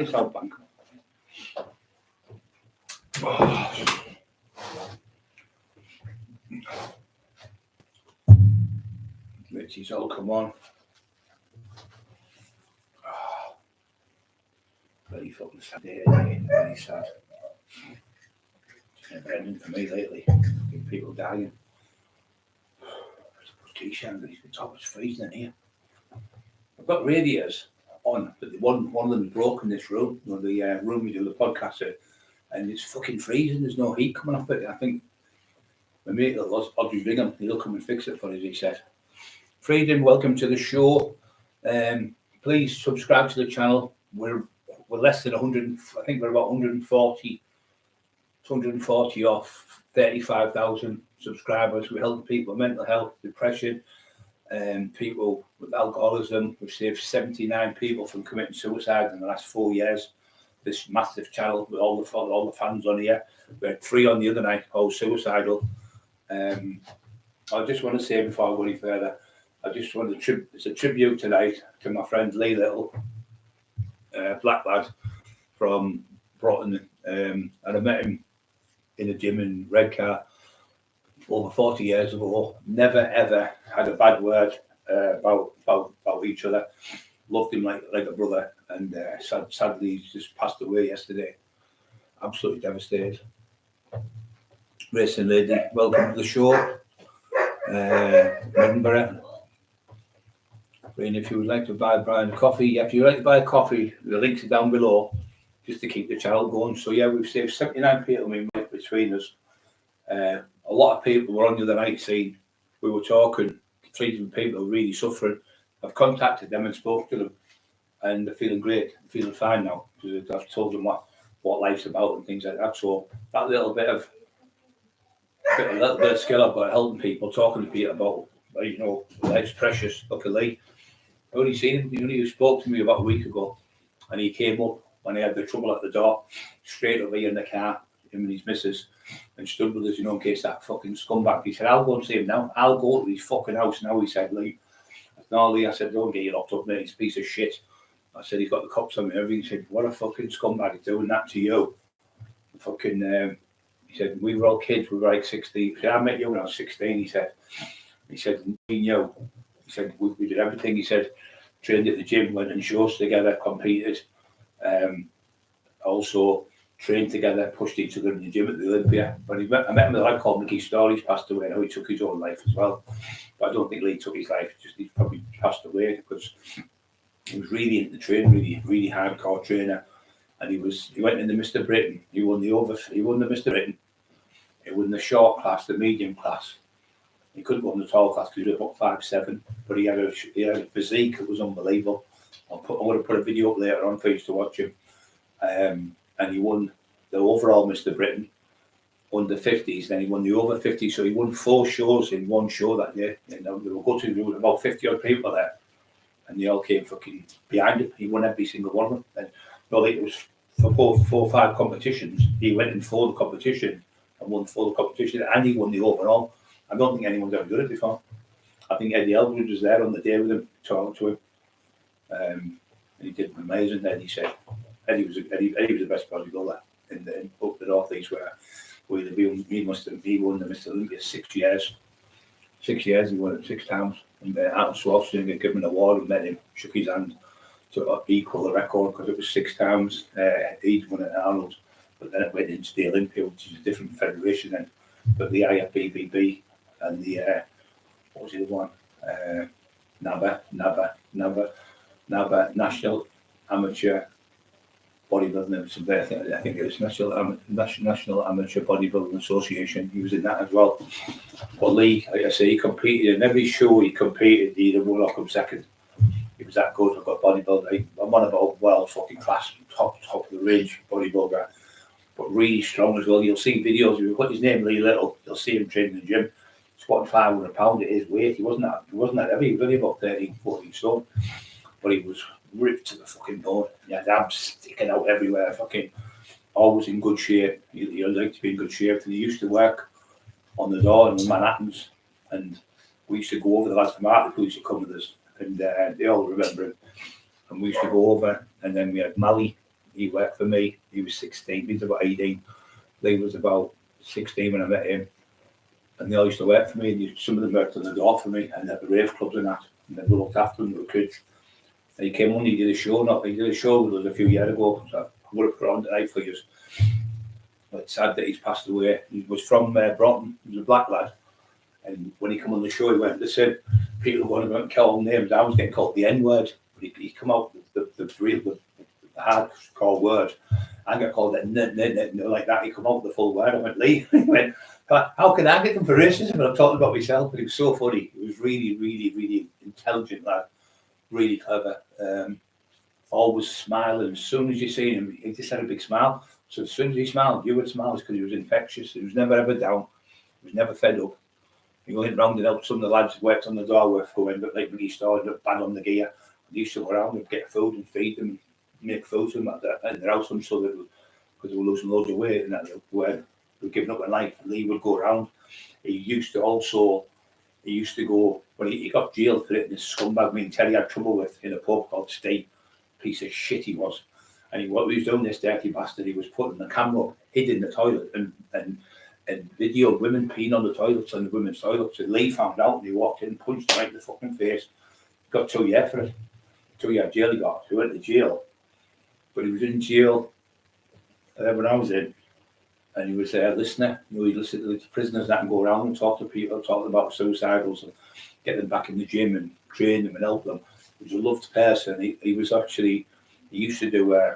South Bank. Oh. Richie's all come on. Oh. Very fucking sad day, very sad. It's never ending for me lately. People dying. T-shirt, the top is freezing in here. I've got radiators on, but one of them is broken in this room, the room we do the podcast in, and it's fucking freezing. There's no heat coming off it. I think my mate, Audrey Bingham, he'll come and fix it for us, he said. Freedom, welcome to the show. Please subscribe to the channel. We're less than 100, I think we're about 140 off 35,000 subscribers. We help people with mental health, depression, people with alcoholism. We've saved 79 people from committing suicide in the last 4 years. This massive channel with all the fans on here. We had 3 on the other night, all suicidal. I just want to say before I go any further, I just want to it's a tribute tonight to my friend Lee Little, black lad from Broughton, and I met him in a gym in Redcar over 40 years ago. Never ever had a bad word about each other. Loved him like a brother, and sadly he's just passed away yesterday. Absolutely devastated. Racing lady, welcome to the show. Edinburgh. Brian, if you would like to buy Brian a coffee, if you would like to buy a coffee, the links are down below, just to keep the channel going. So yeah, we've saved 79 people between us. A lot of people were on the other night saying we were talking, 3 different people really suffering. I've contacted them and spoke to them, and they're feeling great, feeling fine now, because I've told them what life's about and things like that. So that little bit of skill I've got helping people, talking to people about, life's precious. Luckily, I only seen him. He only spoke to me about a week ago, and he came up when I had the trouble at the door, straight over in the car, him and his missus, and stood with us, in case that fucking scumbag. He said, I'll go and see him now. I'll go to his fucking house now, he said, Lee. No, Lee, I said, don't get you locked up, mate. He's a piece of shit. I said, he's got the cops on me and everything. He said, what a fucking scumbag is doing that to you. Fucking, he said, we were all kids, we were like 16. He said, I met you when I was 16, he said, me and you. He said, we did everything. He said, trained at the gym, went on shows together, competed. Also trained together, pushed each other in the gym at the Olympia. But I met him with a lad called Mickey Storr. He's passed away now. He took his own life as well. But I don't think Lee took his life. Just he's probably passed away because he was really into the training, really hardcore trainer. And he went into Mr. Britain. He won the Mr. Britain. He won the short class, the medium class. He couldn't go in the tall class because he was about 5'7", but he had a physique that was unbelievable. I'm going to put a video up later on for you to watch him. And he won the overall Mr. Britain under 50s, then he won the over 50s. So he won 4 shows in one show that year. And there were about 50 odd people there, and they all came fucking behind him. He won every single one of them. And it was for 4 or 5 competitions. He went in for the competition and won for the competition, and he won the overall. I don't think anyone's ever done it before. I think Eddie Eldridge was there on the day with him, talking to him. And he did amazing. Then he said Eddie was the best bodybuilder in up the northeast where he won the Mr. Olympia 6 years. 6 years, he won it 6 times. And Adam Swartzman gave him an award and met him, shook his hand to equal the record because it was 6 times. He'd won it at Arnold, but then it went into the Olympia, which is a different federation then. But the IFBB and the what was the other one? NABA, National Amateur Bodybuilding. I think it was National Amateur Bodybuilding Association. He was in that as well. But Lee, like I say, he competed in every show. He competed, he either won or come second. He was that good. I've got bodybuilder. I'm on about world fucking class, top of the range bodybuilder, but really strong as well. You'll see videos. If you put his name Lee Little, you'll see him training in the gym, squatting 500 pounds at his weight. He wasn't that heavy. He was only about 13, 14 stone, but he was ripped to the fucking bone. He had abs sticking out everywhere. Fucking always in good shape. He liked to be in good shape. And he used to work on the door in Manhattan's, and we used to go over. The lads from Hartlepool used to come with us, and they all remember him. And we used to go over, and then we had Mally he worked for me. He was 16, he was about 18. Lee was about 16 when I met him. And they all used to work for me, and some of them worked on the door for me, and at the rave clubs and that, and they looked after them, they were kids. And he came on, he did a show with us a few years ago, so I would have put on tonight for you. But it's sad that he's passed away. He was from Broughton, he was a black lad, and when he came on the show, he went, listen, people were going to call names, I was getting called the N-word, but he come out with the hardcore word. I got called it like that. He come out with the full word. I went, Lee. He went, how can I get them for racism? And I'm talking about myself, but he was so funny. He was really, really, really intelligent lad, really clever. Always smiling. As soon as you see him, he just had a big smile. So as soon as he smiled, you would smile because he was infectious. He was never ever down. He was never fed up. He went round and helped some of the lads who worked on the door with who ended up like when he started bang on the gear. He used to go around and get food and feed them, make food to them at their house, and so that because they were losing loads of weight and that they were giving up on life. Lee would go around. He used to go when he got jailed for it. This scumbag me and Terry had trouble with in a pub called State. Piece of shit he was. And what he was doing, this dirty bastard, he was putting the camera hid in the toilet and videoed women peeing on the toilets and the women's toilets. And Lee found out and he walked in and punched him right in the fucking face. Got 2 years for it. 2 year jail he got. He went to jail. But he was in jail when I was in. And he was a listener. You know, he'd listen to the prisoners that and go around and talk to people, talk about suicidals and get them back in the gym and train them and help them. He was a loved person. He was actually, he used to do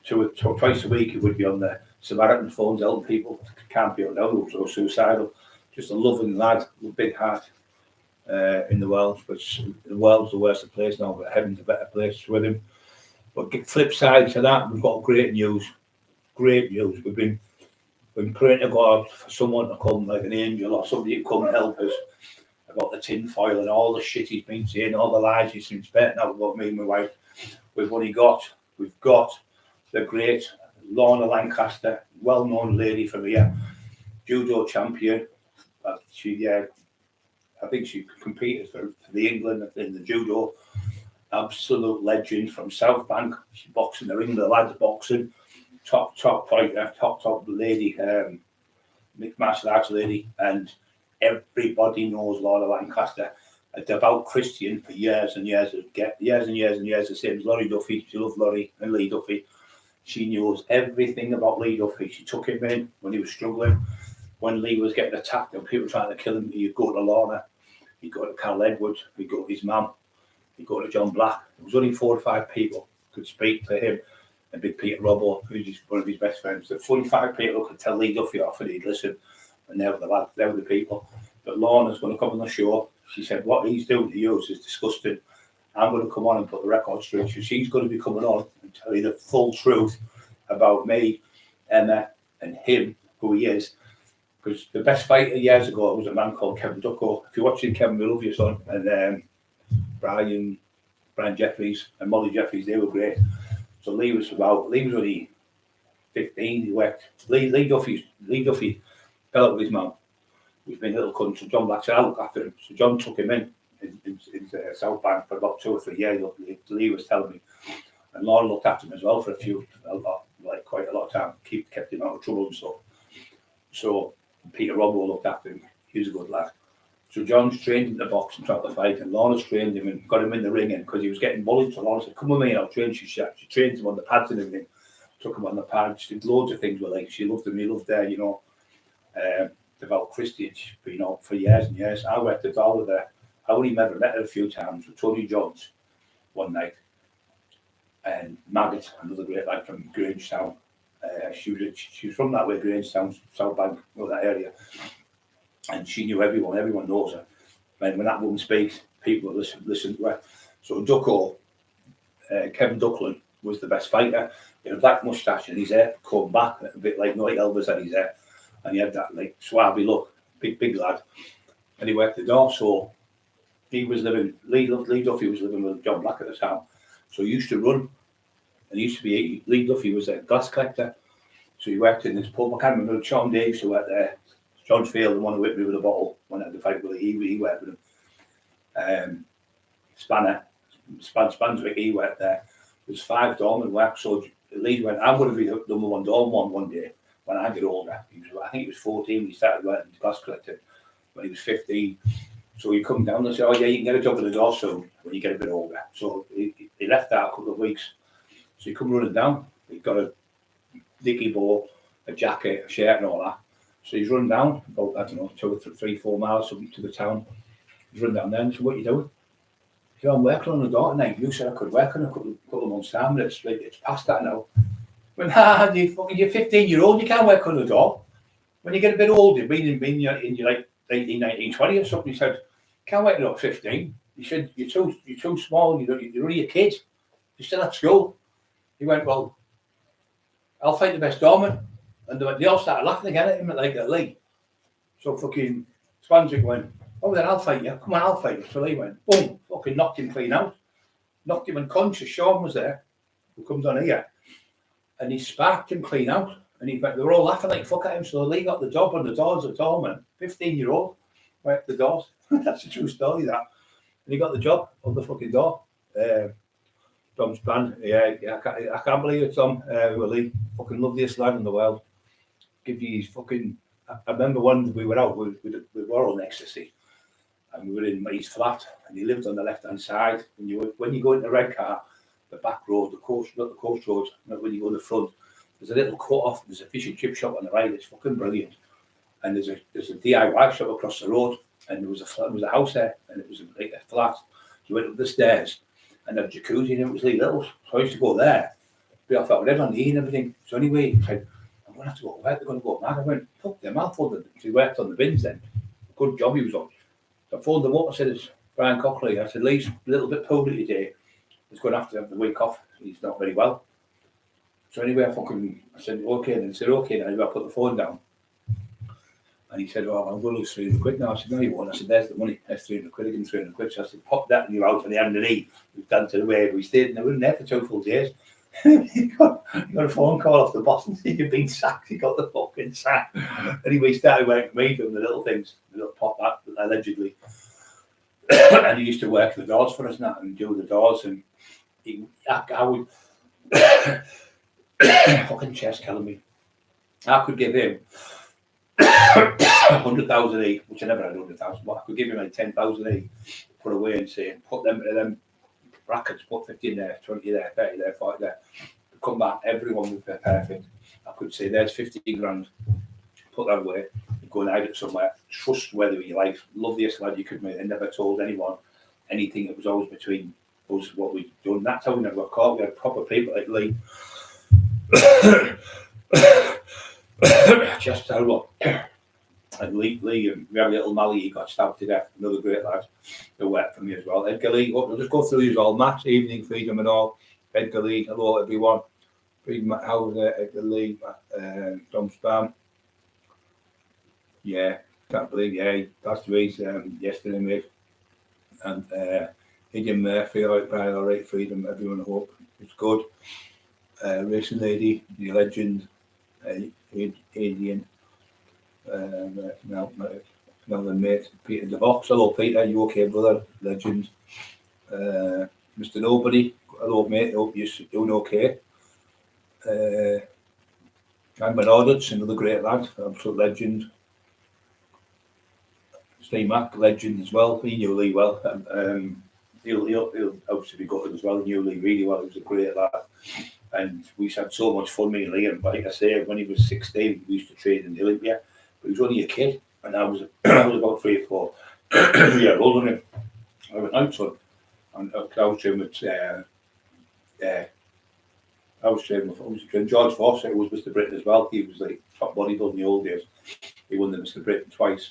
twice a week, he would be on the Samaritan phones helping people can't be now or suicidal. Just a loving lad with a big heart in the world. But the world's the worst place now, but heaven's a better place with him. But flip side to that, we've got great news. Great news. We've been praying to God for someone to come, like an angel or somebody to come and help us about the tin foil and all the shit he's been saying, all the lies he's been spitting out about me and my wife. We've got the great Lorna Lancaster, well-known lady from here, judo champion. I think she competed for the England in the judo. Absolute legend from South Bank. She's boxing the ring, the lads boxing. Top fighter, top lady, mixed martial arts lady, and everybody knows Lorna Lancaster. A devout Christian for years and years, the same as Laurie Duffy. She loved Laurie and Lee Duffy. She knows everything about Lee Duffy. She took him in when he was struggling. When Lee was getting attacked and people trying to kill him, he'd go to Lorna, he'd go to Carl Edwards, he'd go to his mum, he'd go to John Black. There was only 4 or 5 people could speak to him. And Big Peter Robbo, who's one of his best friends. The 45 people could tell Lee Duffy off and he'd listen. And they were the people. But Lorna's going to come on the show. She said, what he's doing to you is disgusting. I'm going to come on and put the record straight. So she's going to be coming on and tell you the full truth about me, Emma, and him, who he is. Because the best fighter years ago was a man called Kevin Ducko. If you're watching Kevin, we love you, son. And Brian Jeffries and Molly Jeffries, they were great. So Lee was only 15. He worked. Lee Duffy fell out with his mum. He's been a little cunt. So John Black said, I'll look after him. So John took him in South Bank for about 2 or 3 years. Lee was telling me. And Laura looked after him as well for quite a lot of time. Kept him out of trouble and stuff. So Peter Robbo looked after him. He was a good lad. So John's trained him to box and try to fight, and Lorna's trained him and got him in the ring because he was getting bullied. So Lorna said, come with me and I'll train you. She trained him on the pads and everything. Took him on the pads. She did loads of things with him. She loved him. He loved her, devout Christian. She's been out for years and years. I worked at all with her. I only ever met her a few times with Tony Jones one night. And Maggot, another great lad from Grangetown. She was from that way, Grangetown, South Bank, that area. And she knew everyone. Everyone knows her. And when that woman speaks, people listen to her. So Ducko, Kevin Duckland, was the best fighter. He had a black moustache and his hair combed back, a bit like Noy Elvis had his hair. And he had that like swabby look, big lad. And he worked the door. So he was living, Lee Duffy was living with John Black at the time. So he used to run. And Lee Duffy was a glass collector. So he worked in this pub. I can't remember, Sean Davis who worked there. John Field, the one who whipped me with a bottle when I had the fight with him, he worked with him. Spanswick, he worked there. There's 5 doormen worked. So Lee went, I'm going to be the number one doorman one day when I get older. I think he was 14 when he started working glass collecting. When he was 15. So he come down and said, oh yeah, you can get a job at the door soon when you get a bit older. So he left that a couple of weeks. So he come running down. He got a dicky bow, a jacket, a shirt and all that. So he's run down about, I don't know, 2 or 3, 4 miles to the town. He's run down there and said, what are you doing? He said, I'm working on the door tonight. You said I could work in a couple of months' time, but it's past that now. I went, you're 15-year-old, you can't work on the door. When you get a bit older, being in your like 18, 19, 20 or something, he said, can't work until 15. He said, you're too small, you're only a kid. You're still at school. He went, well, I'll fight the best doorman. And they all started laughing again at him like a Lee. So fucking Swanswick went, oh then I'll fight you. Come on, I'll fight you. So Lee went, boom, fucking knocked him clean out. Knocked him unconscious. Sean was there, who comes on here. And he sparked him clean out. And they were all laughing like fuck at him. So Lee got the job on the doors at doorman, 15-year-old, right at the doors. That's a true story, that. And he got the job on the fucking door. Tom's plan, yeah, I can't believe it, Tom. Lee, fucking loveliest lad in the world. Give you his fucking. I remember one we were out with all on ecstasy, and we were in his flat, and he lived on the left-hand side. When you go into the red car, the back road, not the coast road, when you go to the front, there's a little cut off. There's a fish and chip shop on the right. It's fucking brilliant. And there's a DIY shop across the road, and there was a house there, and it was like a flat. You went up the stairs, and there was a jacuzzi, and it was Lee Little's. So I used to go there, be off out red on the E and everything. So anyway, he said, I'm going to have to go to work. They're going to go mad. I went, fuck them. I'll phone them. He worked on the bins then. Good job he was on. So I phoned them up. I said, it's Brian Cockerill. I said, Lee's a little bit poorly today. He's going to have the week off. He's not very well. So anyway, I said, okay. And he said, okay. Then I put the phone down. And he said, oh, I'm going to lose 300 quid now. I said, no, you won't. I said, there's the money. There's 300 quid again, 300 quid. So I said, pop that and you're out on the end of the knee. We've done to the way we stayed. And they were in there for 2 full days. he got a phone call off the boss and said, you've been sacked. He got the fucking sack. Anyway, he started working me doing the little things, the little pop that, allegedly. And he used to work the doors for us and do the doors. And I would fucking chest killing me. I could give him 100,000 each, which I never had 100,000, but I could give him like 10,000 each, put away and say, put them to them brackets, put 50 in there, 20 there, 30 there, 40 there. Come back, everyone would be perfect. I could say, there's 50 grand, put that away, go and hide it somewhere, trustworthy with your life, loveliest lad you could meet, and never told anyone anything. It was always between us, what we'd done. That's how we never got caught. We had proper people like Lee. Just terrible. And Lee, and we had a little Mally, he got stabbed to death, another great lad who worked for me as well. Edgar Lee, we'll just go through these all. Matt, Evening Freedom and all. Edgar Lee, hello everyone. Freedom Howard, Edgar Lee, Tom Spam. Yeah, can't believe, yeah, he passed away yesterday, mate. And Ian Murphy, all right, Freedom, everyone, I hope it's good. Racing Lady, the legend, Adrian. Another mate, Peter DeVox. Hello, Peter. You okay, brother? Legend. Mr. Nobody. Hello, mate. Hope you're doing okay. I'm Bernardus, another great lad, absolute legend. Steve Mack, legend as well. He knew Lee well. He'll obviously be gutted as well. He knew Lee really well. He was a great lad. And we had so much fun, me and Lee. And like I say, when he was 16, we used to train in the Olympia. But he was only a kid, and I was about 3 or 4 years older than him. I went out to him, and I was training with George Fawcett, who was Mr. Britain as well. He was like top bodybuilder in the old days. He won the Mr. Britain twice,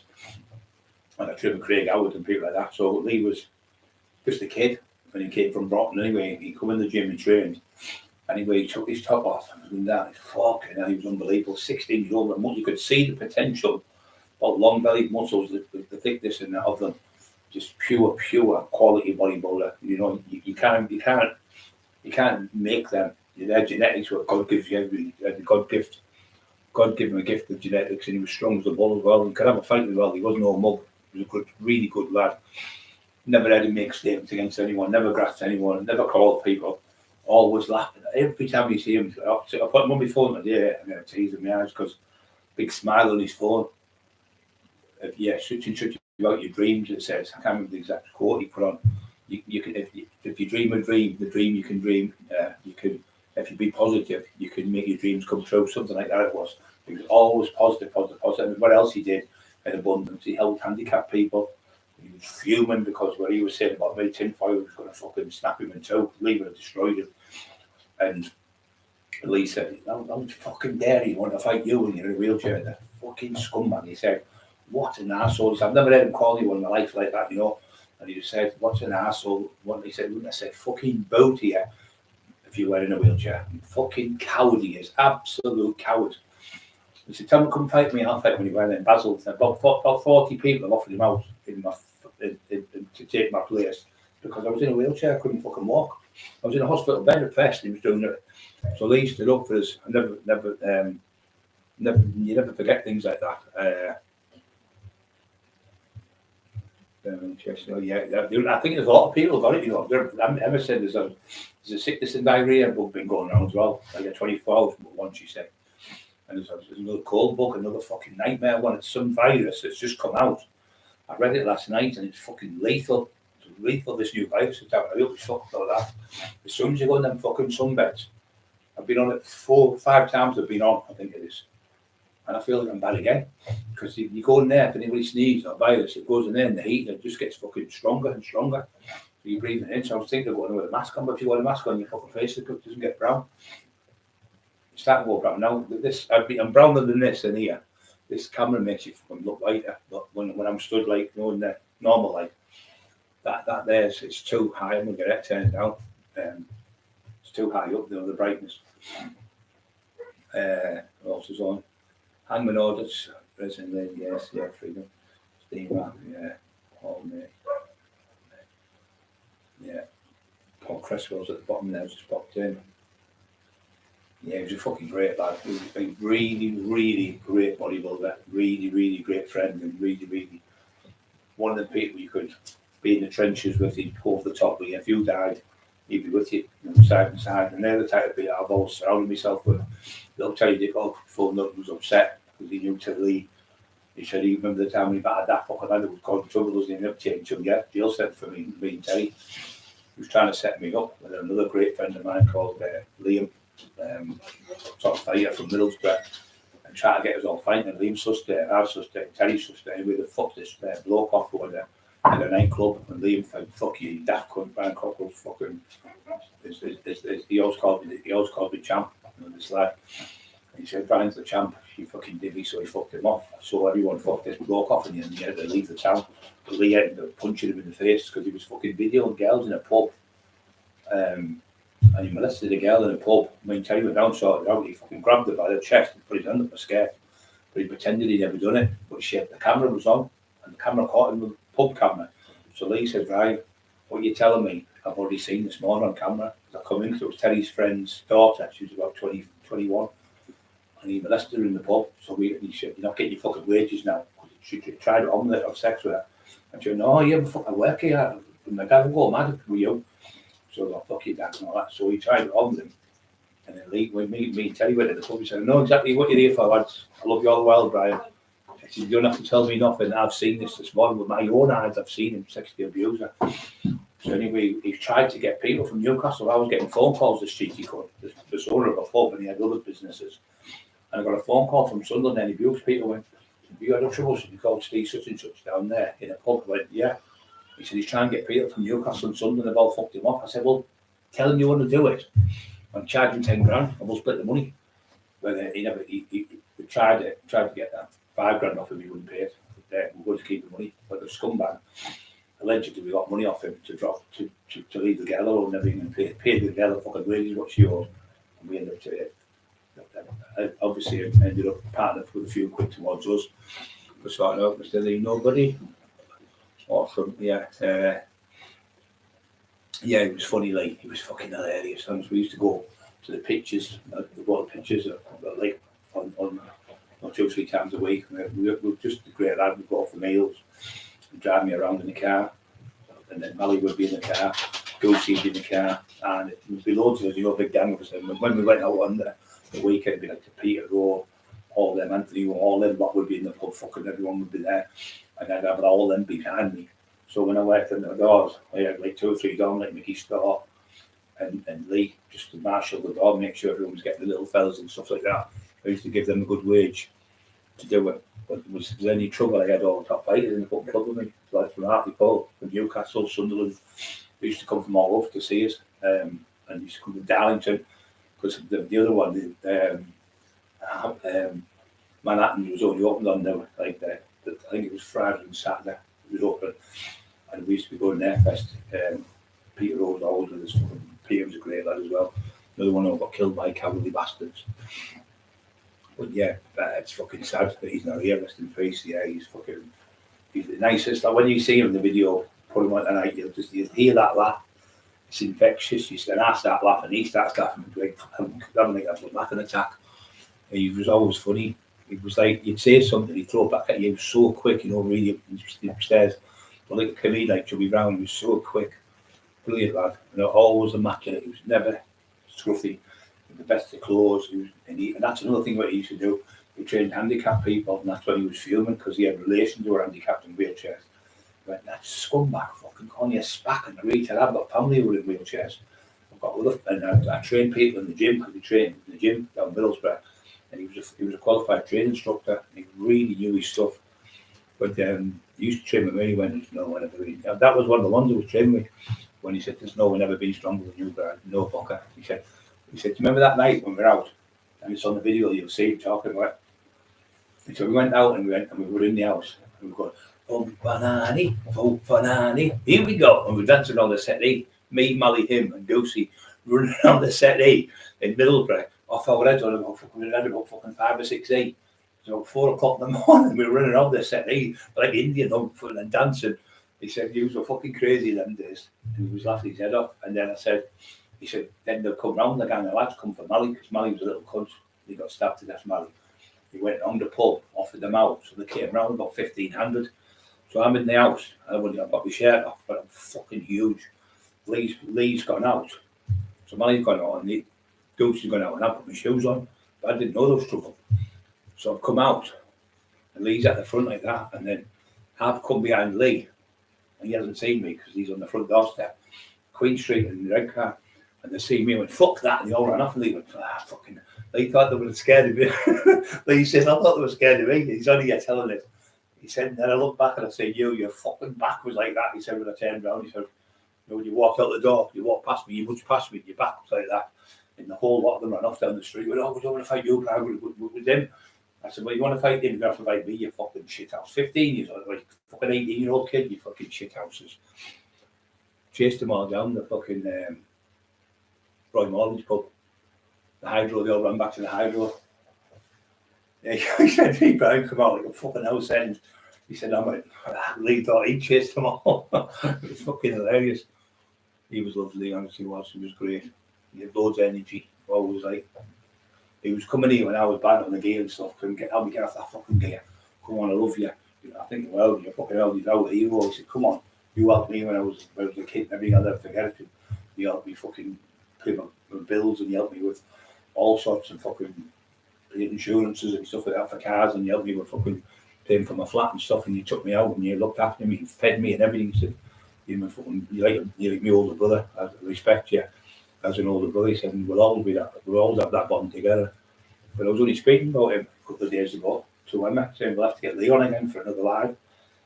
and I trained with Craig Howard and people like that. So Lee was just a kid when he came from Broughton. Anyway, he come in the gym and trained. Anyway, he took his top off and that. Fucking hell, he was unbelievable. 16 years old, and you could see the potential of long-bellied muscles, the thickness and that of them. Just pure quality bodybuilder. You know, you can't make them. Their genetics, what God gives you, God gave him a gift of genetics, and he was strong as a bull as well. He could have a fight as well. He wasn't no mug. He was a good, really good lad. Never had him make statements against anyone. Never grasped anyone. Never called people. always laughing. Every time you see him, I put him on my phone today, I'm going to tease him in my eyes because big smile on his phone. Such and such about your dreams, it says. I can't remember the exact quote he put on. You can, if you dream a dream, the dream you can dream. You can, if you be positive, you can make your dreams come true. Something like that it was. He was always positive. And what else he did in abundance? He helped handicapped people. He was fuming because what he was saying about me, tinfoil was going to fucking snap him in two, leave it and destroy him. And Lee said, "How fucking dare you want to fight you when you're in a wheelchair?" The fucking scumbag. He said, "What an arsehole." He said, "I've never heard him call anyone in my life like that, you know." And he just said, "What's an arsehole?" He said, "Wouldn't I say fucking bow to you if you were in a wheelchair? Fucking coward he is, absolute coward." He said, "Tell him to come fight me, I'll fight when he went in Basel." About 40 people have offered him out to take my place because I was in a wheelchair, I couldn't fucking walk. I was in a hospital bed at first, and he was doing it. So Lee stood up for us. You never forget things like that. I think there's a lot of people got it, you know. Emma said there's a sickness and diarrhea book been going around as well, like a 24 hours one, she said. And there's another cold book, another fucking nightmare one. It's some virus that's just come out. I read it last night and it's fucking lethal. It's lethal, this new virus. I hope it's fucked like that. As soon as you go in them fucking sunbeds, I've been on it 4 or 5 times I've been on, I think it is. And I feel like I'm bad again. Because you go in there, if anybody sneezes or virus, it goes in there and the heat, it just gets fucking stronger and stronger. So you're breathing in. So I was thinking of going with a mask on, but if you got a mask on, your fucking face doesn't get brown. It's starting to go brown. Now, I'm browner than this in here. This camera makes it fucking look lighter. But when I'm stood like, you know, in the normal light, that there's, it's too high. I'm going to get it turned down. It's too high up, the brightness. What else is on? Hangman orders, prison lid, yes, yeah, freedom. Steamer, yeah, Paul, mate. Yeah, Paul Cresswell's at the bottom there, just popped in. Yeah, he was a fucking great lad. He was a really, really great bodybuilder, really, really great friend, and really, really one of the people you could be in the trenches with. He'd go over the top with you. If you died, he'd be with you, side by side. And they're the type of people I've always surrounded myself with. They'll tell you, Phil Nutt was upset because he knew to leave. He said he remember the time when he battered that fucking lad who was causing trouble, wasn't he? Ended up taking him, yeah. Jill said for me and Terry. He was trying to set me up with another great friend of mine called Liam, sort of fighter from Middlesbrough, and try to get us all fighting. And Liam sussed it, I sussed it, Terry sussed it, and we fucked this bloke off over there at a nightclub. And Liam said, "Fuck you, daft cunt, Brian Cockerill, fucking." He always called me champ. You know, this lad. He said, "Brian's the champ, you fucking divvy," so he fucked him off. So everyone fucked this bloke off, and he had to leave the town. But Lee ended up punching him in the face because he was fucking videoing girls in a pub. And he molested a girl in a pub. I mean, Terry went down, sorted it out. He fucking grabbed her by the chest and put his hand up her skirt. But he pretended he'd never done it. But shit, the camera was on, and the camera caught him with the pub camera. So Lee said, "Right, what are you telling me? I've already seen this morning on camera." I come in because it was Terry's friend's daughter. She was about 20, 21. And he molested her in the pub. So he said, "You're not getting your fucking wages now." She tried to have sex with her. And she went, "No, you haven't fucking work here. My dad will go mad with you." So I fuck your dad and all that. So he tried to on them. And then Lee, when me and Terry went to the pub, he said, "I know exactly what you're here for, lads. I love you all the world, Brian." He said, "You don't have to tell me nothing. I've seen this morning with my own eyes. I've seen him sexually abuse her." So anyway, he tried to get people from Newcastle. I was getting phone calls this cheeky cunt, the owner of a pub, and he had other businesses. And I got a phone call from Sunderland, and he abused people. Went, "Have you had a trouble?" He called Steve such and such down there in a pub. I went, "Yeah." He said, "He's trying to get people from Newcastle and Sunderland. They've all fucked him off." I said, "Well, tell him you want to do it. I'm charging 10 grand, and we'll split the money." But he tried to get that 5 grand off him. He wouldn't pay it. We're going to keep the money. But the scumbag, allegedly, we got money off him to leave the girl alone and everything, and paid the girl the fucking wages what she owed. And we ended up to obviously ended up partnered with a few quid towards us. We're starting out, Mr. Lee, nobody. Awesome, yeah. Yeah, it was funny, like, it was fucking hilarious. And we used to go to the pitches, like on 2 or 3 times a week. We were just a great lad. We'd go for meals, and drive me around in the car, and then Molly would be in the car. go see in the car, and it would be loads of us, you know, big gang of us. And when we went out on the weekend, it'd be like to Peter Rowe, all them, Anthony, all them lot would be in the pub, fucking everyone would be there, and I'd have all them behind me. So when I worked in the doors, I had like 2 or 3 down, like Mickey Starr and Lee, just to marshal the door, make sure everyone was getting the little fellas and stuff like that. I used to give them a good wage to do it. But was there any trouble, I had all the top fighters in the fucking club with me, like from Hartlepool, from Newcastle, Sunderland. They used to come from all over to see us, and used to come to Darlington, because the other one, Manhattan was only opened on the, like the, I think it was Friday and Saturday, it was open, and we used to be going there first. Peter Rose always with us, Peter was a great lad as well, another one who got killed by cowardly bastards. But yeah, it's fucking sad that he's not here, rest in peace. Yeah, he's the nicest. Like when you see him in the video, put him on the night, you'll hear that laugh. It's infectious. You said, I start laughing, he starts laughing. Like, I'm like that's a laughing attack. He was always funny. It was like you'd say something, he'd throw it back at you. He was so quick, you know, really upstairs. But like a comedian like Chubby Brown, he was so quick. Brilliant lad. You know, always immaculate. He was never scruffy. The best of clothes, and that's another thing what he used to do. He trained handicapped people, and that's when he was filming, because he had relations who were handicapped in wheelchairs. He went, that scumbag fucking calling you a spack in the retail. I've got family who are in wheelchairs. I've got other, and I train people in the gym, because he trained in the gym down Middlesbrough, and he was a qualified training instructor. And he really knew his stuff. But he used to train with me. He went, no one ever. That was one of the ones who was training with me. When he said, "There's no one ever been stronger than you, but no fucker." He said, "Do you remember that night when we were out?" And it's on the video, you'll see him talking about it. And so we went out and we were in the house and we were going, "Oh, Fanani, here we go." And we were dancing on the settee, me, Mally, him, and Goosey running around the settee in Middlesbrough. Off our heads on about fucking 5 or 6 8. So 4 o'clock in the morning, we were running around the settee like Indian and dancing. He said, "You were fucking crazy them days." And he was laughing his head off. And then he said, then they'll come round, the gang of lads come for Mally, because Mally was a little cunt. He got stabbed to death, Mally. He went round the pub, offered them out. So they came round about 1,500. So I'm in the house. I've got my shirt off, but I'm fucking huge. Lee's gone out. So Mally's gone out, and Goosey's gone out, and I put my shoes on. But I didn't know there was trouble. So I've come out, and Lee's at the front like that. And then I've come behind Lee. And he hasn't seen me because he's on the front doorstep, Queen Street in the red car, and they see me and went, "Fuck that," and they all ran off, and they went, fucking, they thought they were scared of me. Lee says, "I thought they were scared of me." He's only here telling it. He said, then I looked back and I said, your fucking back was like that. He said, when I turned around, he said, when you walked out the door, you walked past me, you pushed past me, your back was like that. And the whole lot of them ran off down the street. We don't want to fight you, bro, with them. I said, "Well, you want to fight him, you have to fight me, you fucking shithouse." 15 years old, like fucking 18-year-old kid, you fucking shithouses. Chased them all down the fucking Roy Morland's pub. The Hydro, they all ran back to the Hydro. Yeah, he said, "Hey, Brian, come out like a fucking house end." He said, "I'm like, Lee thought he chased them all." It was fucking hilarious. He was lovely, honestly, he was great. He had loads of energy, always like. He was coming here when I was bad on the gear and stuff. Couldn't help me get off that fucking gear. "Come on, I love you." I think, "Well, you're fucking hell, you're a hero." He said, "Come on, you helped me when I was a kid and everything. I'll never forget it. You helped me fucking pay my bills, and you helped me with all sorts of fucking insurances and stuff like that for cars, and you helped me with fucking paying for my flat and stuff, and you took me out and you looked after me and fed me and everything." He said, "You're like my older brother. I respect you as an older brother." He said, "And we'll always be that. We'll always have that bond together." But I was only speaking about him a couple of days ago to Emma, saying we'll have to get Leon again for another live.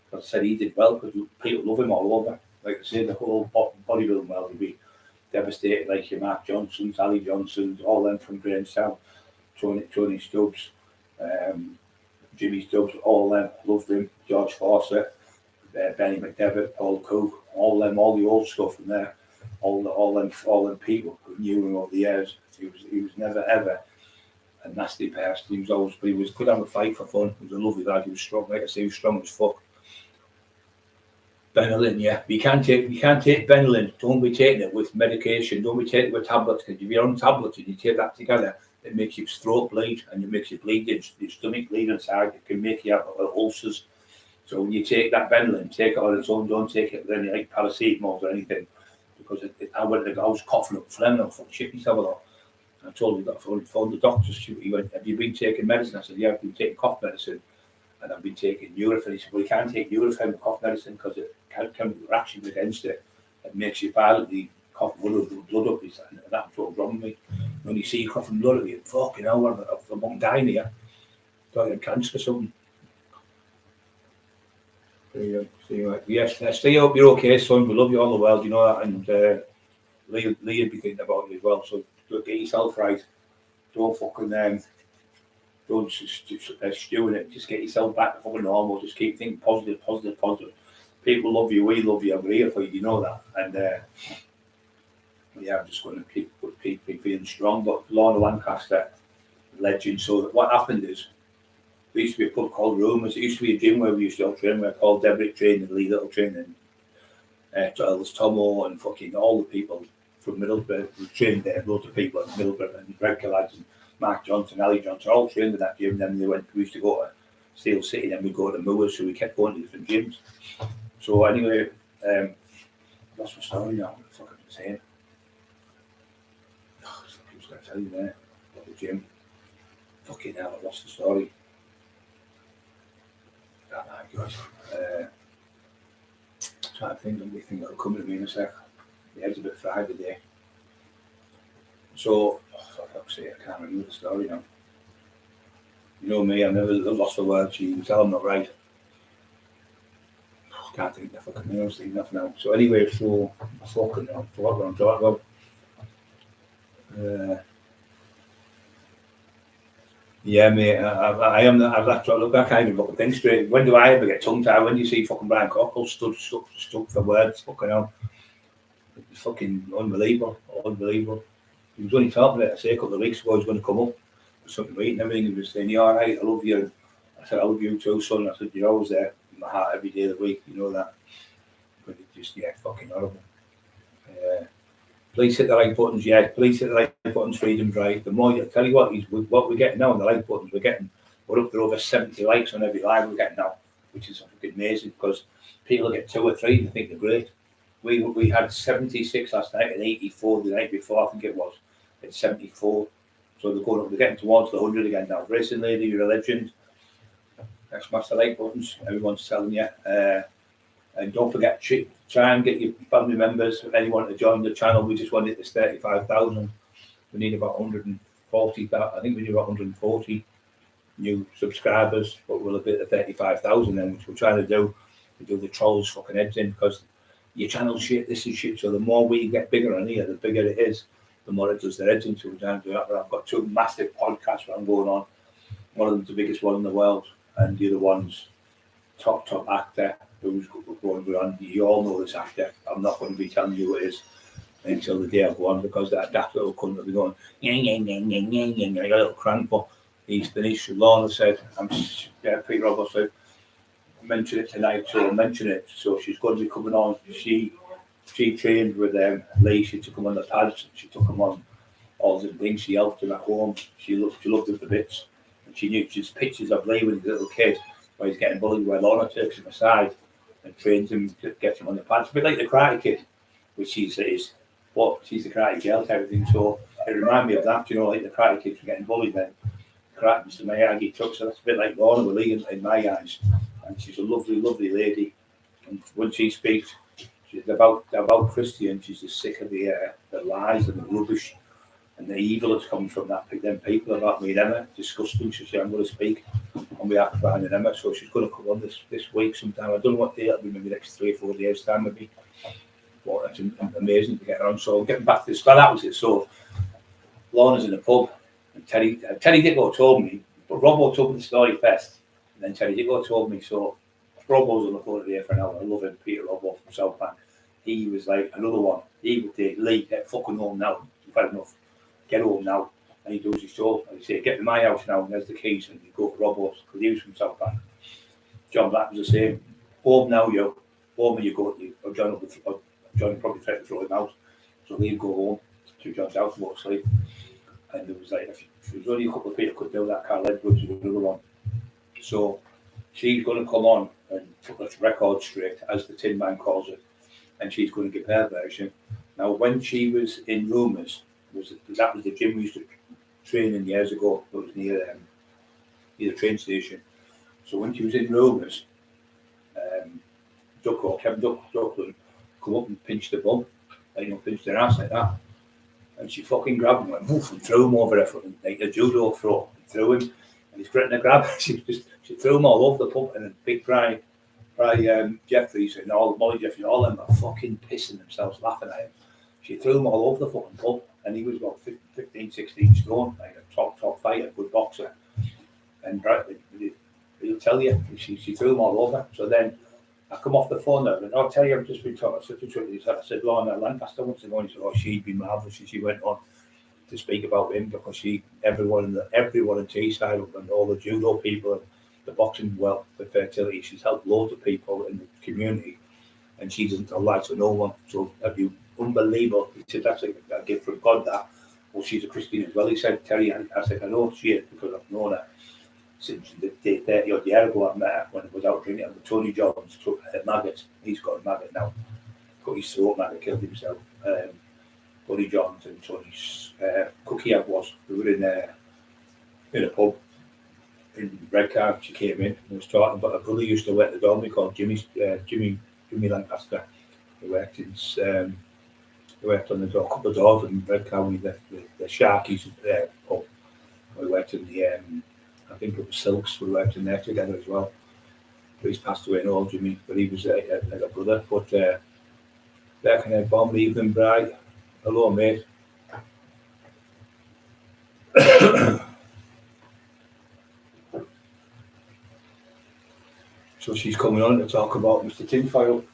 But I said he did well because people love him all over. Like I say, the whole bodybuilding world would be devastated, like your Mark Johnsons, Ali Johnsons, all them from Grahamstown, Tony Stubbs, Jimmy Stubbs, all them loved him. George Fawcett, Benny McDevitt, Paul Cook, all the old stuff from there. All them people who knew him over the years. He was never ever a nasty person. He could have a fight for fun. He was a lovely lad. He was strong. Like I say, he was strong as fuck. Benylin, yeah. You can't take Benylin. Don't be taking it with medication. Don't be taking it with tablets, because if you're on tablets and you take that together, it makes your throat bleed and it makes you bleed. Your stomach bleed inside. It can make you have ulcers. So when you take that Benylin, take it on its own. Don't take it with any like paracetamol or anything. because I was coughing up phlegm and I fucking shit myself a lot. I told him that I phoned the doctor. He went, "Have you been taking medicine?" I said, "Yeah, I've been taking cough medicine and I've been taking Nurofen." He said, "Well, you can't take Nurofen with cough medicine because it chemical reaction against it. It makes you violently cough blood up." He said, and that's what's wrong with me. When you see you coughing blood up, you fucking hell, I'm dying here. Thought you had cancer or something. Yes, stay up. You're okay, son. We love you all the world. You know that, and Lee will be thinking about you as well. So get yourself right. Don't fucking don't stew in it. Just get yourself back to fucking normal. Just keep thinking positive. People love you. We love you. I'm here for you. You know that. And I'm just going to keep feeling strong. But Lorna Lancaster, legend. So what happened is, there used to be a pub called Rumours. It used to be a gym where we used to all train. Where called Debrick training, Lee Little training, Ellis Tomo, and fucking all the people from Middlesbrough. We trained there. Loads of people in Middlesbrough and Greg lads and Mark Johnson, Ali Johnson, all trained in that gym. Then we used to go to Steel City. Then we go to Moors. So we kept going to different gyms. So anyway, that's my story now. What the fuck I've been saying? I was going to tell you there about the gym. Fucking hell, I lost the story. Oh my God. Trying to think of anything that'll come to me in a sec. The head's a bit fried today. So, for fuck's sake, I can't remember the story now. You know me, I've never lost for words. You can tell I'm not right. Can't think of fucking else, nothing else. So anyway, so I forgot what I'm talking about. Yeah, mate, I am. I've to look. I can't even fucking think straight. When do I ever get tongue tied? When do you see fucking Brian Cockerill stuck for words? Fucking hell, it's fucking unbelievable. He was only talking about it, I say, a couple of weeks ago. He was going to come up for something to eat and everything. He was saying, "You all right? I love you." I said, "I love you too, son." I said, "You're always there in my heart every day of the week. You know that." But it just, fucking horrible. Please hit the like buttons, please hit the like buttons, Freedom's right. The more I tell you what we're getting now on the like buttons, we're up to over 70 likes on every live we're getting now, which is fucking amazing because people get 2 or 3 and think they're great. We had 76 last night and 84 the night before, I think it was. It's 74. So they're getting towards the 100 again now. Racing Lady, you're a legend. Smash the like buttons, everyone's telling you. And don't forget, try and get your family members, anyone to join the channel. We just want it to 35,000. We need about 140. I think we need about 140 new subscribers, but we'll be at 35,000 then, which we're trying to do. We do the trolls fucking heads in because your channel's shit, this is shit. So the more we get bigger on here, the bigger it is, the more it does their heads in. So we're trying to do that. But I've got 2 massive podcasts that I'm going on. One of them's the biggest one in the world, and the other one's top actor who's going on. You all know this actor. I'm not going to be telling you who it is until the day I go on because that little cunt will be going, like a little crank, but he's finished. Lorna said, Peter Roberts said, mention it tonight, so I'll mention it. So she's going to be coming on. She trained with Lee. She took him on the pads. She took him on all the things. She helped him at home. She loved him for bits. And she knew just pictures of Lee when he was a little kid, where he's getting bullied by Lorna, takes him aside and trains him to get him on the pads. A bit like the Karate Kid, which she says, she's the Karate Girl type of thing. So it reminded me of that, like the Karate Kids were getting bullied then. Karate Mr. Miyagi took, so that's a bit like Lorna with Lee in my eyes. And she's a lovely, lovely lady. And when she speaks, she's about Christian, she's just sick of the lies and the rubbish and the evil that's come from them people about me and Emma. Disgusting. She said, I'm going to speak on behalf of Brian and Emma. So she's going to come on this week sometime. I don't know what day it'll be, maybe next 3 or 4 days time maybe. But it's amazing to get her on. So getting back to this, that was it. So Lorna's in the pub and Teddy Dicko told me, but Robbo told me the story first. And then Teddy Dicko told me, so Robbo's on the phone today for an hour. I love him, Peter Robbo from South Bank. He was like, another one. He would take Lee, get fucking home now. You've had enough. Get home now. And he does his job. And he said, get to my house now. And there's the keys. And you go to Robbo's because he was from South Bank. John Black was the same. Home now, yo. Home when you go to, or John probably tried to throw him out. So Lee would go home to John's house and go to sleep. And it was like, if there was only a couple of people could do that, Carl Edwards was another one. So she's going to come on and put this record straight, as the Tin Man calls it. And she's going to give her version. Now, when she was in Rumours, that was the gym we used to train in years ago. It was near the train station. So when she was in Rumours, Kevin Duckland come up and pinched her bum, pinched her ass like that. And she fucking grabbed him and went, woof, and threw him over her foot, like a judo throw, and threw him. And he's getting a grab. She threw him all over the pub, and then Big Bry Jeffries and all Molly Jeffries, all them were fucking pissing themselves laughing at him. She threw him all over the fucking pub, and he was about 15, 16 stone, like a top fighter, good boxer. And he'll tell you, she threw him all over. So then I come off the phone there, and I'll tell you, I've just been talking to such a trick. I said, Lorna Lancaster wants to go, and he said, oh, she'd be marvellous. And she went on to speak about him because everyone in Teesside and all the judo people and the boxing world, the fertility, she's helped loads of people in the community, and she doesn't tell lies to no one. So that'd be unbelievable. He said, that's a gift from God, that. Well, she's a Christian as well. He said, Terry, I said, I know she is because I've known her since the 30 odd year ago I met her when I was out drinking. And Tony Johns took a maggot. He's got a maggot now. Got his throat maggot, killed himself. Tony Johns and Tony's Cockerill was. We were in a pub in Redcar. She came in and was talking about her brother used to work the dormitory called Jimmy Lancaster. He worked on the door, a couple of doors in Redcar with the Sharkies pub. We worked in the I think it was Silks. We worked in there together as well. But he's passed away now, Jimmy. But he was like a brother. But back in a bomb evening, Bride. Hello, mate. So she's coming on to talk about Mr. Tinfoil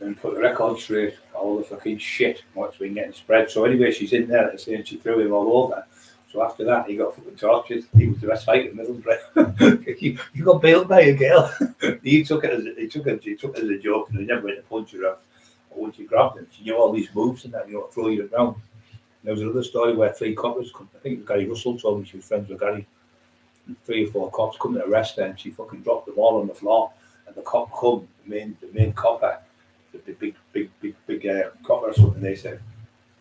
and put the record straight, all the fucking shit, what's been getting spread. So anyway, she's in there saying she threw him all over. So after that, he got fucking tortured. He was the best fighter in Middlesbrough. you got bailed by a girl. He took it as a joke, and he never went to punch her out. But once you grabbed him, she knew all these moves and that, throw you around. And there was another story where 3 coppers, I think Gary Russell told me she was friends with Gary, and 3 or 4 cops come to arrest her, and she fucking dropped them all on the floor. And the cop come, the main copper, the big copper or something, they said,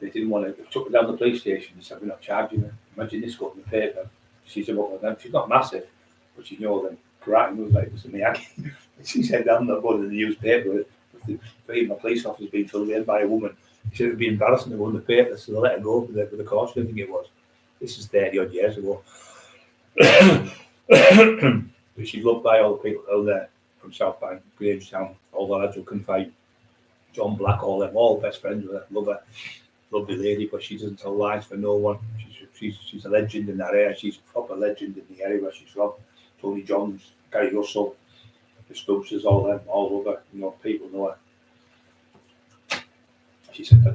they didn't want to, took her down the police station and said, we're not charging her. Imagine this got in the paper. She's about them. She's not massive, but she knows them karate moves like this in Miyagi. She said, I'm not going to the newspaper with the 3 of my police officers being filled in by a woman. She said it would be embarrassing to go in the paper, so they let her go with the caution, I think it was. This is 30 odd years ago. But she's loved by all the people out there from South Bank, Grangestown, all the lads who can fight. John Black, all them, all best friends with her, love her. Lovely lady, but she doesn't tell lies for no one. She's a legend in that area. She's a proper legend in the area where she's from. Tony Johns, Gary Russell, the Stubbses, all them, all over. People know her. She said, I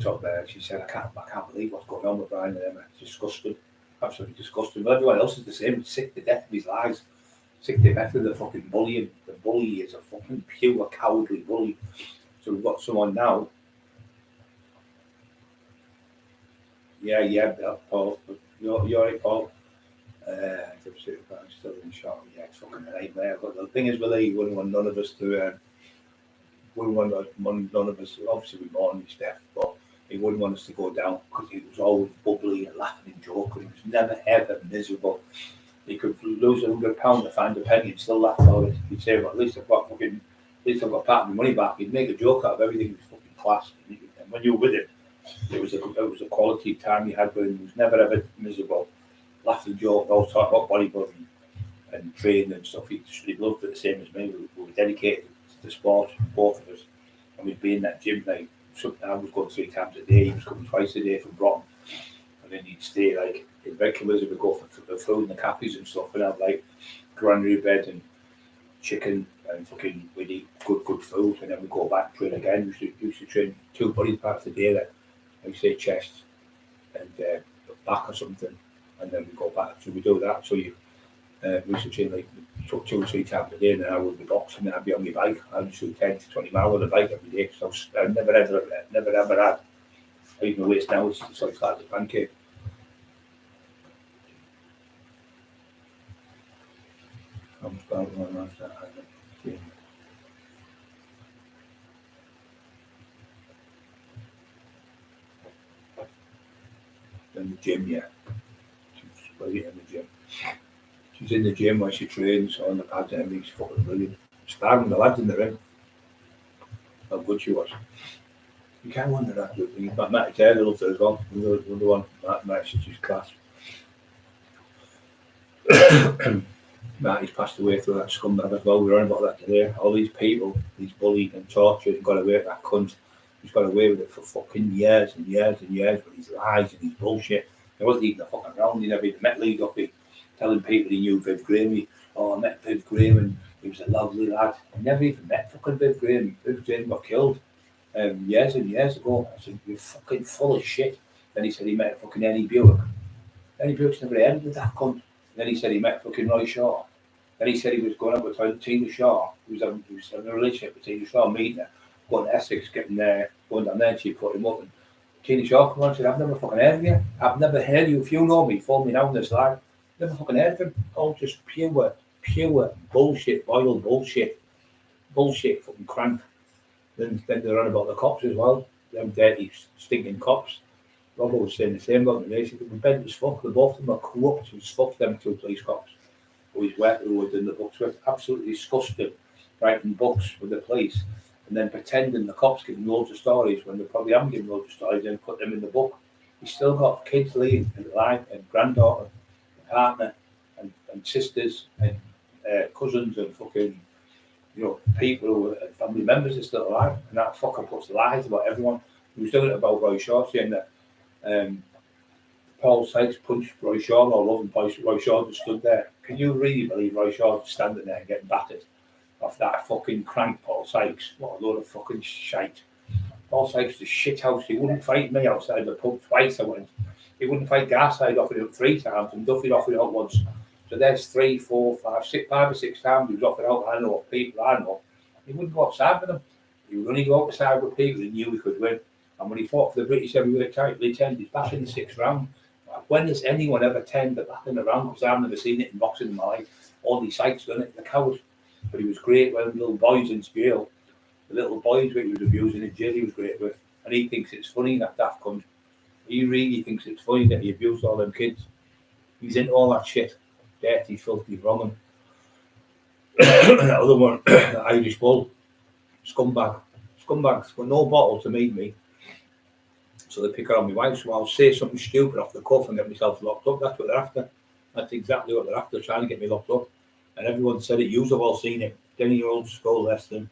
can't believe what's going on with Brian and Emma. It's disgusting, absolutely disgusting. But everyone else is the same. Sick to death of his lies. Sick to death of the fucking bullying. The bully is a fucking pure cowardly bully. So we've got someone now. Yeah, Paul. You're right, Paul. I'm still in shock. Yeah, it's fucking a nightmare. But the thing is, with he wouldn't want none of us to. Wouldn't want none of us. Obviously, we mourn his death, but he wouldn't want us to go down because he was always bubbly and laughing and joking. He was never ever miserable. He could lose £100 to find a penny and still laugh about it. He'd say, well, at least I've got part of my money back. He'd make a joke out of everything. He was fucking class. And when you were with him, it was a quality time you had with him. He was never ever miserable. Laughed and joked, always talking about bodybuilding and training and stuff. He loved it the same as me. We were dedicated to the sport, both of us. And we'd be in that gym like I was going 3 times a day. He was coming twice a day from Broughton. And then he'd stay like in Redcar, we'd go for the food and the cappies and stuff, and have like granary bed and chicken and fucking we'd eat good food, and then we'd go back and train again. We used to train 2 body parts a day there. Like say chest and back or something, and then we go back. So we do that. So we used to train like 2 or 3 times a day, and then I would be boxing, and I'd be on my bike. I would do 10 to 20 miles on the bike every day. So I never ever had. I use my waist now. It's like flat as a pancake. I'm starting on that. in the gym, yeah. She's in the gym. She's in the gym where she trains on the pads and everything. She's fucking brilliant. Starving the lads in the ring. How good she was. You can't wonder that. You've got Matty Taylor loves her as well. Another one. Matty, she's class. Matty's passed away through that scumbag as well. We were on about that today. All these people, he's bullied and tortured and got away with that cunt. He's got away with it for fucking years and years and years with his lies and his bullshit. He wasn't even a fucking round. He never even met Lee Duffy, telling people he knew Viv Graham. I met Viv Graham and he was a lovely lad. I never even met fucking Viv Graham. Viv Graham got killed years and years ago. I said, you're fucking full of shit. Then he said he met fucking Eddie Buick. Eddie Buick's never heard of that cunt. Then he said he met fucking Roy Shaw. Then he said he was going up with Tina Shaw. He was having a relationship with Tina Shaw, meeting her, going to Essex, getting there, going down there, and she put him up. And Tina Shaw come on and said, I've never fucking heard of you. I've never heard of you. If you know me, phone me now on this line. Never fucking heard of him. All just pure bullshit, boiled bullshit. Bullshit, fucking crank. Then they're on about the cops as well. Them dirty, stinking cops. Robert was saying the same about me. He said, we're bent as fuck. The both of them are corrupt as fuck, them two police cops. Who he's in the books with. Absolutely disgusting. Writing books with the police. And then pretending the cops give him loads of stories when they probably haven't given loads of stories and put them in the book. He's still got kids living alive and granddaughter, and partner, and sisters, and cousins, and fucking, people who are family members are still alive. And that fucker puts lies about everyone. He was doing it about Roy Shaw, saying that Paul Sykes punched Roy Shaw all over, and Roy Shaw just stood there. Can you really believe Roy Shaw was standing there getting battered off that fucking crank Paul Sykes? What a load of fucking shite. Paul Sykes is shit house. He wouldn't fight me outside the pub twice. I went. He wouldn't fight Garside, offered it up 3 times, and Duffy offered it up once. So there's 5 or 6 times he was offered out. I know of people I know. He wouldn't go outside with them. He would only go outside with people he knew he could win. And when he fought for the British heavyweight title, he turned his back in the 6th round. When has anyone ever turned the back in the round? Because I've never seen it in boxing in my life. Only Sykes done it, the coward. But he was great with little boys in jail. The little boys that he was abusing in jail, he was great with. And he thinks it's funny, that daft cunt. He really thinks it's funny that he abused all them kids. He's into all that shit. Dirty, filthy, wrong. That other one, the Irish Bull, scumbag. Scumbags got no bottle to meet me. So they pick her on my wife, so I'll say something stupid off the cuff and get myself locked up. That's what they're after. That's exactly what they're after, trying to get me locked up. And everyone said it. You've all seen it. Denny Old School Leston.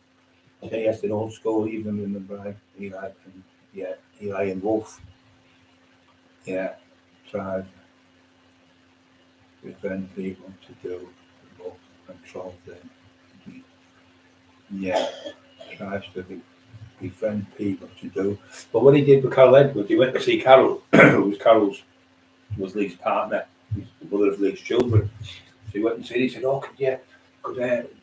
Denny Eston Old School, even in the bride. Eli and Wolf. Yeah, tried with friend people to do both control them. Yeah, tries to befriend people to do. But what he did with Carol Edwards, he went to see Carol, who was Lee's partner, the mother of Lee's children. So he went and said, could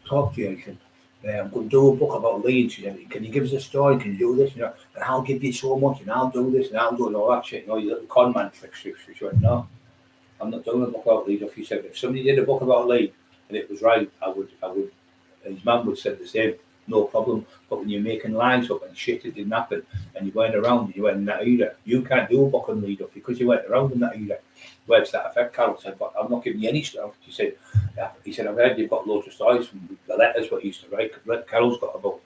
talk to you? He said, I'm going to do a book about Lee. And she said, can you give us a story? Can you do this? And I'll give you so much, and I'll do this, and I'll do all that shit. You little con man tricks. She went, no, I'm not doing a book about Lee. He said, if somebody did a book about Lee and it was right, I would. And his mum would say the same. No problem. But when you're making lies up and shit that didn't happen, and you went around and you went in that era, you can't do a book on Lee Duffy because you went around in that era. Where does that affect? Carol said, but I'm not giving you any stuff. He said, I've heard you've got loads of stories from the letters what he used to write. Carol's got about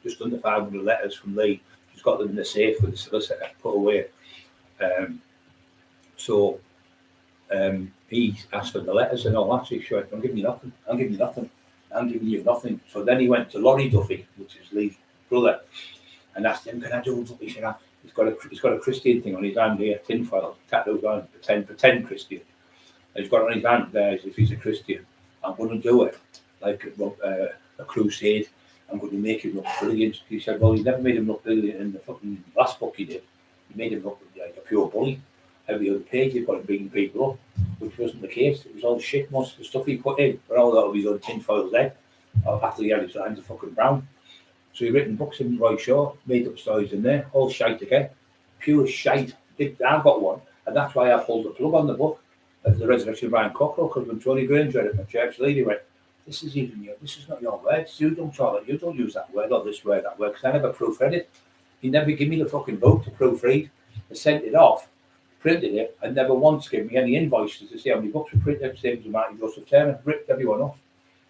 just under 500 letters from Lee. She's got them in the safe with the solicitor put away. He asked for the letters and all that. So he said, I'm giving you nothing. I'm giving you nothing. So then he went to Laurie Duffy, which is Lee's brother, and asked him, can I do something? He said, he's got a Christian thing on his hand here, tinfoil, tattooed on, pretend Christian. And he's got it on his hand there as if he's a Christian. I'm going to do it like a crusade. I'm going to make him look brilliant. He said, well, he never made him look brilliant in the fucking last book he did. He made him look like a pure bully. Every other page he got him beating people up, which wasn't the case. It was all shit. Most of the stuff he put in were all that of his own tinfoil head after he had his lines of fucking brown. So he written books in Roy Shaw, made up stories in there, all shite again. Pure shite. I've got one, and that's why I pulled the plug on the book of the Resurrection of Brian Cockerill, because when Tony Grange read it from church lady went, this is not your words. You don't use that word or this word, that word, because I never proofread it. He never gave me the fucking book to proofread. I sent it off. printed it, and never once gave me any invoices to see how many books were printed. Same as Martin Joseph Turner, ripped everyone off.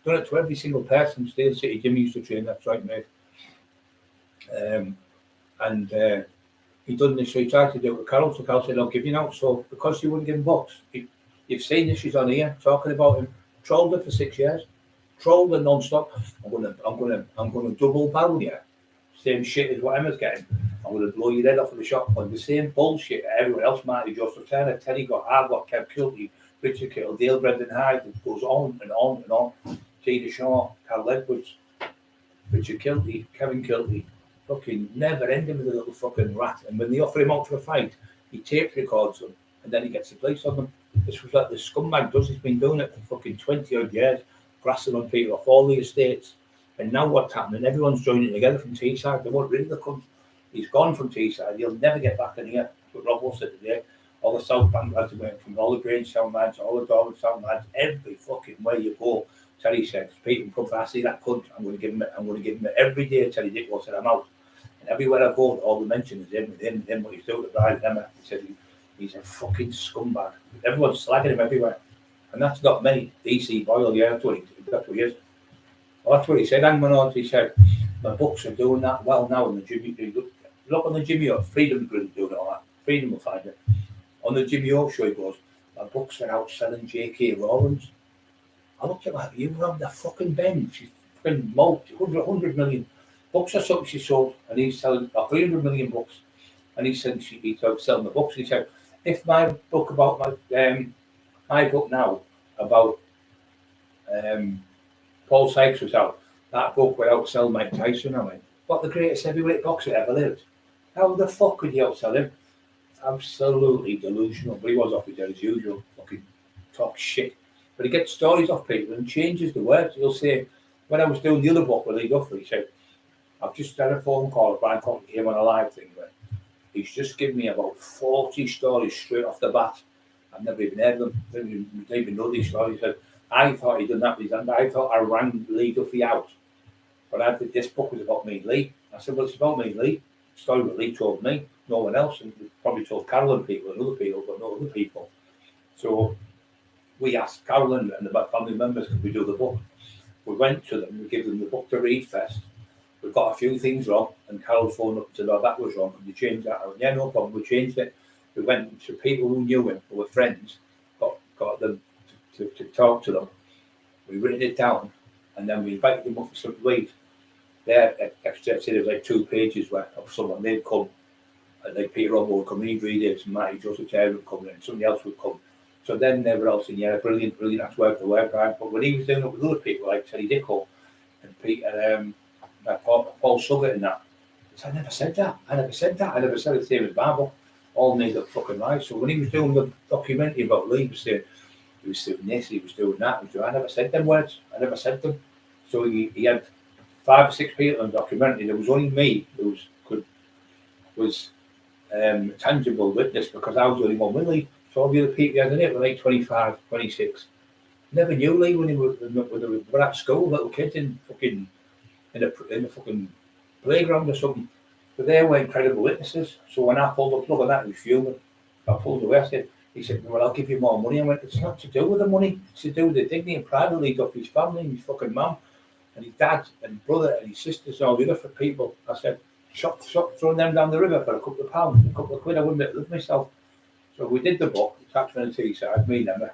Done it to every single person. Steel City Jim used to train, that's right, mate. And he done this, so he tried to do it with Carol, so Carol said, I'll give you now. So because he wouldn't give him books, you've seen this, she's on here talking about him, trolled her for 6 years, trolled her non-stop. I'm gonna double barrel you. Same shit as what Emma's getting. I'm gonna blow your head off with a shotgun. The same bullshit that everyone else, Marty Joseph Turner, Teddy got, I've got, Kev Kilty, Richard Kittle, Dale Brendan Hyde, it goes on and on and on. Tina Shaw, Carl Edwards, Richard Kilty, Kevin Kilty, fucking never ending with a little fucking rat. And when they offer him out for a fight, he tape records them and then he gets the place on them. This was like the scumbag does. He's been doing it for fucking 20 odd years, grassing on people off all the estates. And now what's happening? Everyone's joining together from Teesside. They won't rid of the cunt. He's gone from Teesside. He'll never get back in here. But Rob will sit today. All the South Bank lads went from all the Grange Sound lads, all the Darwin Sound lads, every fucking way you go. Terry said, Pete, if I see that cunt, I'm going to give him it every day. Terry Dick said, I'm out. And everywhere I go, all the mention is him, what he's doing to Brian Emma. He said he's a fucking scumbag. Everyone's slagging him everywhere. And that's not me. DC Boyle, yeah, that's what he is. Well, that's what he said. Hangman, he said, my books are doing that well now in the Jimmy. Look on the Jimmy O, Freedom Group doing all that. Freedom will find it. On the Jimmy O show, he goes, my books are outselling J.K. Rowling's. I looked at that, you were on the fucking bench. She's fucking 100 million books or something she sold, and he's selling 300 million books. And he said he's selling the books. He said, if my book about my book now about Paul Sykes was out, that book would outsell Mike Tyson. I went, what the greatest heavyweight boxer ever lived? How the fuck could you outsell him? Absolutely delusional. But he was off his head as usual. Fucking talk shit. But he gets stories off people and changes the words. He'll say, when I was doing the other book with Lee Guthrie, he said, I've just had a phone call. Brian Cockerill came on a live thing. Where he's just given me about 40 stories straight off the bat. I've never even heard them. I didn't even know these stories. He said, I thought he'd done that with his hand. I thought I rang Lee Guthrie out. But this book was about me and Lee. I said, well, it's about me and Lee. The story that Lee told me, no one else. And probably told Carol and people and other people, but no other people. So we asked Carolyn and the family members, could we do the book? We went to them, we gave them the book to read first. We got a few things wrong, and Carol phoned up and said, oh, that was wrong, and we changed that. I went, yeah, no problem, we changed it. We went to people who knew him, who were friends, got them to talk to them. We written it down, and then we invited them up for some weed. Their extra, there was like 2 pages worth of someone, they'd come, and like Peter Robo would come, he'd read it, and Matty Joseph Taylor would come, and somebody else would come. So then they were all saying, yeah, brilliant, that's word for word, right? But when he was doing it with other people like Teddy Dicko and Peter, Paul Suggett and that, he said, I never said that. I never said the same as Bible. All made up fucking lies. So when he was doing the documentary about Lee, he was doing this, he was doing that. I never said them words. I never said them. So he had 5 or 6 people in the documentary. There was only me who was tangible witness because I was the only one with Lee. So all the other people he had in it were like 25, 26. Never knew Lee when they were at school, little kids in the fucking playground or something. But they were incredible witnesses. So when I pulled the plug on that, he was fuming. I pulled away. I said, he said, well, I'll give you more money. I went, it's not to do with the money. It's to do with the dignity and pride of his family and his fucking mum and his dad and brother and his sisters and all the other people. I said, shop throwing them down the river for a couple of pounds, a couple of quid. I wouldn't be able to live myself. So we did the book, Taxman and Teesside, me and Emma.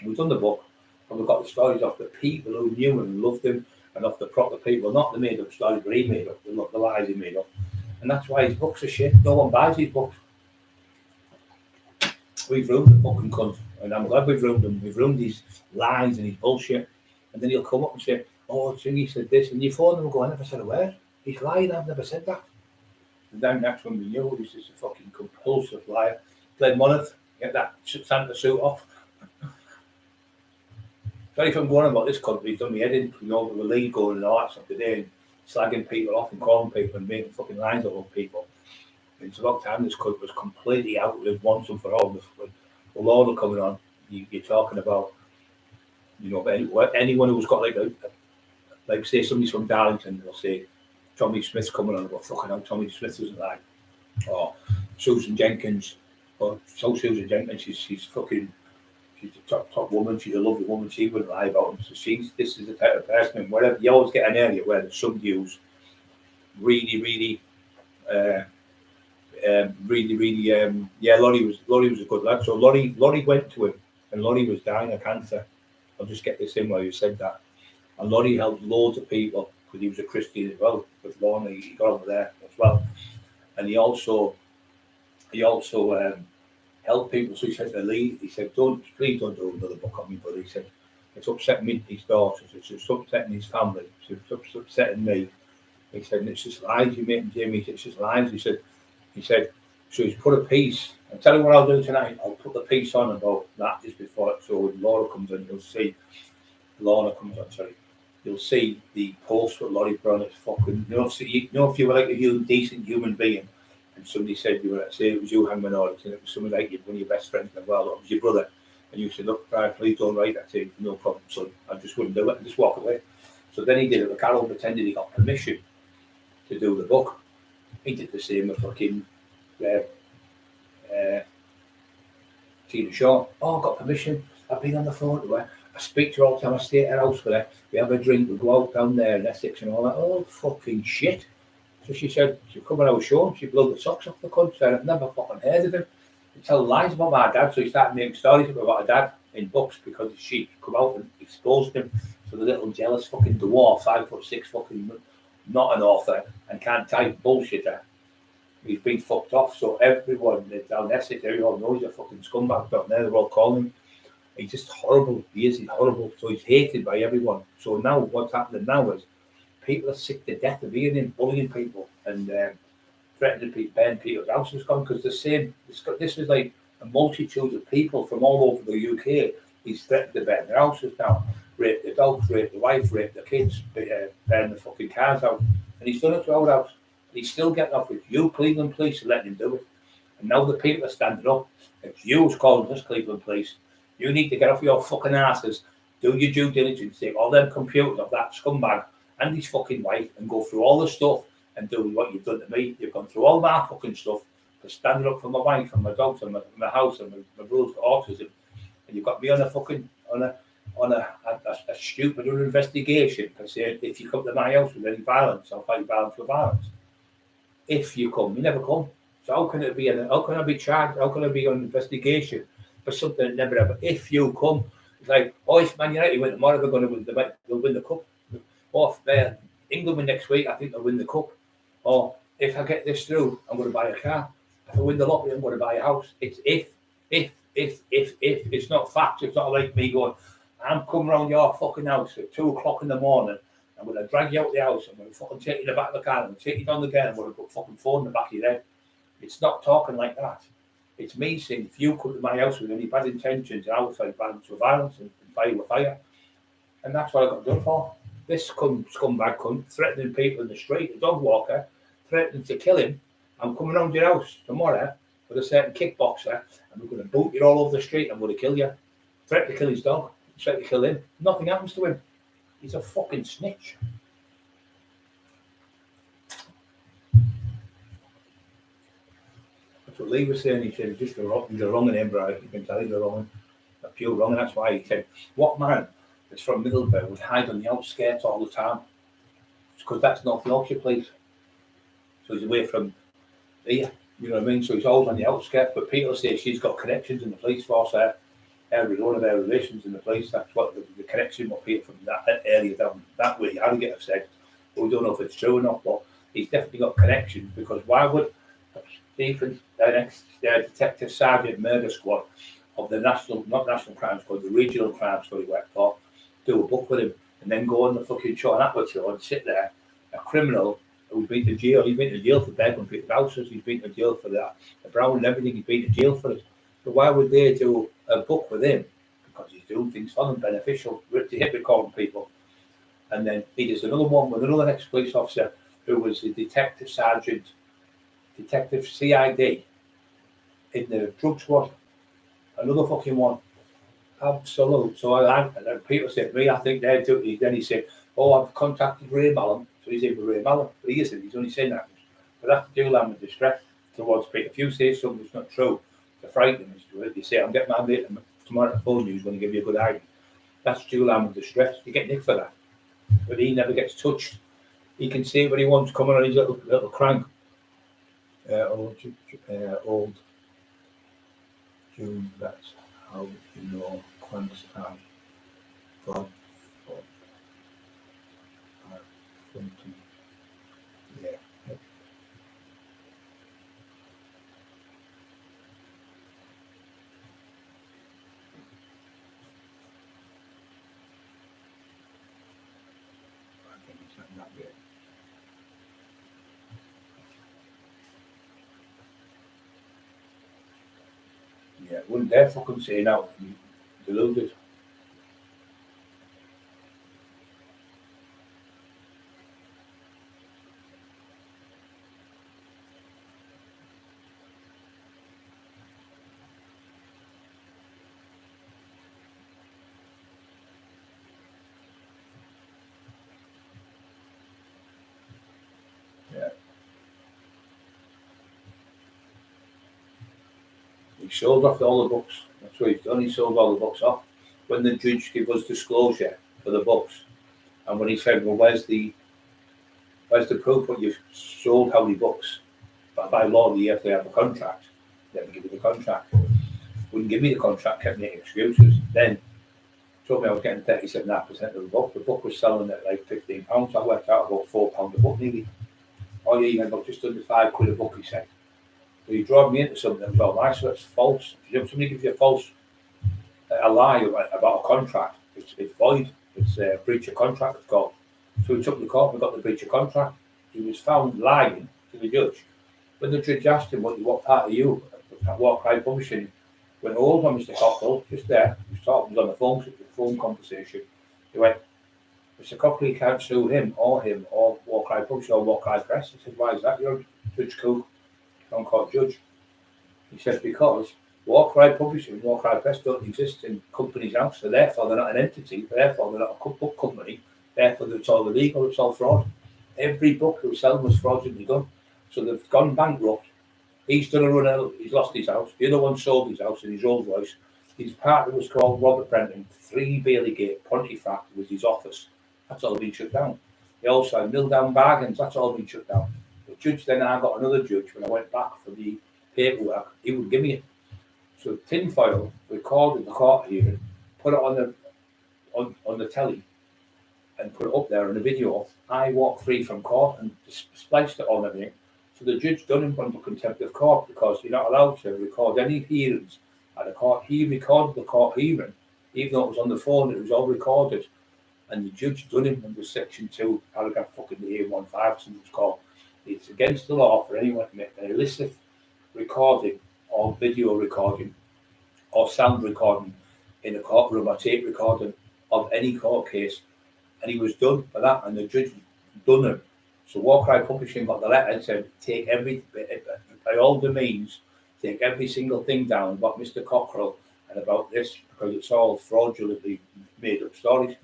We've done the book, and we got the stories off the people who knew and loved him, and off the proper people, not the made up stories that he made up, the lies he made up. And that's why his books are shit. No one buys his books. We've ruined the fucking cunt, and I'm glad we've ruined him. We've ruined his lies and his bullshit. And then he'll come up and say, oh, Thingy said this, and you phone him and go, I never said a word. He's lying, I've never said that. And then that's when we knew he was just a fucking compulsive liar. Played Monmouth, get that Santa suit off. Sorry if I'm going on about this country, he's done me head in, with the league going and all that stuff today, and slagging people off and calling people and making fucking lines of people. And it's about time this country was completely outlived once and for all. With Lord coming on, you're talking about, anyone who's got like say somebody's from Darlington, they'll say Tommy Smith's coming on, well, fucking hell, Tommy Smith isn't like, or Susan Jenkins, But so Susan Jenkins, she's fucking, she's a top woman. She's a lovely woman. She wouldn't lie about him. So this is the type of person. And wherever you always get an area where there's somebody who's really, uh, yeah. Laurie was a good lad. So Laurie went to him, and Laurie was dying of cancer. I'll just get this in while you said that. And Laurie helped loads of people because he was a Christian as well. With Lorna, he got over there as well, and he also helped people. So he said to Lee, he said, please don't do another book on me, but he said, it's upsetting me, his daughters, it's upsetting his family, it's upsetting me. He said, and it's just lies you make, Jamie, it's just lies. He said, so he's put a piece, and tell you what I'll do tonight, I'll put the piece on about that just before it, so when Laura comes in, you'll see, you'll see the post with Laurie put on. It's fucking, if you were like a decent human being, and somebody said you were, say it was you hanging minorities, and it was somebody like you, one of your best friends in the world, or it was your brother, and you said, look, Brian, please don't write that to you, no problem, son, I just wouldn't do it, and just walk away. So then he did it. Carol pretended he got permission to do the book. He did the same with fucking Tina Shaw. Oh, I got permission. I've been on the phone to her. I speak to her all the time. I stay at her house with her. We have a drink. We go out down there in Essex and all that. Oh, fucking shit. So she said, she'd come on our show. She blew the socks off the cunt. Said, I've never fucking heard of him. He tell lies about my dad. So he started making stories about her dad in books because she come out and exposed him to the little jealous fucking dwarf, 5'6" fucking not an author and can't type bullshitter. He's been fucked off. So everyone down Essex, everyone knows he's a fucking scumbag down there. They're all calling him. He's just horrible. He's horrible. So he's hated by everyone. So now what's happening now is people are sick to death of hearing him bullying people and threatening to burn people's houses gone because the same. This is like a multitude of people from all over the UK. He's threatened to burn their houses down, rape the dogs, rape the wife, rape the kids, burn the fucking cars out. And he's done it to our house. He's still getting off with you, Cleveland Police, and letting him do it. And now the people are standing up. It's you who's calling us Cleveland Police. You need to get off your fucking asses, do your due diligence, take all them computers of that scumbag and his fucking wife and go through all the stuff and do what you've done to me. You've gone through all my fucking stuff for standing up for my wife and my dogs and my house and my brother's got autism. And you've got me on a fucking, on a stupid investigation for saying if you come to my house with any violence, I'll fight violence with violence. If you come, you never come. So how can it be? How can I be charged? How can I be on investigation for something that never ever? If you come, it's like, oh, if Man United win tomorrow, they're going to win they'll win the cup. Or if England win next week, I think they'll win the cup. Or if I get this through, I'm going to buy a car. If I win the lottery, I'm going to buy a house. It's if. It's not fact. It's not like me going, I'm coming around your fucking house at 2:00 in the morning. I'm going to drag you out the house. I'm going to fucking take you in the back of the car. I'm going to take you down the gate. I'm going to put fucking phone in the back of your head. It's not talking like that. It's me saying, if you come to my house with any bad intentions, I will fight violence with violence and fire with fire. And that's what I got done for. This scumbag cunt threatening people in the street, a dog walker, threatening to kill him. I'm coming round your house tomorrow with a certain kickboxer, and we're going to boot you all over the street. I'm going to kill you. Threaten to kill his dog. Threaten to kill him. Nothing happens to him. He's a fucking snitch. That's what Lee was saying. He said, just the wrong in him, bro. You can tell he's the wrong. A pure wrong. And that's why he said, what man that's from Middlesbrough would hide on the outskirts all the time? It's because that's North Yorkshire place. So he's away from here. You know what I mean? So he's always on the outskirts. But people say she's got connections in the police force there. One of their relations in the police. That's what the connection with people from that area down that way. Harrogate have said. But we don't know if it's true or not. But he's definitely got connections because why would Stephen, Detective Sergeant Murder Squad of the not National Crime Squad, the Regional Crime Squad he worked for, do a book with him and then go on the fucking show and Atwood show and sit there, a criminal who's been to jail. He's been to jail for burgling people's houses. He's been to jail for the Brown and everything. He's been to jail for it. So why would they do a book with him? Because he's doing things for them beneficial, to hit recording people. And then he does another one with another ex-police officer who was the detective CID in the drug squad. Another fucking one. Absolute. So people say to me, I think they're doing. Then he said, oh, I've contacted Ray Mallon. So he's in with Ray Mallon. But he isn't. He's only saying that. But that's to do land with distress towards people. If you say something that's not true, to frighten them. You say, I'm getting my mate tomorrow to phone you, he's going to give you a good eye. That's dual arm of distress. You get nicked for that. But he never gets touched. He can say what he wants, coming on his little crank. Old June, that's how you know cranks are from 20. Yeah. I think it's not that bit. Yeah, wouldn't dare fucking say now. Deluded. Yeah. He sold off all the books. That's what he's done. He sold all the books off. When the judge gave us disclosure for the books, and when he said, "Well, where's the proof what you've sold? How many books?" But by law, you have to have a contract. They have to give you the contract. Wouldn't give me the contract. Kept making excuses. Then told me I was getting 37.5% of the book. The book was selling at like £15. I worked out about £4 a book nearly. Oh yeah, you got just under £5 a book, he said. So he drove me into something that was all nice, so that's false. If somebody gives you a lie about a contract, it's void. It's a breach of contract, it's called. So we took the court and got the breach of contract. He was found lying to the judge. When the judge asked him, what part of you at War Cry Publishing went hold on Mr. Cockerill, just there, he was talking on the phone conversation. He went, Mr. Cockerill can't sue him or War Cry Publishing or War Cry Press. I said, why is that? You're Judge Cook, non-court judge. He said, because War Cry Publishing and War Cry Press don't exist in Companies House, so therefore they're not an entity, therefore they're not a book company, therefore it's all illegal, it's all fraud. Every book they were selling was fraudulently done. So they've gone bankrupt. He's done a run out, he's lost his house. The other one sold his house in his Rolls Royce. His partner was called Robert Brenton, 3 Bailey Gate, Pontefract was his office. That's all been shut down. He also had Milldown Bargains, that's all been shut down. The judge then I got another judge when I went back for the paperwork, he would give me it. So tinfoil recorded the court hearing, put it on the telly and put it up there in a video. I walked free from court and spliced it on everything. So the judge done him under contempt of court because you're not allowed to record any hearings at a court. He recorded the court hearing, even though it was on the phone, it was all recorded. And the judge done him under section 2, paragraph fucking A15, something it's called. It's against the law for anyone to make an illicit recording or video recording or sound recording in a courtroom or tape recording of any court case. And he was done for that, and the judge done him. So War Cry Publishing got the letter and said, by all the means, take every single thing down about Mr. Cockerill and about this, because it's all fraudulently made up stories.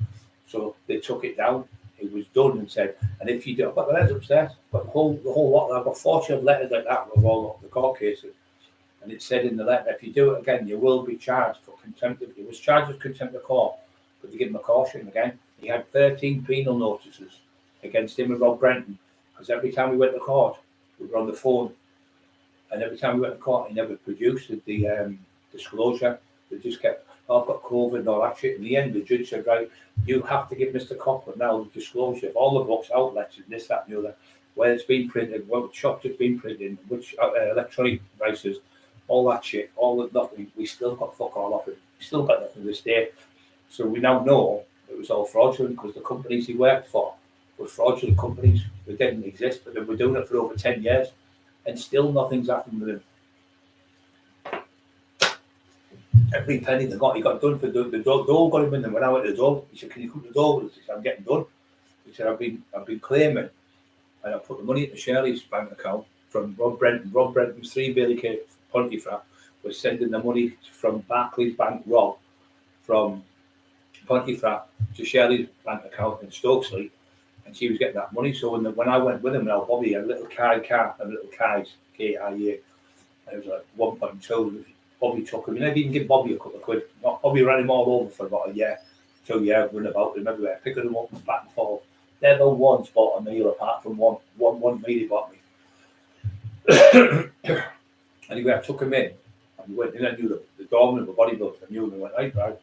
So they took it down. It was done and said, and if you do, I've got the letters upstairs, but the whole lot, I've got 40 of letters like that of all the court cases. And it said in the letter, if you do it again, you will be charged for contempt. He was charged with contempt of court, but they give him a caution again. He had 13 penal notices against him and Rob Brenton, because every time we went to court, we were on the phone, and every time we went to court, he never produced the disclosure. They just kept, oh, I've got COVID and all that shit. In the end, the judge said, right, you have to give Mr. Cockerill now the disclosure of all the books, outlets, and this, that, and the other, where it's been printed, what shops it's been printed in, which electronic devices, all that shit, all the nothing. We still got fuck all off it. We still got nothing to this day. So we now know it was all fraudulent because the companies he worked for were fraudulent companies that didn't exist, but they were doing it for over 10 years and still nothing's happened with him. Every penny they got, he got done for the door got him in, and when I went to the door, he said, can you come to the door with us? He said, I'm getting done. He said, I've been claiming, and I put the money into Shirley's bank account from Rob Brenton. Rob Brenton's 3 Bailey Gate, Pontefract, was sending the money from Barclays Bank, Rob, from Pontefract to Shirley's bank account in Stokesley, and she was getting that money. So when I went with him, now Bobby had a little car, and little Kai's, K-I-A, and it was like 1.2. Bobby took him. He never even give Bobby a couple of quid. Bobby ran him all over for about a year, 2 years, running about him everywhere, picking him up and back and forth. Never once bought a meal apart from one meal he bought me. Anyway, I took him in, and we went in. I knew the doorman of the bodybuilder. I knew him and went, right. I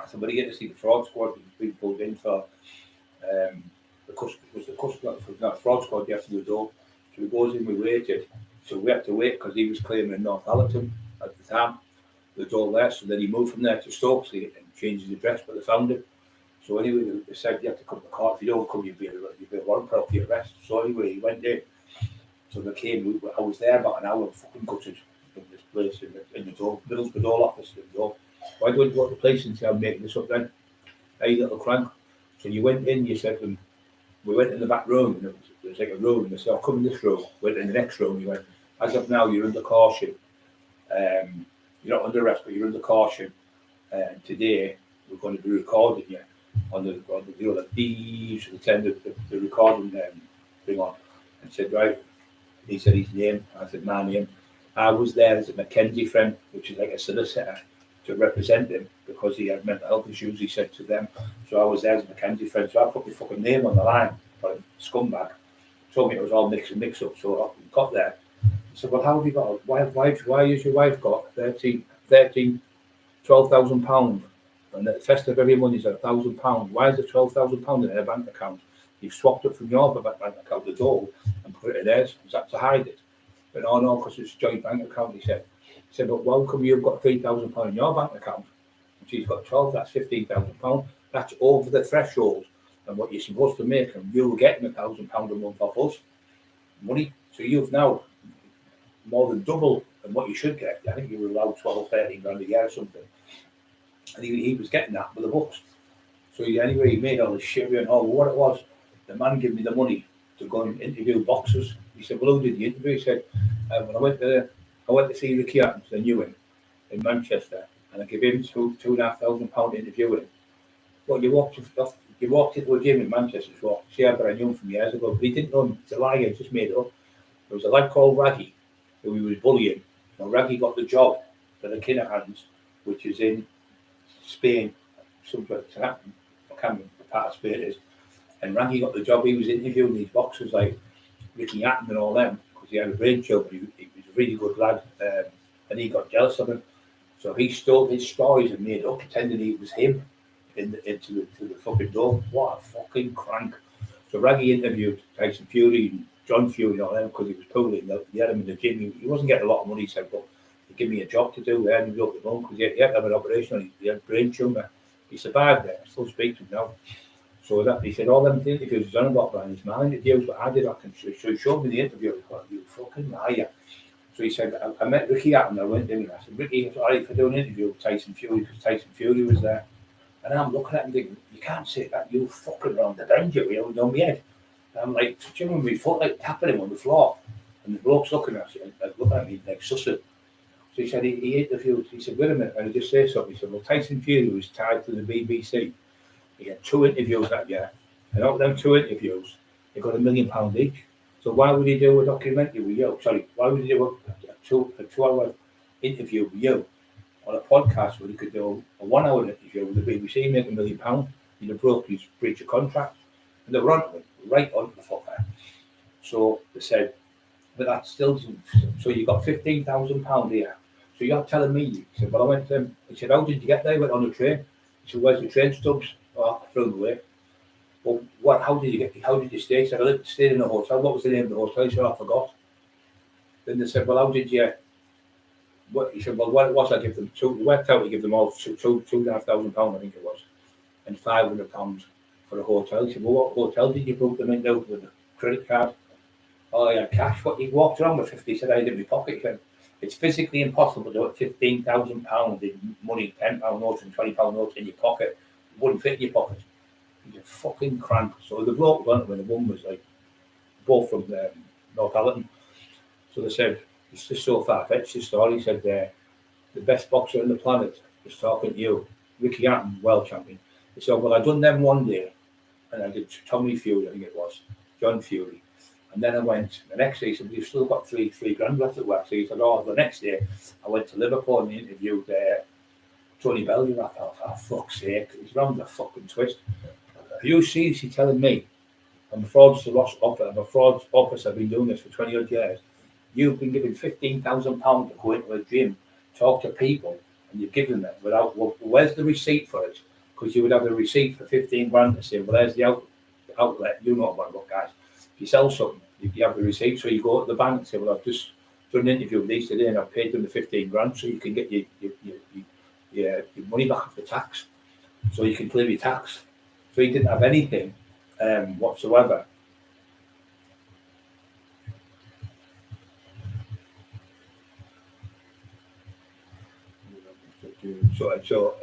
said, "But you get to see the fraud squad being pulled in for the customer for that fraud squad. You have to do the door." So he goes in. We waited, so we had to wait because he was claiming in Northallerton at the time, the door there. So then he moved from there to Stokesley and changed his address, but they found him. So anyway, they said you have to come to court. If you don't come, you'll be a warrant for your arrest. So anyway, he went in. So they came. I was there about an hour, fucking gutted in this place in the door, Middlesbrough office. In the door. Why don't you go to the place and say I'm making this up then? Hey, little crank. So you went in. You said to them, we went in the back room, and it was like a room. And they said, "I'll come in this room." Went in the next room. You went, as of now, you're under caution. You're not under arrest, but you're under caution. Today, we're going to be recording you on the thieves who turned the recording thing on, and said, right. He said his name. I said my name. I was there as a Mackenzie friend, which is like a solicitor, to represent him because he had mental health issues. He said to them, so I was there as a Mackenzie friend. So I put my fucking name on the line for a scumbag. Told me it was all mix up. So I got there. I said, well, how have you got? Why has your wife got 12,000 pounds? And the festive every month is £1,000. Why is there £12,000 in her bank account? You've swapped it from your bank account, the door, and put it in theirs. Was that to hide it? But no, because it's a joint bank account, he said. He said, but why come you've got £3,000 in your bank account? And she's got 12, that's £15,000. That's over the threshold and what you're supposed to make, and you were getting £1,000 a month off us. Money. So you've now more than double than what you should get. I think you were allowed 12, 13 grand a year or something. And he was getting that with the books. So he made all this shit and all. What it was, the man gave me the money to go and interview boxers. He said, well, who did the interview? He said, when I went to see Ricky Adams, I knew him in Manchester, and I gave him £2,500 interviewing. Well, you walked into a gym in Manchester, so see, I knew him from years ago, but he didn't know him. It's a lie, he just made it up. There was a lad called Raggy who he was bullying. Now, Raggy got the job for the Kinahan's, which is in Spain, somewhere to happen. I can't remember what part of Spain it is. And Raggy got the job. He was interviewing these boxers like Ricky Hatton and all them because he had a brain chill, but he was a really good lad. And he got jealous of him. So he stole his stories and made up, pretending it was him into the fucking door. What a fucking crank. So Raggy interviewed Tyson Fury and John Fury and all them because he was pulling. He had him in the gym. He wasn't getting a lot of money, he said, but he gave me a job to do there. And he was up at home because he had to have an operation. He had brain tumour. He survived there. I still speak to him now. So that he said all them interviews he's done about that. It's my interviews, but I did that. So he showed me the interview. I thought, you fucking liar. So he said, I met Ricky Hatton. I went in and I said, Ricky, it's all right for doing an interview with Tyson Fury because Tyson Fury was there. And I'm looking at him thinking, you can't say that. You fucking around the bench, you know my head. And I'm like touching him with my foot, like tapping him on the floor. And the bloke's looking at me like sussing. So he said he interviewed. He said, wait a minute, and I just say something. He said, well, Tyson Fury was tied to the BBC. He had 2 interviews that year. And out of them 2 interviews, they got £1 million each. So why would he do a documentary with you? Sorry, why would he do a 2-hour interview with you on a podcast where he could do a 1-hour interview with the BBC, make £1 million? He'd have broke his breach of contract. And they were on it, right on the fucker. So they said, but that's still, so you got £15,000 here. So you're telling me, he said, well, I went to him. He said, how did you get there? He went on the train. He said, where's the train stubs? Oh, I threw them away. Well, how did you stay? He said, I stayed in a hotel. What was the name of the hotel? He said, I forgot. Then they said, well, how did you, he said, well, what it was, I give them two, we worked out to give them all £2,500, I think it was, and £500 for a hotel. He said, well, what hotel did you book them into with a credit card? Oh, I had cash. What, he walked around with 50, he said, I had it in my pocket. He said, it's physically impossible to put £15,000 in money, £10 notes and £20 notes in your pocket. It wouldn't fit in your pocket. He's a fucking crank. So the bloke went when the one was like, both from Northallerton. So they said, it's just so far-fetched, this story. He said, the best boxer on the planet was talking to you. Ricky Hatton, world champion. He said, well, I done them one day, and I did Tommy Fury, I think it was, John Fury. And then I went the next day. He said, "You've still got three grand left at work." So he said, "Oh, the next day I went to Liverpool and interviewed Tony Bellew." I thought, "Oh, fuck's sake, he's round the fucking twist." Are you seriously telling me I'm a fraud officer, I've been doing this for 20 odd years. You've been given £15,000 to go into a gym, talk to people, and you've given them without, where's the receipt for it? Because you would have a receipt for 15 grand to say, well, there's the outlet. You know what, look, guys. If you sell something, you have the receipt. So you go to the bank and say, well, I've just done an interview with these today and I've paid them the 15 grand so you can get your money back after tax. So you can claim your tax. So he didn't have anything whatsoever. So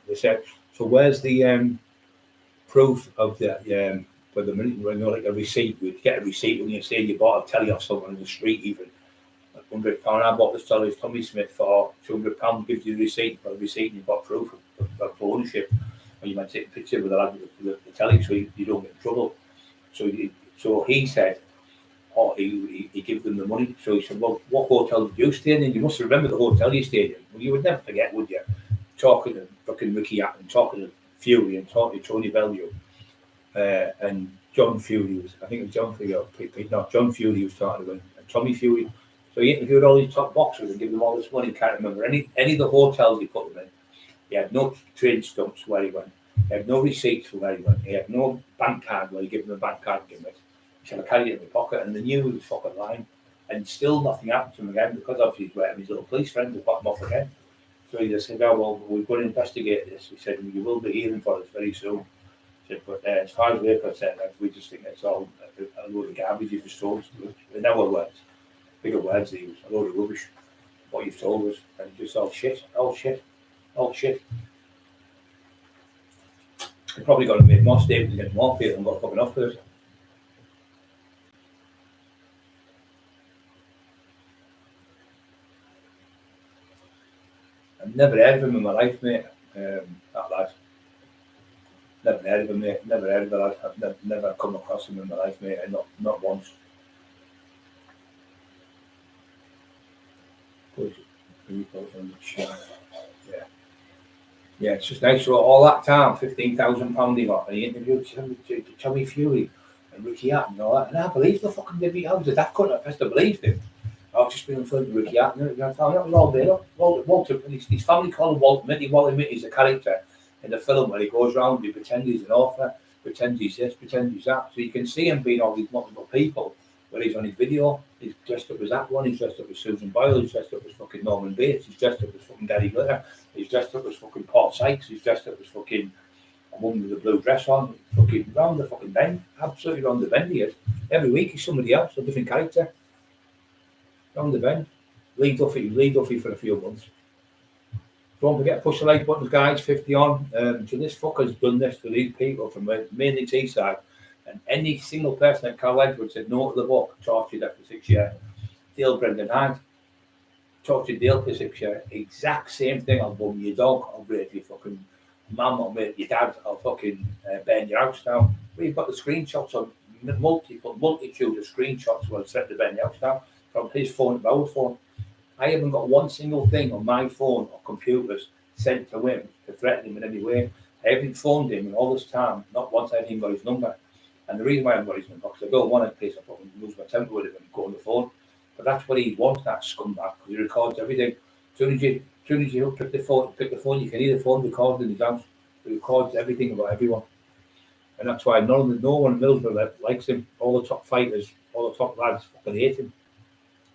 they said, so where's the proof of that? For the minute when you're like a receipt, you get a receipt when you say you bought a telly off someone in the street, even £100. I bought this telly of Tommy Smith for £200. Gives you the receipt for the receipt, and you've got proof of ownership. And you might take a picture with the lad with the telly so you don't get in trouble. So he said, oh, he gave them the money. So he said, well, what hotel did you stay in? And you must remember the hotel you stayed in. Well, you would never forget, would you? Talking to fucking Ricky Hatton, talking to Fury, and talking to Tony Bellew, and John Fury was, I think it was John Fury, John Fury was talking to him, and Tommy Fury. So he interviewed all these top boxers and gave them all this money. Can't remember any of the hotels he put them in. He had no train stumps where he went. He had no receipts for where he went. He had no bank card where he gave them a bank card gimmick. He said, I carried it in my pocket, and they knew he was fucking lying. And still nothing happened to him again because obviously he's waiting his little police friends to put him off again. So he just said, oh, well, we're going to investigate this. He said, you will be hearing for us very soon. He said, but as far as we're concerned, we just think it's all a load of garbage you've just told us. In our words, bigger words, he was a load of rubbish, what you've told us. And just all shit. They're probably going to make more statements against more people and got fucking off first. I've never heard of him in my life, mate. That lad. Never heard of him, mate. Never heard of the lad. I've never come across him in my life, mate. Not once. Yeah, it's just nice. So all that time, £15,000 he got, and he interviewed Tommy Fury and Ricky Hatton and all that. And I believe the fucking David. I was a daft cunt at first. I believed him. I've just been in front of Ricky Hatton. I found that was all made up. Walter, his family call him Walter Mitty. Walter Mitty's a character in the film where he goes around, he pretends he's an author, pretends he's this, pretends he's that. So you can see him being all these multiple people. Where he's on his video, he's dressed up as that one, he's dressed up as Susan Boyle, he's dressed up as fucking Norman Bates, he's dressed up as fucking Gary Glitter, he's dressed up as fucking Paul Sykes, he's dressed up as fucking a woman with a blue dress on, fucking round the fucking bend, absolutely round the bend he is. Every week he's somebody else, a different character. Round the bend. Lee Duffy for a few months. Don't forget, push the like button, guys, 50 on. So this fucker's done this to these people from mainly Teesside. And any single person at Carl Edwards said no to the book, tortured after 6 years. Dale Brendan Hyde, tortured Dale for 6 years. Exact same thing. I'll bum your dog, I'll rape your fucking mum, I'll rape your dad, I'll fucking burn your house down. We've got the screenshots on multitude of screenshots where I set to burn your house down from his phone to our phone. I haven't got one single thing on my phone or computers sent to him to threaten him in any way. I haven't phoned him in all this time, not once I haven't got his number. And the reason why I haven't got his number, because I don't want to place I lose my temper with him and go on the phone. But that's what he wants, that scumbag, because he records everything. As soon as you pick the phone, you can hear the phone recording in his house. He records everything about everyone. And that's why no one in Middlesbrough likes him. All the top fighters, all the top lads fucking hate him.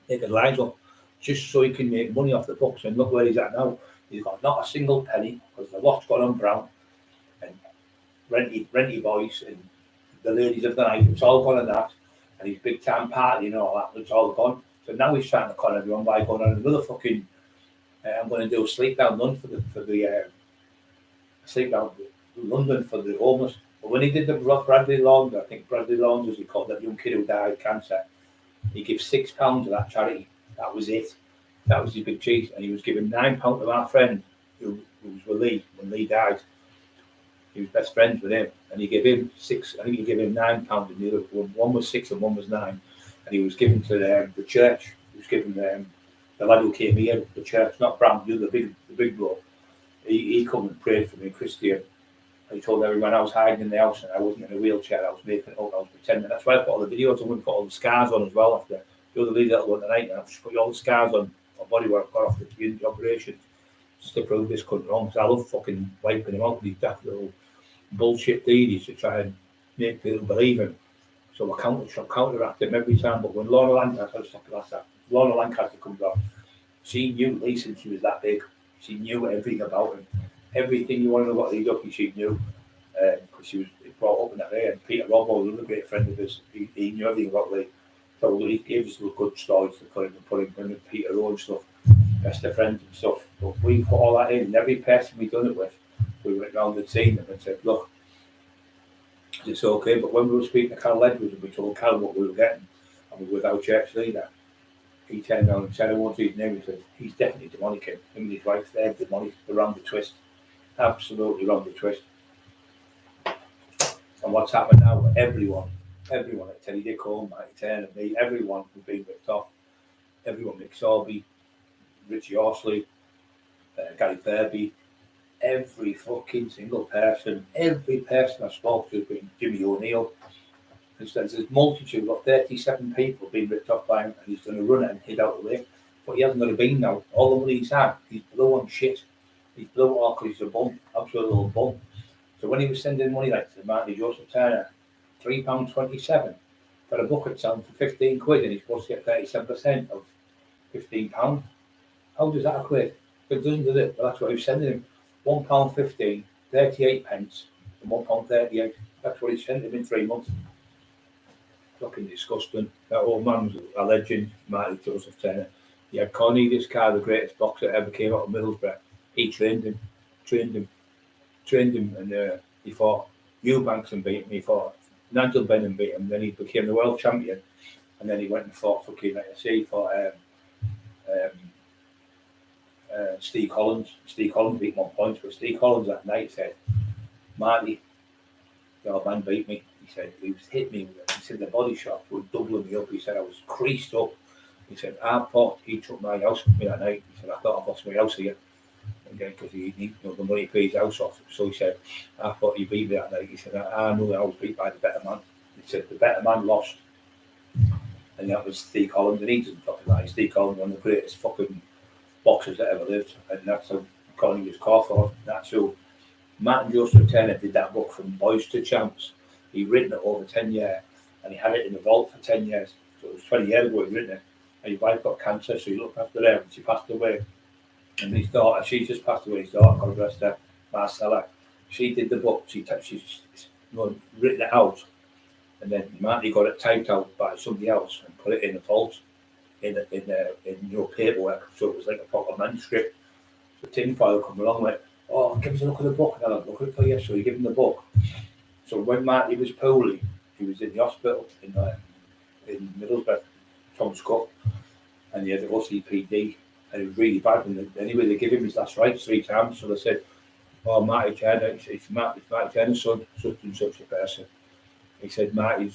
Take his lives up, just so he can make money off the books. And look where he's at now. He's got not a single penny, because the lot's gone on Brown. And renty boys and the ladies of the night, it's all gone on that, and his big time party and all that, it's all gone. So now he's trying to con everyone by going on another fucking. I'm going to do a sleep down London for the sleep down London for the homeless. But when he did the Bradley Long, I think Bradley Long, as he called that young kid who died of cancer, he gave £6 to that charity. That was it. That was his big cheese, and he was giving £9 to our friend who was with Lee when Lee died. He was best friends with him, and he gave him £6. I think he gave him £9, and the other one was £6 and one was £9. and he was given to the church. He was given the lad who came here, the church, not Bram, the big bloke. He come and prayed for me, Christian. He told everyone I was hiding in the house and I wasn't in a wheelchair. I was making it up. I was pretending. That's why I put all the videos. I'm going to put all the scars on as well after the other lady that won tonight. And I've just put all the scars on my body where I've got off the operation just to prove this couldn't wrong. Because I love fucking wiping him out with these daft little bullshit deeds to try and make people believe him. So I counteract him every time. But when Lorna Lancaster comes on, she knew Lee since she was that big. She knew everything about him. Everything you want to know about Lee Duffy, she knew. Because she was brought up in that area. And Peter Robbo, another great friend of his, he knew everything about Lee. So he gave us some good stories to put him with Peter Rowe and stuff, best of friends and stuff. But we put all that in, and every person we done it with, we went round and seen them and said, look, it's okay. But when we were speaking to Carl Edwards and we told Carl what we were getting, and we were with our church leader, he turned around and said, I won't say his name. He said, he's definitely demonic. Him and his wife, they're demonic. They're round the twist. Absolutely round the twist. And what's happened now, everyone like Teddy Dicko, Mike Turner, me, everyone who's been ripped off. Everyone, Mick Sorby, Richie Horsley, Gary Furby, every fucking single person, every person I spoke to has been Jimmy O'Neill. There's a multitude, got 37 people being ripped off by him, and he's going to run it and head out of the way. But he hasn't got a bean now. All the money he's had, he's blew on shit. He's blew it all because he's a bum, absolute little bum. So when he was sending money like to Marty Joseph Turner, £3.27 for a book at selling for 15 quid, and he's supposed to get 37% of £15. How does that equate? It doesn't, does it? But that's what he was sending him. £1.15, 38 pence, and £1.38. That's what he sent him in 3 months. Fucking disgusting. That old man was a legend, Marty Joseph Turner. He had Cornelius Carr, the greatest boxer that ever came out of Middlesbrough. He trained him, and he fought Eubanks and beat him. He fought Nigel Benn and beat him. Then he became the world champion, and then he went and fought fucking, like I say, he fought Steve Collins. Steve Collins beat him on points, but Steve Collins that night said, Marty, the old man beat me. He said, he was hitting me. He said, the body shots were doubling me up. He said, I was creased up. He said, I thought he took my house with me that night. He said, I thought I lost my house here. Again, because he the money to pay his house off. So he said, I thought he beat me that night. He said, I knew that I was beat by the better man. He said, the better man lost. And that was Steve Collins. And he doesn't fucking lie. Steve Collins, one of the greatest fucking boxers that ever lived. And that's how Colin was caught for. That's who Martin Joseph Turner did that book From Boys to Champs. He'd written it over 10 years, and he had it in the vault for 10 years. So it was 20 years ago he'd written it. And his wife got cancer, so he looked after her, and she passed away. And his daughter, she just passed away, his daughter, God rest her, Marcella. She did the book, she's written it out. And then Marty got it typed out by somebody else and put it in a vault, in your paperwork. So it was like a proper manuscript. So tinfoil come along with, oh, give us a look at the book, and I'll look at it for you. So he gave him the book. So when Marty was poorly, he was in the hospital in Middlesbrough, Thomas Cook, and he had the OCPD, and it was really bad. And anyway, they gave him his last rites 3 times. So they said, oh, Marty Turner, it's Marty Turner's son, such and such a person. He said, my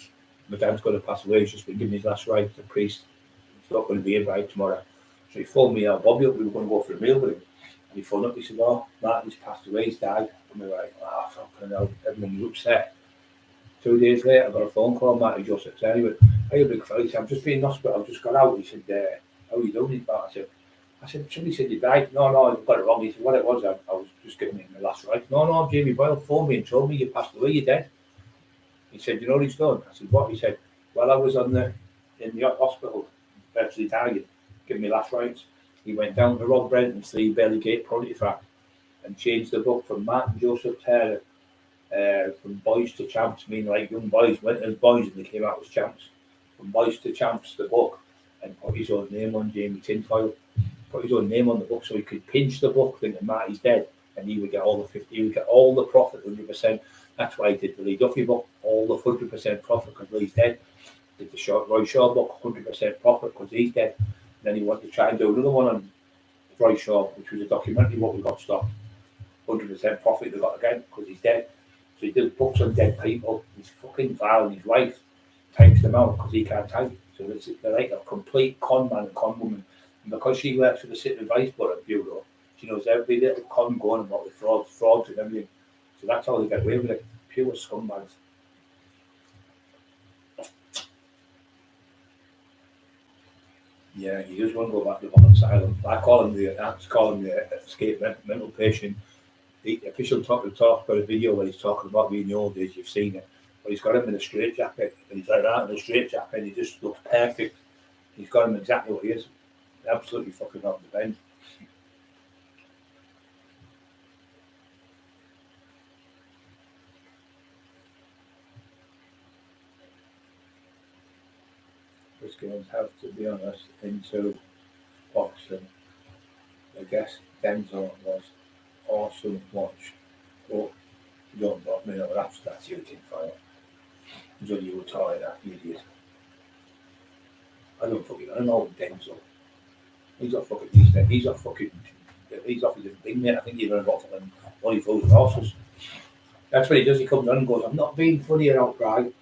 dad's going to pass away, he's just been given his last rites, the priest, he's not going to be here by tomorrow. So he phoned me out, Bobby up, we were going to go for a meal with him. And he phoned up, he said, oh, Marty's passed away, he's died. And we were like, oh, fucking hell, everyone was upset. 2 days later, I got a phone call, Marty Joseph Turner. He went, hey, big fella, he said, I've just been in hospital, I've just got out. He said, how are you doing? I said, somebody said you died. No, I've got it wrong. He said, what it was, I was just giving him my last right. No, Jamie Boyle phoned me and told me you passed away, you're dead. He said, you know what he's done? I said, what? He said, well, I was in the hospital, virtually dying, giving me last rites. He went down to Rob Brenton's 3 Bailey Gate Polytrack and changed the book from Martin Joseph Turner, From Boys to Champs, meaning like young boys, went as boys and they came out as champs. From Boys to Champs, the book, and put his own name on, Jamie Tinfoil. Put his own name on the book so he could pinch the book, thinking Marty's dead, and he would get all the 50, he would get all the profit, 100%. That's why he did the Lee Duffy book, all the 100% profit because Lee's dead. Did the Roy Shaw book, 100% profit because he's dead. And then he wanted to try and do another one on Roy Shaw, which was a documentary, what we got stopped. 100% profit they got again because he's dead. So he did books on dead people. He's fucking vile, and his wife types them out because he can't type. So they're like a complete con man and con woman. And because she works for the City Advice Bureau, she knows every little con going about the frauds and everything. So that's how they get away with it. Pure scumbags. Yeah, you just want to go back to the asylum. I call him the escape mental patient. The official talk got a video where he's talking about being the old days. You've seen it, but he's got him in a straitjacket, and he's like that in a straitjacket, and he just looks perfect. He's got him exactly what he is. Absolutely fucking off the bench. This game have to be honest into boxing. I guess Denzel was awesome watch, but you don't bother me. No, that's your team fire. Until you retire, that idiot. I don't fucking. I don't know Denzel. He's not fucking. He's not fucking. He's off his thing, mate. I think you're going to go for them. Only fools and horses. That's what he does. He comes on and goes, "I'm not being funny or outright.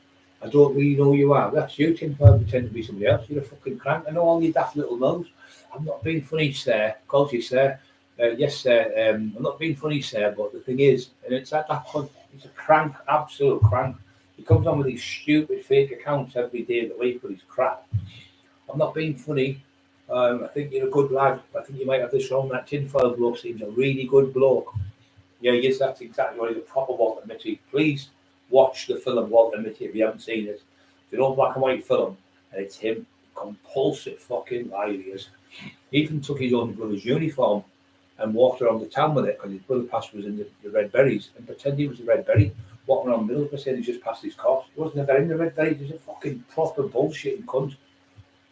I don't really know who you are." That's you, Tim. Pretend to be somebody else. You're a fucking crank. I know all your daft little nose. I'm not being funny, sir. Calls you sir. Yes, sir. I'm not being funny, sir. But the thing is, and it's at that point, he's a crank, absolute crank. He comes on with these stupid fake accounts every day of the week with his crap. I'm not being funny. I think you're a good lad. I think you might have this wrong. That tinfoil bloke seems a really good bloke. Yeah, yes, that's exactly what he's a proper Walter Mitty. Please watch the film Walter Mitty if you haven't seen it. It's an old black and white film, and it's him. Compulsive fucking liar he is. He even took his own brother's uniform and walked around the town with it because his brother passed was in the Red Berries and pretended he was a Red Berry. Walking around Middlesbrough saying he just passed his course. He wasn't ever in the Red Berries. He's a fucking proper bullshitting cunt.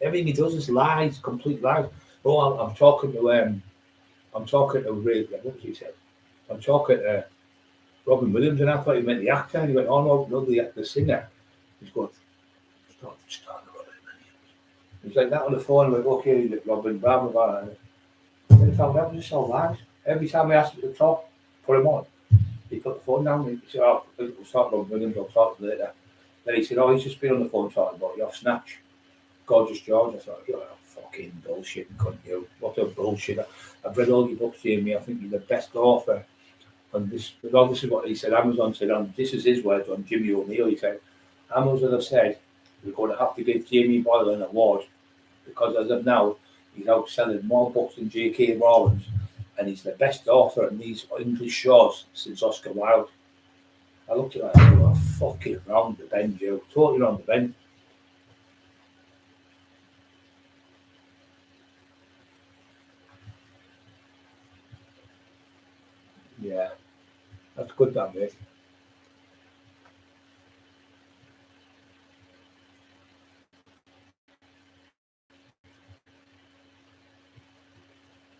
Everything he does is lies, complete lies. Oh, I'm talking to Ray. What was he said? I'm talking to Robin Williams, and I thought he meant the actor. And he went, "Oh no, the singer." He's going, "Stop, Robin Williams." He's like that on the phone. I'm like, "Okay, Robin, blah blah blah." And then I found out it was just all lies. Every time I asked him to talk, put him on. He put the phone down. And he said, "Oh, we'll talk Robin Williams. I'll talk later." Then he said, "Oh, he's just been on the phone talking about you off Snatch." Gorgeous George. I thought, "You're a fucking bullshit, cunt, you. What a bullshit." I've read all your books, Jamie. I think you're the best author. And this is what he said. Amazon said, this is his words on Jimmy O'Neill. He said, Amazon have said, we're going to have to give Jamie Boyle an award because as of now, he's out selling more books than J.K. Rowling, and he's the best author in these English shores since Oscar Wilde. I looked at that and I thought, fucking round the bend, Joe. Totally round the bend. Yeah, that's good, that mate.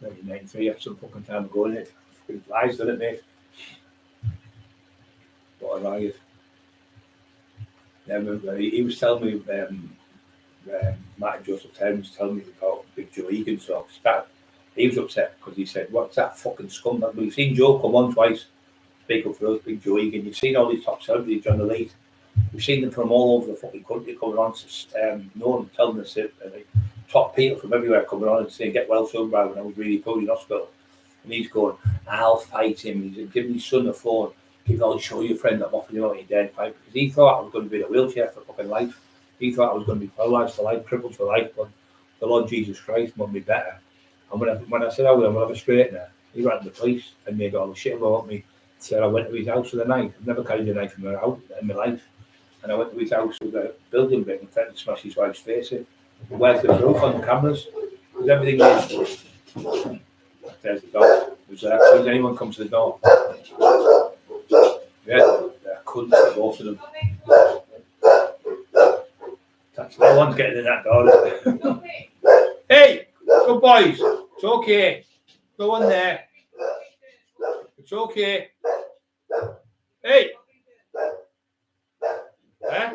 Maybe 93 at some fucking time ago, isn't it? Fucking lies, doesn't it, mate? What a riot. Yeah, he was telling me, Martin Joseph Town was telling me about Big Joe Egan, so he was upset because he said, "What's that fucking scumbag?" We've seen Joe come on twice, speak up for us, Big Joe Egan. You've seen all these top celebrities on the lead. We've seen them from all over the fucking country coming on, telling us that top people from everywhere coming on and saying, "Get well soon, Brad," when I was really poor in hospital. And he's going, "I'll fight him." He's giving his son a phone. I'll show your friend that I'm offering him out in dead fight because he thought I was going to be in a wheelchair for fucking life. He thought I was going to be paralyzed for life, crippled for life, but the Lord Jesus Christ made me better. And when I said I would have a straightener, he ran to the police and made all the shit about me. Said I went to his house with a knife. I've never carried a knife in my life. And I went to his house with a building brick and threatened to smash his wife's face in. Where's the proof on the cameras? Because everything is. There's the door. As soon as anyone comes to the door. Yeah, they're cunts, both of them. That's no one's getting in that door. Hey, good boys. It's okay. Go on there. It's okay. Hey. Huh?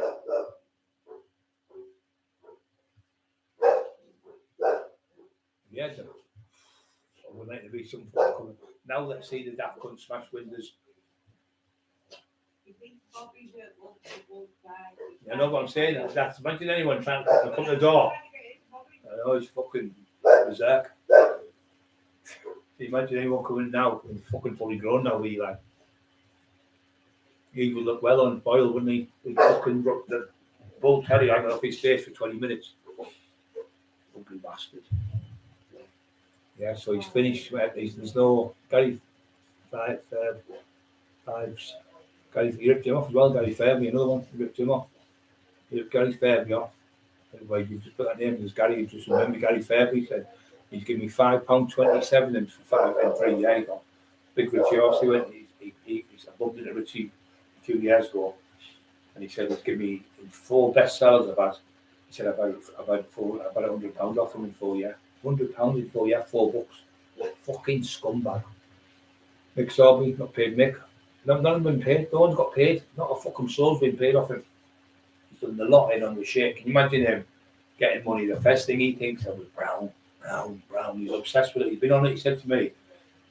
Yeah, so we're meant to be some fun coming. Now let's see the daft cunt smash windows. You know what I'm saying? That's imagine anyone trying to come to the door. I know he's fucking berserk. Imagine anyone coming now, he's fucking fully grown now, he like. He would look well on boil, wouldn't he? He'd fucking the bull terrier hanging off his face for 20 minutes. Ugly bastard. Yeah, so he's finished. There's no Gary five. Gary, he ripped him off as well. Gary Fairby, another one. He ripped him off. He ripped Gary Fairby off. Anyway, you just put that name. There's Gary. You just remember Gary Fairby. He said he's giving me £5.27 and for 5 and 3 years ago. Big Richie Horsey went. He's a bumped into Richie a few years ago, and he said he's given me 4 bestsellers. He said I've had £100 off him in 4 years. £100 in 4 years, 4 books. Fucking scumbag. Mick Sorby, not paid Mick. None of them been paid. No one's got paid. Not a fucking soul's been paid off him. He's done the lot in on the shit. Can you imagine him getting money? The first thing he thinks of was brown. He's obsessed with it. He's been on it. He said to me,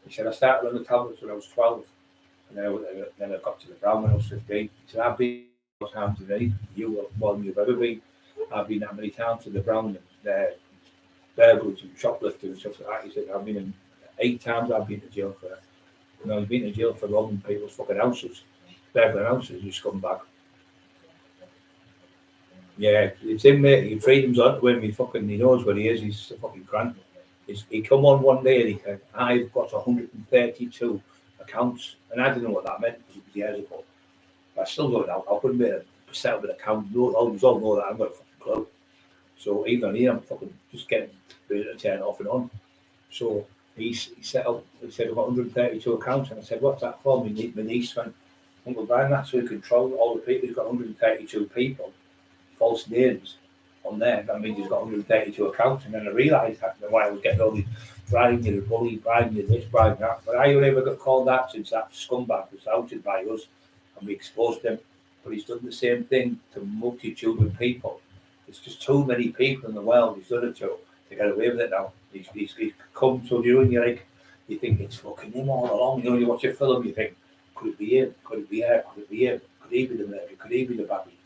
he said, I started on the tablets when I was 12. And then I got to the brown when I was 15. He said, I've been times today. You are more than you've ever been. I've been that many times to the brown and burglars and shoplifting and stuff like that. He said, I've been in 8 times I've been to jail for that. You know, he's been to jail for robbing people's fucking houses. Burglar houses, you scumbag. Yeah, it's him, mate. He freedom's on to him. He knows where he is. He's a fucking crank. He come on one day and he said, I've got 132 accounts. And I didn't know what that meant because it was years ago. But I still don't know. I couldn't make a settlement account. You all know that. I've got a fucking clue. So even here, I'm fucking just getting ready to turn off and on. So he said, I've got 132 accounts. And I said, what's that for? My niece went, Uncle Brian, that's so he controls all the people. He's got 132 people, false names on there. That means he's got 132 accounts. And then I realised that why I was getting all these bribing you, the bully, bribing you this, bribing that. But I only ever got called that since that scumbag was outed by us and we exposed him. But he's done the same thing to a multitude of people. There's just too many people in the world he's done it to get away with it now. He's come to you and you think it's fucking him all along. You know, you watch a film, you think, could it be him? Could it be her? Could it be him? Could he be the murderer? Could he be the baddie?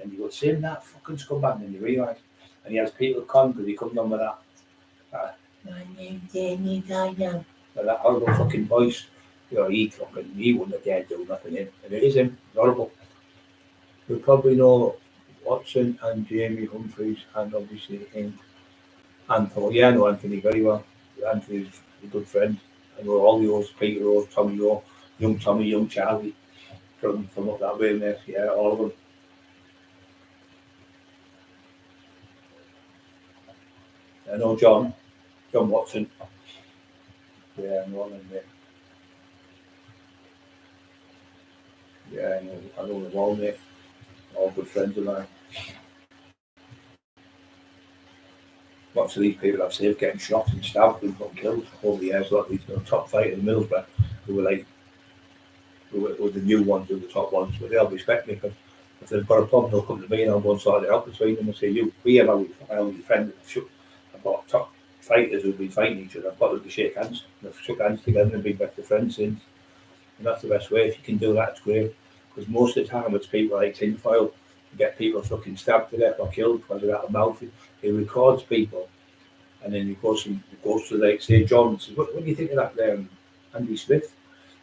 And you go, same that fucking scumbag, and then you realise. And he has people con because he comes on with that. My name's Jamie Diane. That horrible fucking voice. You know, he wouldn't have dared do nothing in. And it is him. It's horrible. We probably know Watson and Jamie Humphries and obviously Anthony. Yeah, I know Anthony very well. Anthony's a good friend. I know all yours, Peter Rose, Tommy Rowe, young Tommy, young Charlie from up that way in there. Yeah, all of them. I know John Watson. Yeah, I know him there. Yeah, I know them all, mate. All good friends of mine. Lots of these people I've saved getting shot and stabbed and got killed over the years. A lot of these top fighters in Middlesbrough who were the new ones, who were the top ones, but they'll respect me because if they've got a problem, they'll come to me and I'll go and sort it out between them and say, we have our friend. I've got top fighters who've been fighting each other. I've got them to shake hands. They've shook hands together and been better friends since. And that's the best way. If you can do that, it's great. Because most of the time it's people like tinfoil. You get people fucking stabbed to death or killed because of that mouth. He records people. And then he goes to like, say, John, and says, what do you think of that there, Andy Smith?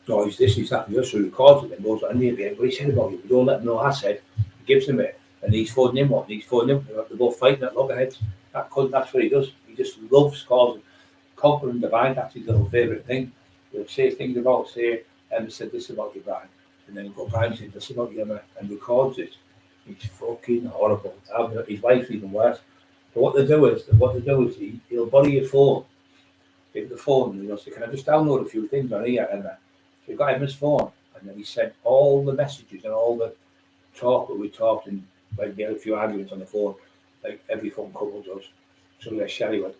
No, he's this, he's that, and so he records it and goes to Andy again. What he said about you? We don't let him know I said. He gives him it. And he's phoning him what? He's phoning him. They're both fighting at loggerheads. That's what he does. He just loves causing conquering the divine. That's his little favourite thing. He'll say things about, say, Emma said this about you, Brian. And then he'll go, Brian said this about you, Emma, and records it. He's fucking horrible. His wife's even worse. But what they do is he'll body your phone. Give the phone and he'll say, can I just download a few things on here, Emma? So you've got Emma's phone, and then he sent all the messages and all the talk that we talked and like we had a few arguments on the phone, like every phone couple does. So Shelly went,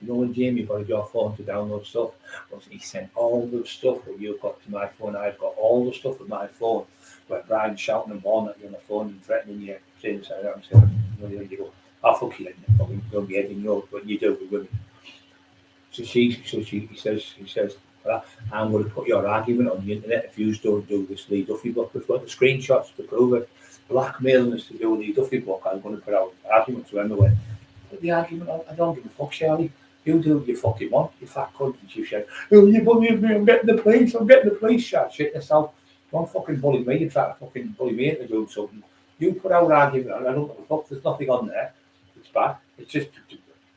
when Jamie borrowed your phone to download stuff, he sent all the stuff that you've got to my phone. I've got all the stuff with my phone, where Brian's shouting and bawling at you on the phone and threatening you, saying, you go, fuck you, then fucking don't be editing yours, but you do with women. So he says, well, I'm going to put your argument on the internet if you don't do this Lee Duffy book. We've got the screenshots to prove it. blackmailing us to do the Duffy book. I'm going to put out arguments to anyway. But the argument, I don't give a fuck, Charlie. You do what you fucking want, you fat cunt. And she said, oh, you bullying me, I'm getting the police, shit yourself. Don't fucking bully me, you try to fucking bully me into doing something. You put out argument, I don't give a fuck, there's nothing on there. It's bad. It's just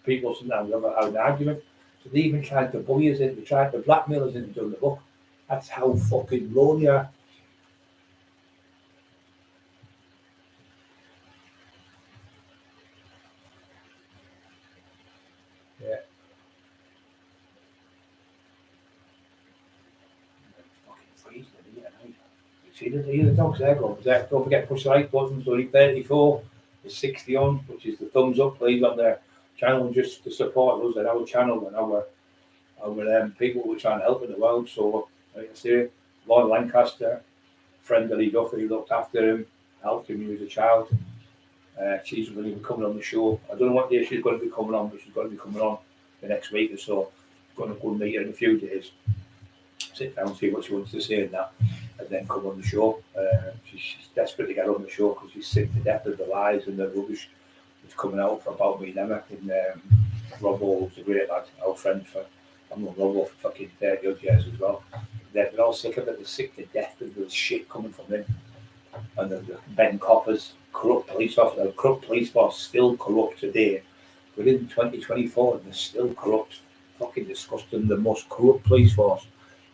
people sometimes have an argument. So they even tried to bully us in, they tried to blackmail us into doing the book. That's how fucking low they are. Yeah. Fucking freezing, you see the dogs there going, don't forget push the like button, so 34, the 60 on, which is the thumbs up, please, on their channel, just to support us and our channel and our people who are trying to help in the world. So, like I say, Lord Lancaster, friend of Lee Duffy, looked after him, helped him when he was a child. She's going to be coming on the show. I don't know what day she's going to be coming on, but she's going to be coming on the next week or so. I'm going to go and meet her in a few days, sit down, see what she wants to say and that, and then come on the show. She's desperate to get on the show because she's sick to death of the lies and the rubbish that's coming out about me and Emma. And Robbo's a great lad, our friend. I've known Robbo for fucking 30 odd years as well. They're all sick of it. They're sick to death of the shit coming from him. And the Ben Coppers, corrupt police officer, the corrupt police force, still corrupt today. Within 2024, they're still corrupt. Fucking disgusting. The most corrupt police force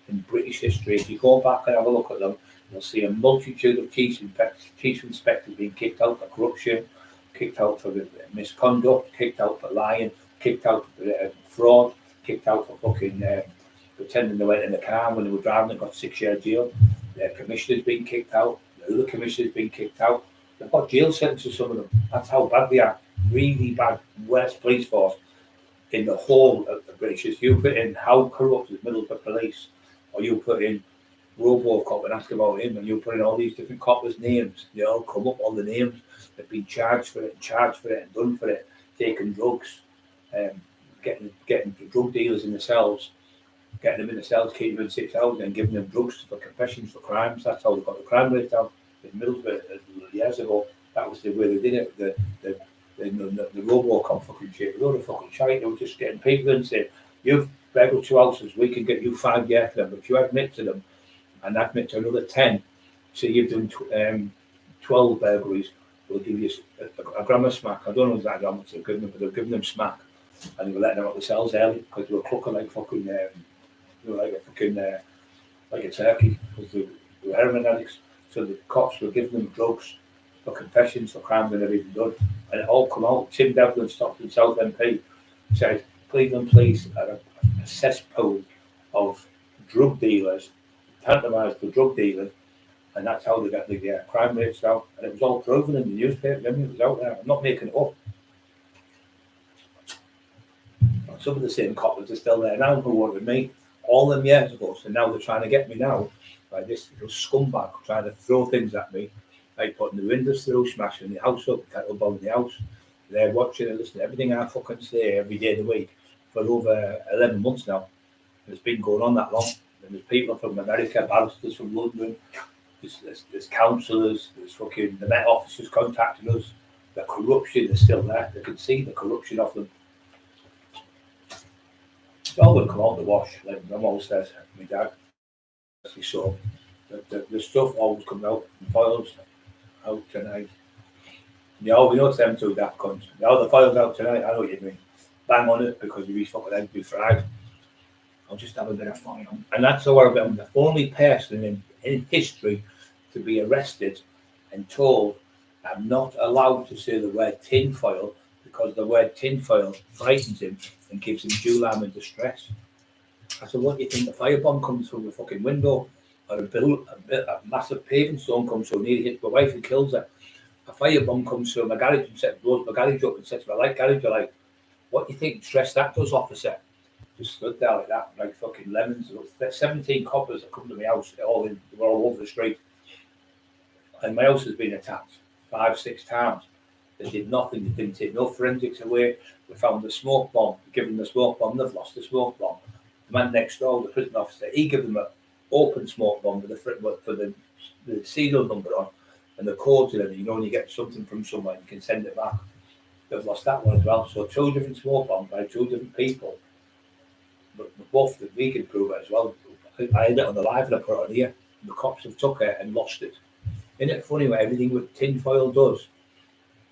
in British history. If you go back and have a look at them, you'll see a multitude of chief inspectors being kicked out for corruption, kicked out for misconduct, kicked out for lying, kicked out for fraud, kicked out for fucking pretending they went in the car when they were driving and got 6 year jail. Their commissioners been kicked out. The other commissioners been kicked out. They've got jail sentences, some of them. That's how bad they are. Really bad. Worst police force in the whole of the British. You put in how corrupt is Middlesbrough Police, or you put in Robocop and ask about him, and you put in all these different coppers' names. They all come up, all the names. They've been charged for it, and done for it, taking drugs, getting the drug dealers in the cells, getting them in the cells, keeping them in 6 hours, and giving them drugs for confessions for crimes. That's how they got the crime rate down. In Middlesbrough years ago, that was the way they did it. The Robocop fucking shit, a load of fucking shite. They were just getting people in and saying, you've burgled 2 houses, we can get you 5 years for them. But if you admit to them and admit to another 10, so you've done 12 burglaries, we'll give you a gram of smack. I don't know exactly how much they're giving them, but they're giving them smack. And they were letting them out the cells early because they were clucking like fucking, they were like a fucking, like a turkey, because they were heroin addicts. So the cops were giving them drugs for confessions for crimes they never even done. And it all come out. Tim Devlin Stockton South MP said Cleveland police are a cesspool of drug dealers, pantomised for drug dealers, and that's how they got the crime rates down. And it was all proven in the newspaper. It was out there. I'm not making it up. Some of the same coppers are still there now who wanted me all them years ago. So now they're trying to get me now by this little scumbag trying to throw things at me, like putting the windows through, smashing the house up, kettle bombing the house. They're watching and listening to everything I fucking say every day of the week for over 11 months now. It's been going on that long. And there's people from America, barristers from London, there's councillors, there's fucking the Met officers contacting us. The corruption is still there. They can see the corruption of them. It's all going to come out the wash, like I'm always says, my dad. So the stuff always comes out, the files out tonight. Yeah, we know it's them two daft cunts. Yeah, the files out tonight, I know what you mean. Bang on it because you fucking egg be fried. I'll just have a bit of fun. And that's how I'm the only person in history to be arrested and told I'm not allowed to say the word tinfoil because the word tinfoil frightens him and gives him Julam and distress. I said, what do you think? The firebomb comes from the fucking window, or a massive paving stone comes through, nearly hits my wife and kills her. A firebomb comes through my garage and blows my garage up and sets my light garage alight. What do you think stress that does, officer? Just stood there like that, like fucking lemons. 17 coppers that come to my house, they were all over the street. And my house has been attacked 5-6 times. They did nothing, they didn't take no forensics away. We found the smoke bomb, given the smoke bomb, they've lost the smoke bomb. The man next door, the prison officer, he gave them an open smoke bomb with the serial number on. and the codes in it, you know, when you get something from someone, you can send it back. They've lost that one as well. So 2 different smoke bombs by 2 different people, but both that we can prove it as well. I had it on the live and I put it on here. The cops have took it and lost it. Isn't it funny what everything with tin foil does?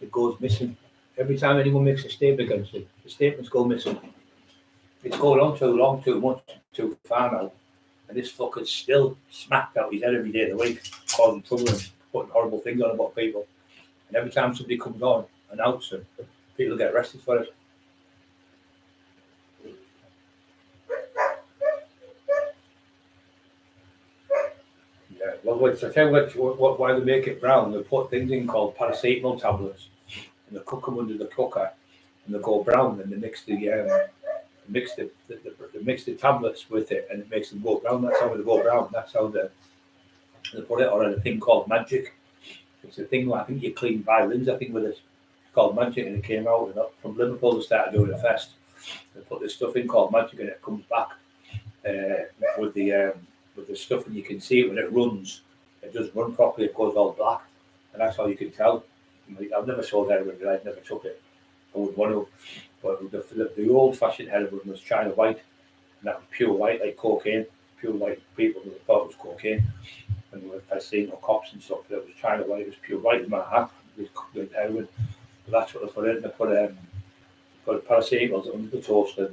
It goes missing. Every time anyone makes a statement against it, the statements go missing. It's going on too long, too much, too far now. And this fucker's still smacked out his head every day of the week, causing trouble and putting horrible things on about people. And every time somebody comes on, announce it, people get arrested for it. Yeah, well, I tell you why they make it brown. They put things in called paracetamol tablets, and they cook them under the cooker, and they go brown, and they mix the tablets with it, and it makes them go brown. That's how they go brown. That's how they put it on a thing called magic. It's a thing I think you clean violins. I think with it. It's called magic, and it came out and from Liverpool. They started doing a fest. They put this stuff in called magic, and it comes back with the stuff, and you can see it when it runs. It doesn't run properly. It goes all black, and that's how you can tell. I've never sold heroin, but I've never took it. I wouldn't want to. But the old-fashioned heroin was China White, and that was pure white, like cocaine. Pure white people thought it was cocaine. And I seen no cops and stuff, but it was China White. It was pure white in my hat with heroin. But that's what they put in. They put paracetamols under the toaster.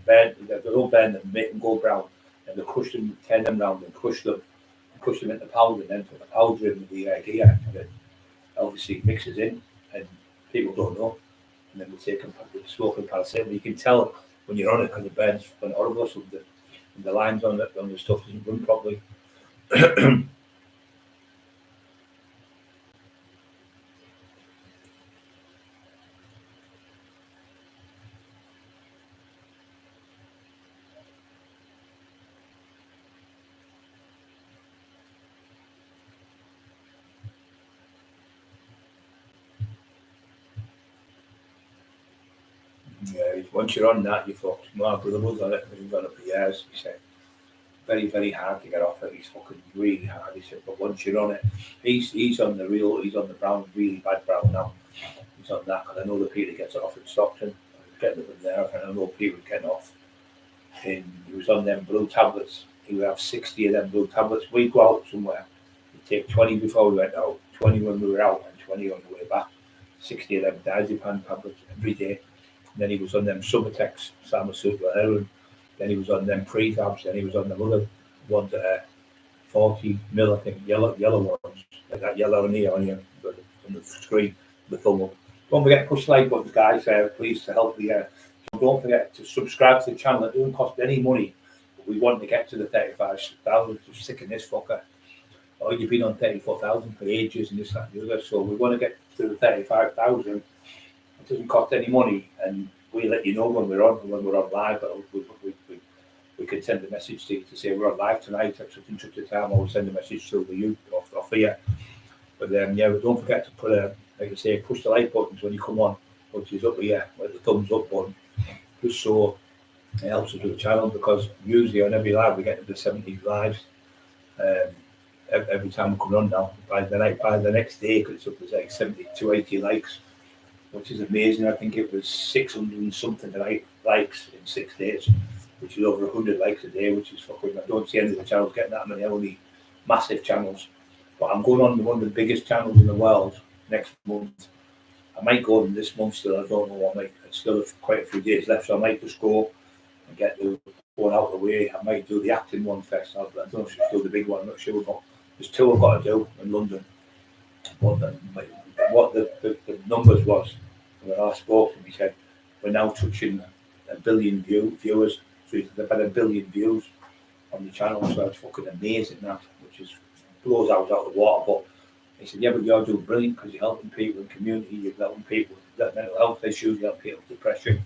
They don't bend them, make them go brown, and they crush them, turn them round, and crush them into powder, and then put the powder in with the gear, and it obviously mixes in, and people don't know. And then we take them, smoking paracetamol. You can tell when you're on it because it burns when horrible or something. And the lines on the stuff doesn't run properly. Yeah, once you're on that, you're fucked. My brother was on it, and he's on it for years. He said, very, very hard to get off it. He's fucking really hard. He said, but once you're on it, he's on the brown, really bad brown now. He's on that, because I know the people gets it off in Stockton. Getting them there, and I know people getting off. And he was on them blue tablets. He would have 60 of them blue tablets. We'd go out somewhere. We'd take 20 before we went out, 20 when we were out, and 20 on the way back. 60 of them diazepam tablets every day. And then he was on them Subutex, pharmaceutical heroin. Then he was on them pretabs. Then he was on them other ones that are 40 mil, I think, yellow ones, like that yellow on here on the screen, the thumb up. Don't forget to push like buttons, guys, please, to help the. So don't forget to subscribe to the channel. It doesn't cost any money, but we want to get to the 35,000. Just sick in this fucker. Oh, you've been on 34,000 for ages and this, that, and the other. So we want to get to the 35,000. It doesn't cost any money, and we let you know when we're on live. But we can send a message to you to say we're on live tonight at such and such a time, or we'll send a message to you off here. But yeah, but don't forget to put like I say, push the like buttons when you come on, which is up here, like the thumbs up button, just so it helps us with the channel, because usually on every live we get to the 70 lives. Every time we come on now, by the next day, because it's up to like 70 to 80 likes, which is amazing. I think it was 600 and something likes in 6 days, which is over 100 likes a day, which is fucking. I don't see any of the channels getting that many, only massive channels. But I'm going on one of the biggest channels in the world next month. I might go on this month still. I don't know. I still have quite a few days left, so I might just go and get the one out of the way. I might do the acting one first. I don't know if it's still the big one. I'm not sure. But there's 2 I've got to do in London. What the numbers was when I spoke to him, he said we're now touching 1 billion viewers. So they've had 1 billion views on the channel. So it's fucking amazing, that, which is blows out of the water. But he said, yeah, but you're doing brilliant because you're helping people in the community, you're helping people with mental health issues, you're helping people with depression,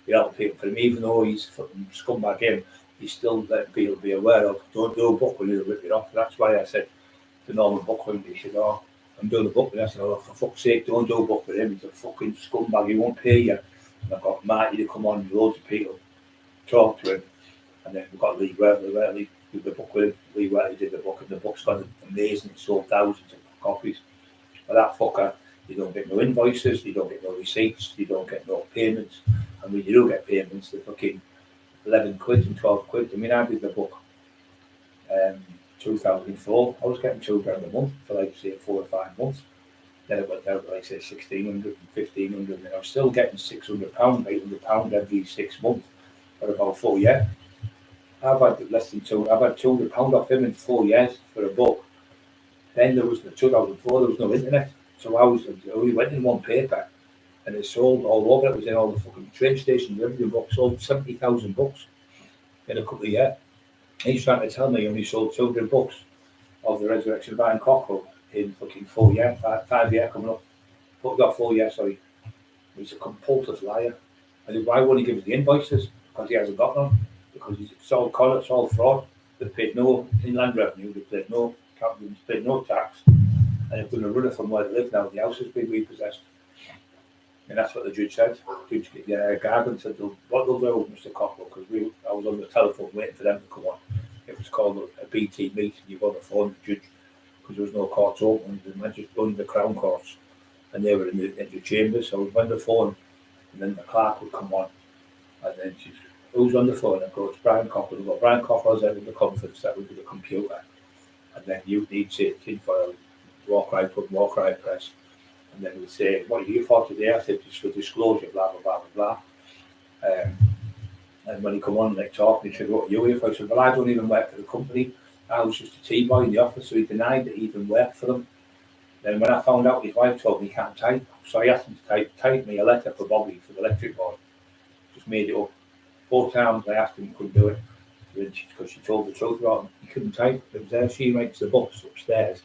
you're helping people for him. Even though he's fucking scumbag in, he's still letting people be aware of, don't do a book when you rip it off. That's why I said to Norman Buckland, he said, oh, I'm doing a book with him. I said, oh, for fuck's sake, don't do a book with him. He's a fucking scumbag, he won't pay you. And I've got Marty to come on, loads of people, talk to him. And then we've got Lee Wertley did the book with him. Lee Wertley did the book, and the book's got amazing. It sold thousands of copies. But that fucker, you don't get no invoices, you don't get no receipts, you don't get no payments. And when you do get payments, they're fucking 11 quid and 12 quid. I mean, I did the book 2004. I was getting £2 a month for like, say, 4 or 5 months. Then it went down to like, say, 1,600 and 1,500. And I was still getting £600, £800 every 6 months for about 4 years. I've had less than I've had £200 off him in 4 years for a book. Then there was the 2004, there was no internet. So I only went in one paper and it sold all over. It was in all the fucking train stations, everything. Book sold 70,000 books in a couple of years. He's trying to tell me he only sold 200 books of the Resurrection of Iron Cockerill in fucking 4 years, 5 years coming up. Got 4 years, sorry. He's a compulsive liar. And why won't he give us the invoices? Because he hasn't got none. Because it's all con, it's all fraud. They've paid no inland revenue, they've paid no accountants, paid no tax. And they're going to run it from where they live now. The house has been repossessed. And that's what the judge said. Judge Gargan said, what they'll do, Mr. Cockerill, because I was on the telephone waiting for them to come on. It was called a BT meeting. You got on the phone, the judge, because there was no courts open. The magistrate running the Crown Courts, and they were in the chambers. So I was on the phone, and then the clerk would come on, and then she's, who's on the phone? I go, it's Brian Cockerill. I go, Brian Cockerill's out of the conference, that would be the computer. And then you need to tinfoil, walk right put, walk right press. And then we'd say, what are you here for today? I said, just for disclosure, blah, blah, blah, blah, blah. And when he come on, like, talking, he said, what are you here for? I said, well, I don't even work for the company. I was just a tea boy in the office, so he denied that he even worked for them. Then when I found out, his wife told me he can't type. So I asked him to type me a letter for Bobby, for the electric board. Just made it up. 4 times I asked him, he couldn't do it. Because she told the truth about him. He couldn't type. It was there. She writes the books upstairs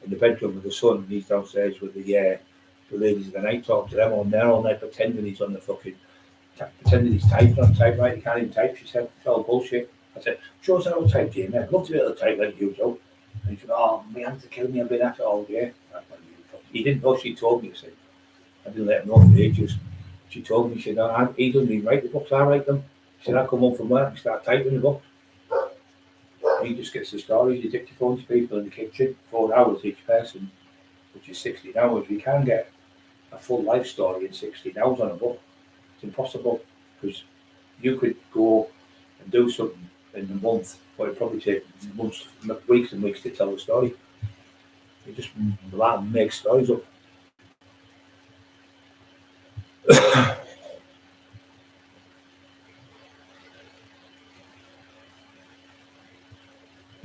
in the bedroom with the son, and he's downstairs with the ladies of the night, talking to them on there all night, pretending he's on the fucking, pretending he's typing on typewriter. He can't even type. She said, it's all bullshit. I said, show us how to type, Jamie. I'd love to be able to type like you, Joe. And he said, oh, my hands are killing me. I've been at it all day. He didn't know. She told me. He said, I didn't let him know for ages. She told me, she said, no, he doesn't even write the books. I write them. She said, I come home from work and start typing the book. He just gets the stories, he dictaphones people in the kitchen, 4 hours each person, which is 16 hours. We can't get a full life story in 16 hours on a book. It's impossible, because you could go and do something in a month, but it'd probably take months, weeks and weeks to tell the story. You just make stories up.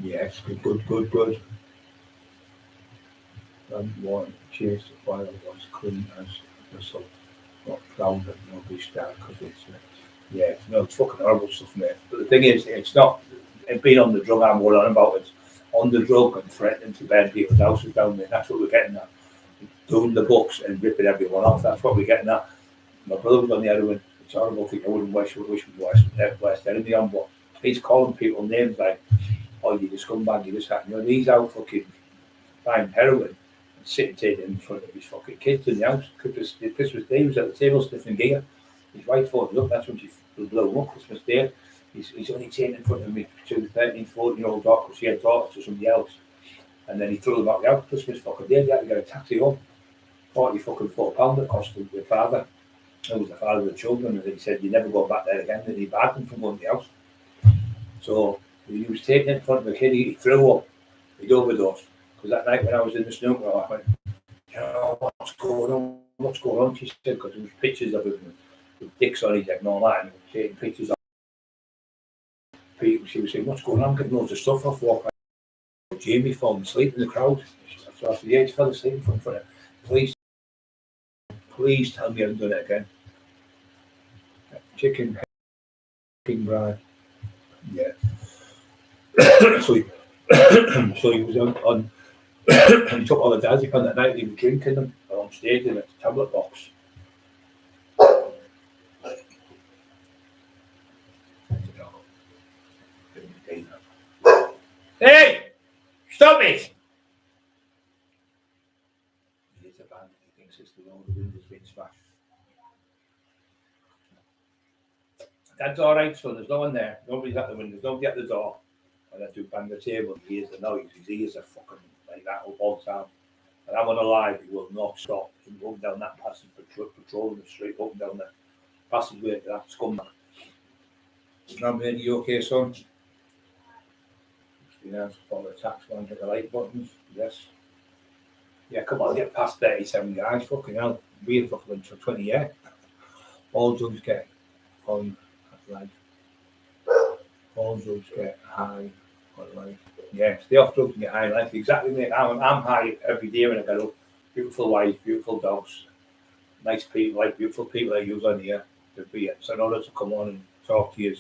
Yes, good. Water chase the fire was clean as whistle. Not proud that nobody started because it's it's fucking horrible stuff, mate. But the thing is, it's not being on the drug. I'm going on about it. On the drug and threatening to burn people's houses down there. That's what we're getting at. Doing the books and ripping everyone off. That's what we're getting at. My brother was on the other one. It's horrible. I wouldn't wish worst enemy on, but he's calling people names like, oh, you're the scumbag, you this, that, and he's out fucking buying heroin and sitting taking in front of his fucking kids in the house. Christmas Day, he was at the table sniffing gear. His wife phoned up, that's when she blew him up, Christmas Day. He's only taking in front of me, 13, 14-year-old daughter, because she had daughters to somebody else. And then he threw them out the house Christmas fucking Day. They had to get a taxi home. £44 it cost him, the father. Who was the father of the children, and he said, you never go back there again, and he barred them from going to the house. So he was taken in front of a kid, he threw up, he'd overdosed. Because that night when I was in the snooker, I went, what's going on? She said, because there was pictures of him with dicks on his head and all that, and taking pictures of people. She was saying, what's going on? I'm getting loads of stuff off, walk right. Jamie falling asleep in the crowd. So I said, yeah, he fell asleep in front of it. Please tell me I haven't done it again. Chicken bride. Yeah. so he was on he took all the diazepam that night. He was drinking them on stage in a tablet box. Hey! Stop it! He's a band. He thinks it's the window's been smashed. That's all right, son. There's no one there. Nobody's at the window. There's nobody at the door. And I do bang the table. He hears the noise. His ears are fucking like that all the time. And I'm on a live, he will not stop. He'll go down that passage, patrolling the street, up and down the passageway to that scumbag. Now, mate, you okay, son? Yes, follow the tax man, hit the like buttons. Yes. Yeah, come on, get past 37 guys. Fucking hell. Being fucking for 20 years. All drugs get on like all drugs get high on life. Yeah, stay off drugs and get high in life. Exactly, mate. I'm high every day when I get up. Beautiful wife, beautiful dogs, nice people, like beautiful people I use on here to be it. So in order to come on and talk to you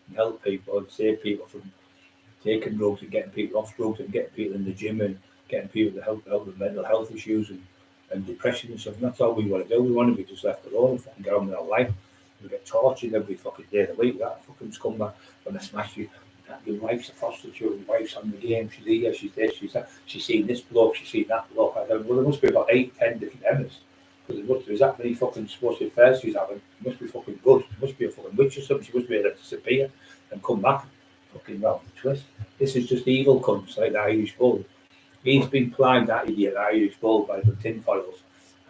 and help people and save people from taking drugs and getting people off drugs and getting people in the gym and getting people to help with mental health issues and depression and stuff. And that's all we want to do. We want to be just left alone and fucking get on with our life. We get tortured every fucking day of the week. That fucking scumbag when they smash you. Your wife's a prostitute, your wife's on the game, she's here, she's this, she's that, she's seen this bloke, she's seen that bloke. I don't, well, there must be about 8-10 different Emmas. Because there's that many fucking supposed affairs she's having. It must be fucking good. It must be a fucking witch or something. She must be able to disappear and come back. Fucking round the twist. This is just evil cunts like the Irish bull. He's been plied, that idiot, the Irish bull, by the tinfoils.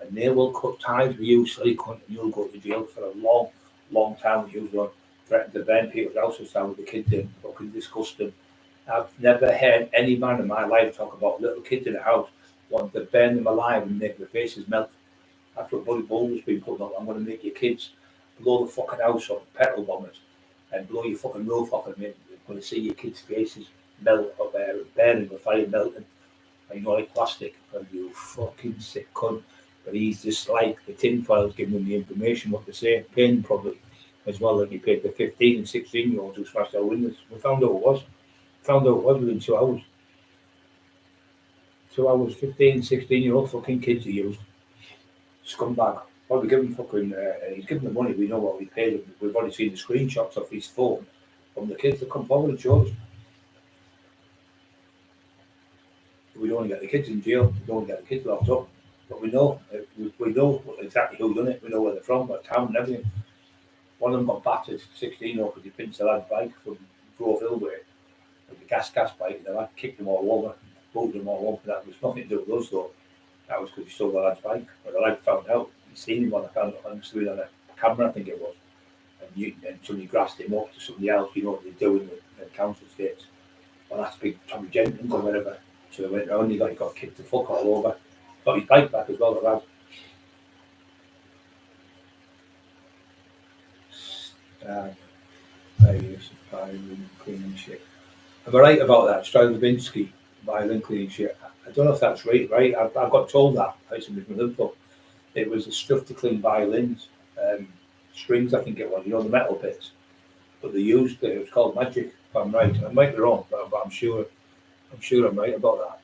And they will cut ties with you, silly cunt, and you'll go to jail for a long, long time. You'll run. Threatened to burn people's houses down with the kids in, fucking disgusting. I've never heard any man in my life talk about little kids in a house wanting to burn them alive and make their faces melt. That's what Buddy Bull has been putting up. I'm going to make your kids blow the fucking house up, petrol bombers, and blow your fucking roof off, and I'm going to see your kids' faces melt up there, burning with fire, melting, and like plastic. And you fucking sick cunt. But he's just like the tinfoils giving them the information what to say, paying probably. As well as he paid the 15 and 16-year-olds who smashed our windows. We found out it was. Within 2 hours. 2 hours, 15, 16-year-old fucking kids he used. Scumbag. Well, we give him fucking, he's given the money, we know what we paid him. We've already seen the screenshots of his phone from the kids that come forward and show us. We don't want to get the kids in jail, we don't want to get the kids locked up. But we know exactly who done it, we know where they're from, what town and everything. One of them got battered, 16 year old, because he pinched the lad's bike from Grove Hill way with the gas bike, and the lad kicked them all over, booted them all over. That was nothing to do with us though. That was because he stole the lad's bike. But the lad found out, he'd seen him on a camera, I think it was. And somebody grassed him up to somebody else, you know what they're doing in council estates. Well, that's big Tommy Jenkins or whatever. So he went round, he got kicked the fuck all over. Got his bike back as well, the lad. Cleaning shit. Am I right about that? Stravinsky violin cleaning shit. I don't know if that's right. I got told that by somebody from Liverpool. It was the stuff to clean violins, strings. I think it was. You know the metal bits, but they used it. It was called magic. If I'm right, I might be wrong, but I'm sure. I'm right about that.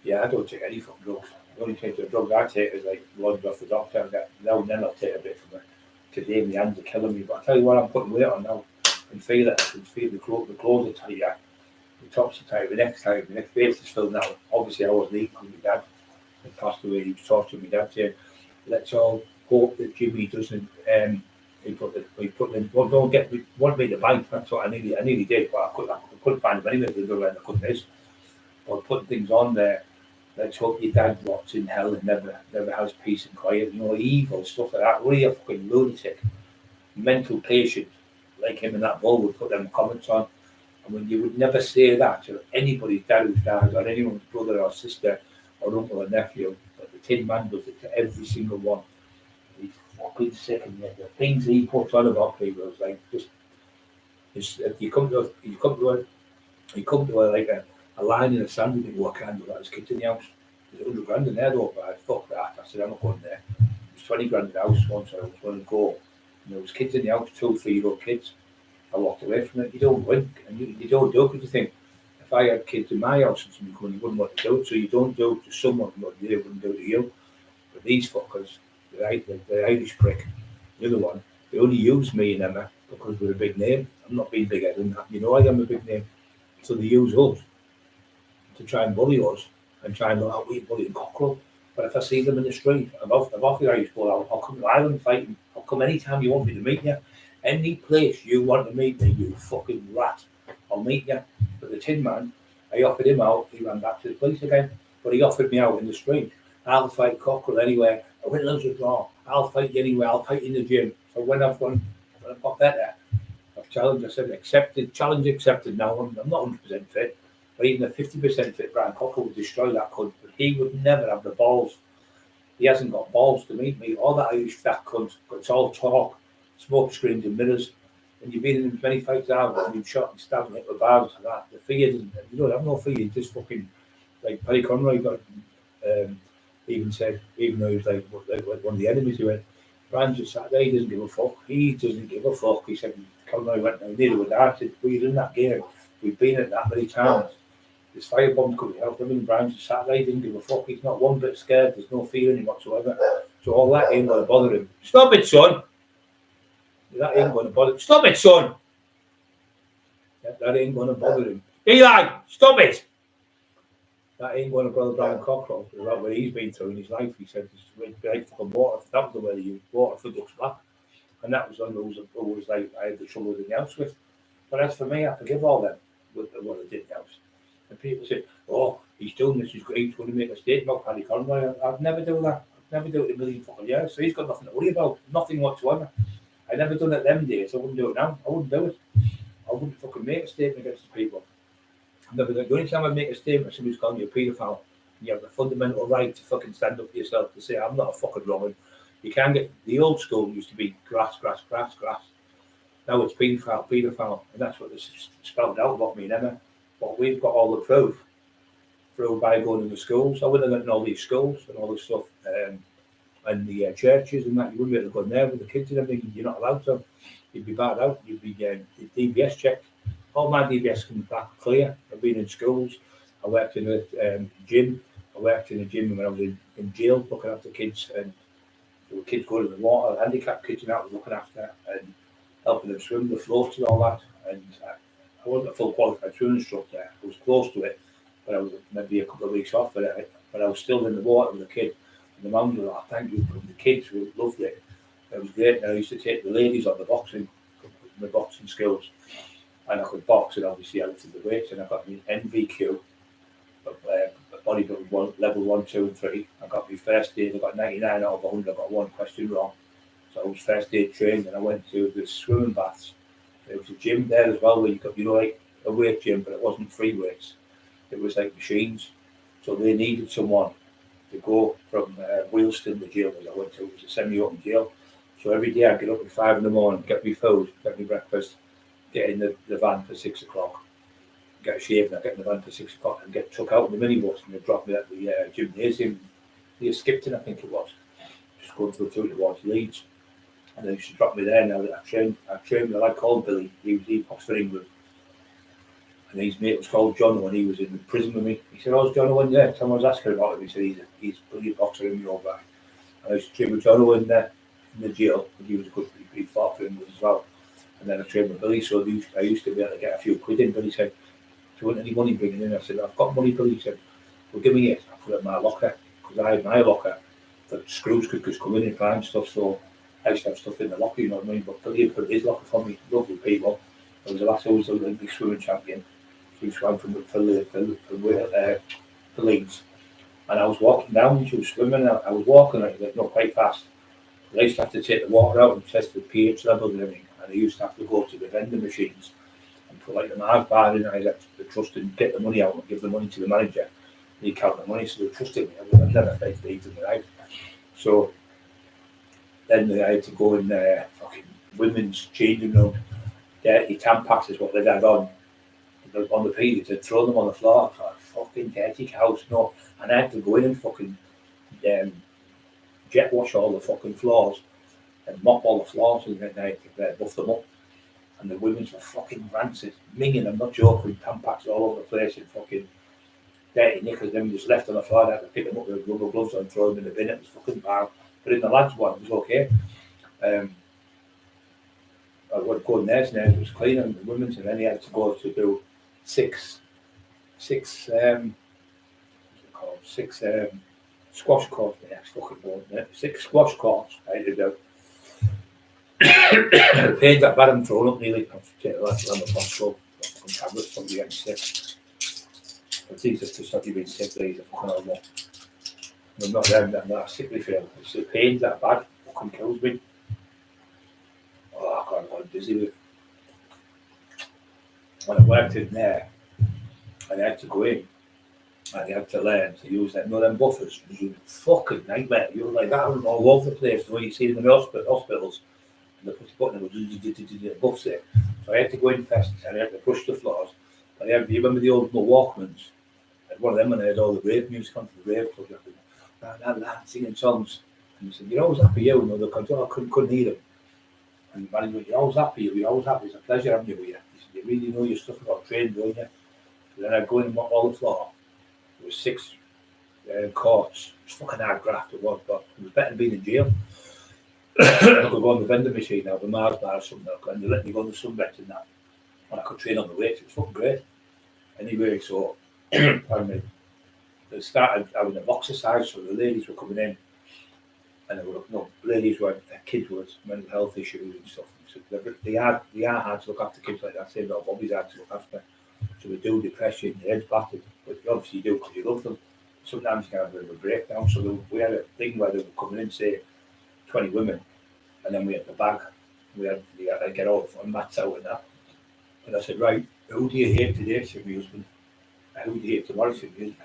Yeah, I don't take any fucking drugs. The only type of drugs I take is like blood off the doctor. I get now and then I'll take a bit from it. Today my hands are killing me, but I tell you what, I'm putting weight on now. I can feel it. I can feel the clothes are tighter, the tops are tighter, the next face is filled now. Obviously I wasn't eating with my dad. He passed away, he was talking to my dad saying, let's all hope that Jimmy doesn't want me to bite. That's what I nearly did, but I couldn't find him anywhere to go around the country. Or putting things on there. Let's hope your dad rots in hell and never has peace and quiet. You know, evil stuff like that. Really a fucking lunatic, mental patient like him and that bull would put them comments on. And when you would never say that to anybody's dad who's died, or anyone's brother or sister or uncle or nephew, but the Tin Man does it to every single one. He's fucking sick, and the things he puts on about people is like just. You come to a line in the sand and think, well, I can't do that. There's kids in the house. There's 100 grand in there though, but I fuck that. I said, I'm not going there. There's 20 grand in the house once I was going to go. And there was kids in the house, 2, 3-year-old kids. I walked away from it. You don't win. And you don't do it because you think, if I had kids in my house and somebody going, you wouldn't want to do it. So you don't do it to someone what they wouldn't do it to you. But these fuckers, the Irish prick, the other one, they only use me and Emma because we're a big name. I'm not being bigger than that. You know I am a big name. So they use us to try and bully us and try and look out, we bully in Cockerill. But if I see them in the street, I'm off the Irish ball, I'll come to Ireland fighting. I'll come anytime you want me to meet you. Any place you want to meet me, you fucking rat, I'll meet you. But the Tin Man, I offered him out, he ran back to the police again. But he offered me out in the street. I'll fight Cockerill anywhere. I win, lose, or draw. I'll fight you anywhere. I'll fight in the gym. So when I've got better, I've challenged. I said, accepted. Challenge accepted. Now I'm not 100% fit, but even a 50% fit Brian Cockerill would destroy that cunt. But he would never have the balls. He hasn't got balls to meet me. All that Irish fat cunt. It's all talk, smoke screens and mirrors. And you've been in as many fights as I've been shot and stabbed and hit with bars and that. The fear doesn't. You don't have no fear. You just fucking like Paddy Conroy got. Even said, even though he was like one of the enemies, he went, Brian just sat there, he doesn't give a fuck. He doesn't give a fuck. He said, Conroy went, no, neither would I. I said, we're in that game. We've been at that many times. This firebombs couldn't help him. And Brian just sat there, he didn't give a fuck. He's not one bit scared. There's no fear in him whatsoever. So all that ain't going to bother him. Stop it, son. That ain't going to bother him. Stop it, son. That ain't going to bother him. Eli, stop it. That ain't going to bother Brian Cockerill about what he's been through in his life. He said, it's like fucking water. That was the way they used water for ducks black. And that was on those always like I had the trouble in the house with. But as for me, I forgive all them with what I did in the house. And people say, oh, he's doing this, he's going to make a statement about Paddy Conroy. I'd never do that. I'd never do it in a million fucking years. So he's got nothing to worry about. Nothing whatsoever. I never done it them days. I wouldn't do it now. I wouldn't do it. I wouldn't fucking make a statement against the people. The only time I make a statement, somebody's calling you a paedophile, you have the fundamental right to fucking stand up for yourself to say, I'm not a fucking wrong. You can't get, the old school used to be grass. Now it's paedophile. And that's what they spelled out about me and Emma. But we've got all the proof through by going to the schools. I wouldn't have gotten all these schools and all this stuff, and the churches and that. You wouldn't be able to go in there with the kids and everything. You're not allowed to. You'd be barred out. You'd be DBS checked. All my DBS comes back clear. I've been in schools. I worked in a gym. I worked in a gym when I was in jail, looking after kids. And there were kids going in the water, handicapped kids and I was looking after and helping them swim the floats and all that. And I wasn't a full qualified swimming instructor. I was close to it, but I was maybe a couple of weeks off. But I was still in the water with the kid. And the mum was like, thank you. The kids who loved it. It was great. And I used to take the ladies on the boxing skills. And I could box, and obviously I lifted the weights, and I got my NVQ, bodybuilding level 1, 2, and 3. I got my first aid. I got 99 out of 100. I got one question wrong, so I was first aid trained, and I went to the swimming baths. There was a gym there as well where you got, like a weight gym, but it wasn't free weights. It was like machines. So they needed someone to go from Wheelston, the jail that I went to. It was a semi-open jail. So every day I'd get up at 5 in the morning, get me food, get me breakfast, get in the van for 6 o'clock, get a shave, and I get in the van for 6 o'clock and get took out in the minibus and they drop me at the gymnasium near Skipton, I think it was, just going through towards Leeds. And they used to drop me there. Now I trained with a lad called Billy. He boxed for England. And his mate was called John when he was in prison with me. He said, oh, is John Owen there? Someone was asking about him. He said, he's a brilliant boxer in your back. And I used to train with John Owen there in the jail, but he was a good, he fought for England as well. And then I trained with Billy, so I used to be able to get a few quid in. Billy said, do you want any money bringing in? I said, I've got money, Billy. He said, well, give me it. I put it in my locker, because I had my locker that screws could just come in and find stuff, so I used to have stuff in the locker, you know what I mean? But Billy put his locker for me, lovely people. There was a last who was the Olympic swimming champion. She swam for Leeds. And I was walking down when she was swimming, I was walking, like, not quite fast. I used to have to take the water out and test the pH levels and everything. And I used to have to go to the vending machines and put like the Mars bar in. I had to trust and get the money out and give the money to the manager. And he'd count the money, so they trusted me. I've never paid to eat in my life. So then I had to go in fucking women's changing room. Dirty Tampax is what they'd had on the period. They'd throw them on the floor. I thought, fucking dirty cows, no. And I had to go in and fucking jet wash all the fucking floors and mop all the floors and then I had to buff them up. And the women's were fucking rancid, minging, I'm not joking, Tampax all over the place and fucking dirty knickers. Then we just left on the floor. I had to pick them up with rubber gloves on and throw them in the bin. It was fucking bad. But in the lads' one, it was okay. I would go in there and it was clean, and the women's, and then he had to go to do six squash courts. Yeah, it's fucking boring, isn't it? 6 squash courts I had to do. Paid that bad, I'm throwing up nearly. I've taken the last lamb of Moscow, some tablets, somebody getting sick. But these are to stop you being sick, these are fucking horrible. I'm not them, I'm not a sickly feel. It's the pains that bad, fucking kills me. Oh, I got dizzy with. When I worked in there, and I had to go in, and you had to learn to use them, them buffers. It was a fucking nightmare. You were like that all over the place, the way you see them in the hospitals. And they put the button and go buffs it. So I had to go in first, and I had to push the floors. And I had, you remember the old Walkmans? I had one of them, and I had all the rave music onto the rave club. Singing songs. And he said, "You're always happy, you." And I couldn't hear them. And the manager went, "You're always happy, you're always happy. It's a pleasure having you here." He said, "You really know your stuff about training, don't you?" And then I'd go in and mop all the floor. There was 6 courts. It was fucking hard graft it was, but it was better than being in jail. I could go on the vending machine now, the Mars bar or something, and they let me go on the sunbeds and that. And I could train on the weights. It was fucking great. Anyway, so pardon me. They started having a boxer size, so the ladies were coming in, and there were ladies were kids with mental health issues and stuff. So they are hard to look after kids like that. Same though, Bobby's hard to look after. So we do depression, your head's battered, but you obviously do because you love them. Sometimes you can have a bit of a breakdown. So we had a thing where they were coming in, say 20 women, and then we had the bag. We had to get all the mats out and that. And I said, "Right, who do you hate today?" Said my husband. "Who do you hate tomorrow?" Said my husband.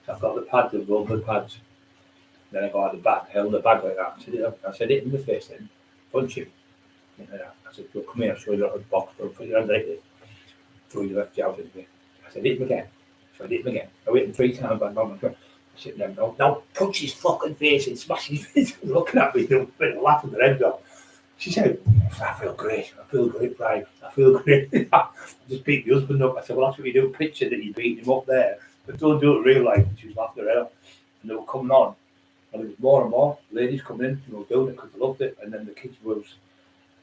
I've got the pad, the rubber pads. Then I got out the bag, held the bag like that. I said, "Hit him in the face then, punch him." I said, "Well, come here, I'll show you a box, put your hand like this." Throw your left out at me. I said, "Hit him again." So I hit him again. I hit him 3 times by mum. I said, "No, punch his fucking face and smash his face." Looking at me, laughing their heads off. She said, "I feel great, Brian. I feel great." I just beat my husband up. I said, "Well, that's what you do. Picture that you beat him up there, but don't do it in real life." And she was laughing her head off. And they were coming on. And there was more and more ladies coming in, doing it because they loved it. And then the kids was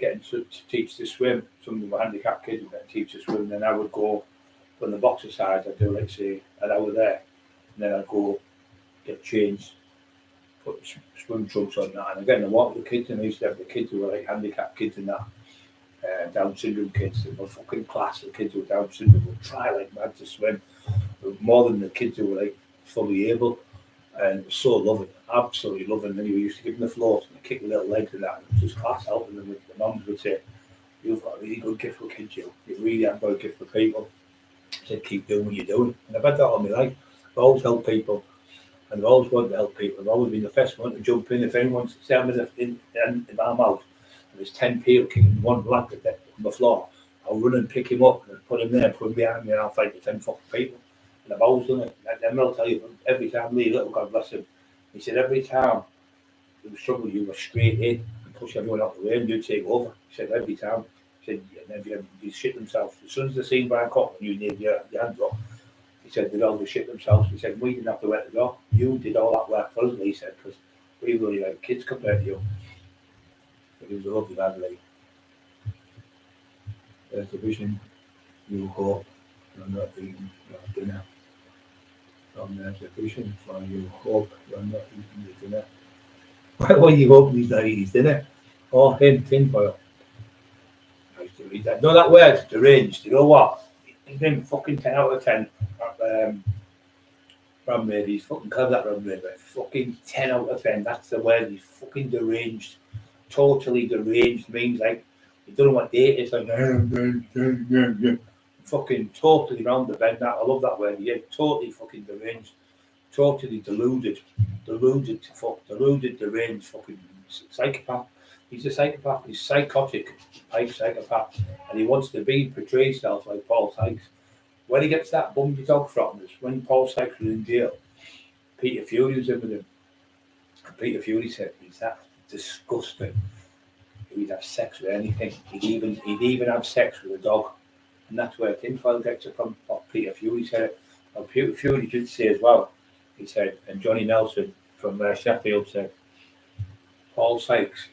getting to teach to swim. Some of them were handicapped kids were getting to teach to swim. And then I would go from the boxer side, I'd do, like, say, an hour there. And then I'd go get changed, put swim trunks on that. And again, I walked with the kids, and I used to have the kids who were like handicapped kids and that. Down syndrome kids, they were fucking class. The kids with Down syndrome would try like mad to swim, but more than the kids who were like fully able. And it was so loving, absolutely loving. And then we used to give them the floors and kick the little legs and that. It was just class helping them. The mums would say, "You've got a really good gift for kids, you really have got a gift for people." I said, "Keep doing what you're doing." And I've had that all my life. I've always helped people, and I've always wanted to help people. I've always been the first one to jump in. If anyone wants to stand in I'm out, and there's 10 people kicking one blanket on the floor, I'll run and pick him up and put him there, put him behind me, and I'll fight the 10 fucking people. And I've always done it. And I'll tell you, every time, Lee Little, God bless him, he said, every time there was trouble, you were straight in and push everyone out the way and you'd take over. He said, every time. He said, and everyone shit themselves. As soon as they seen Brian Cockerill, you need your hands up. He said, they'd all shit themselves. He said, we didn't have to wet the door. You did all that work for us, he said, because we were like kids compared to you. But he was a lovely lad, like. There's a vision, you hope, you're not eating your dinner. There's a vision for you hope, you're not eating your dinner. Why are you hoping he's not eating his dinner? Oh, him, tinfoil. I used to read that. No, that word, deranged, you know what? He's been fucking 10 out of 10. Ram made, he's fucking clever, that Ram made. Fucking 10 out of 10, that's the word, he's fucking deranged. Totally deranged means like, you don't know what day it is, like, fucking totally round the bend. That I love that word. Yeah, totally fucking deranged, totally deluded, deranged, fucking psychopath. He's a psychopath. He's psychotic, like psychopath, and he wants to portray himself like Paul Sykes. Where he gets that bumby dog from is when Paul Sykes was in jail. Peter Fury was in with him. And Peter Fury said, "He's that disgusting. He'd have sex with anything. He'd even have sex with a dog." And that's where tinfoil gets it from. What Peter Fury said. And Peter Fury did say as well. He said, and Johnny Nelson from Sheffield said, Paul Sykes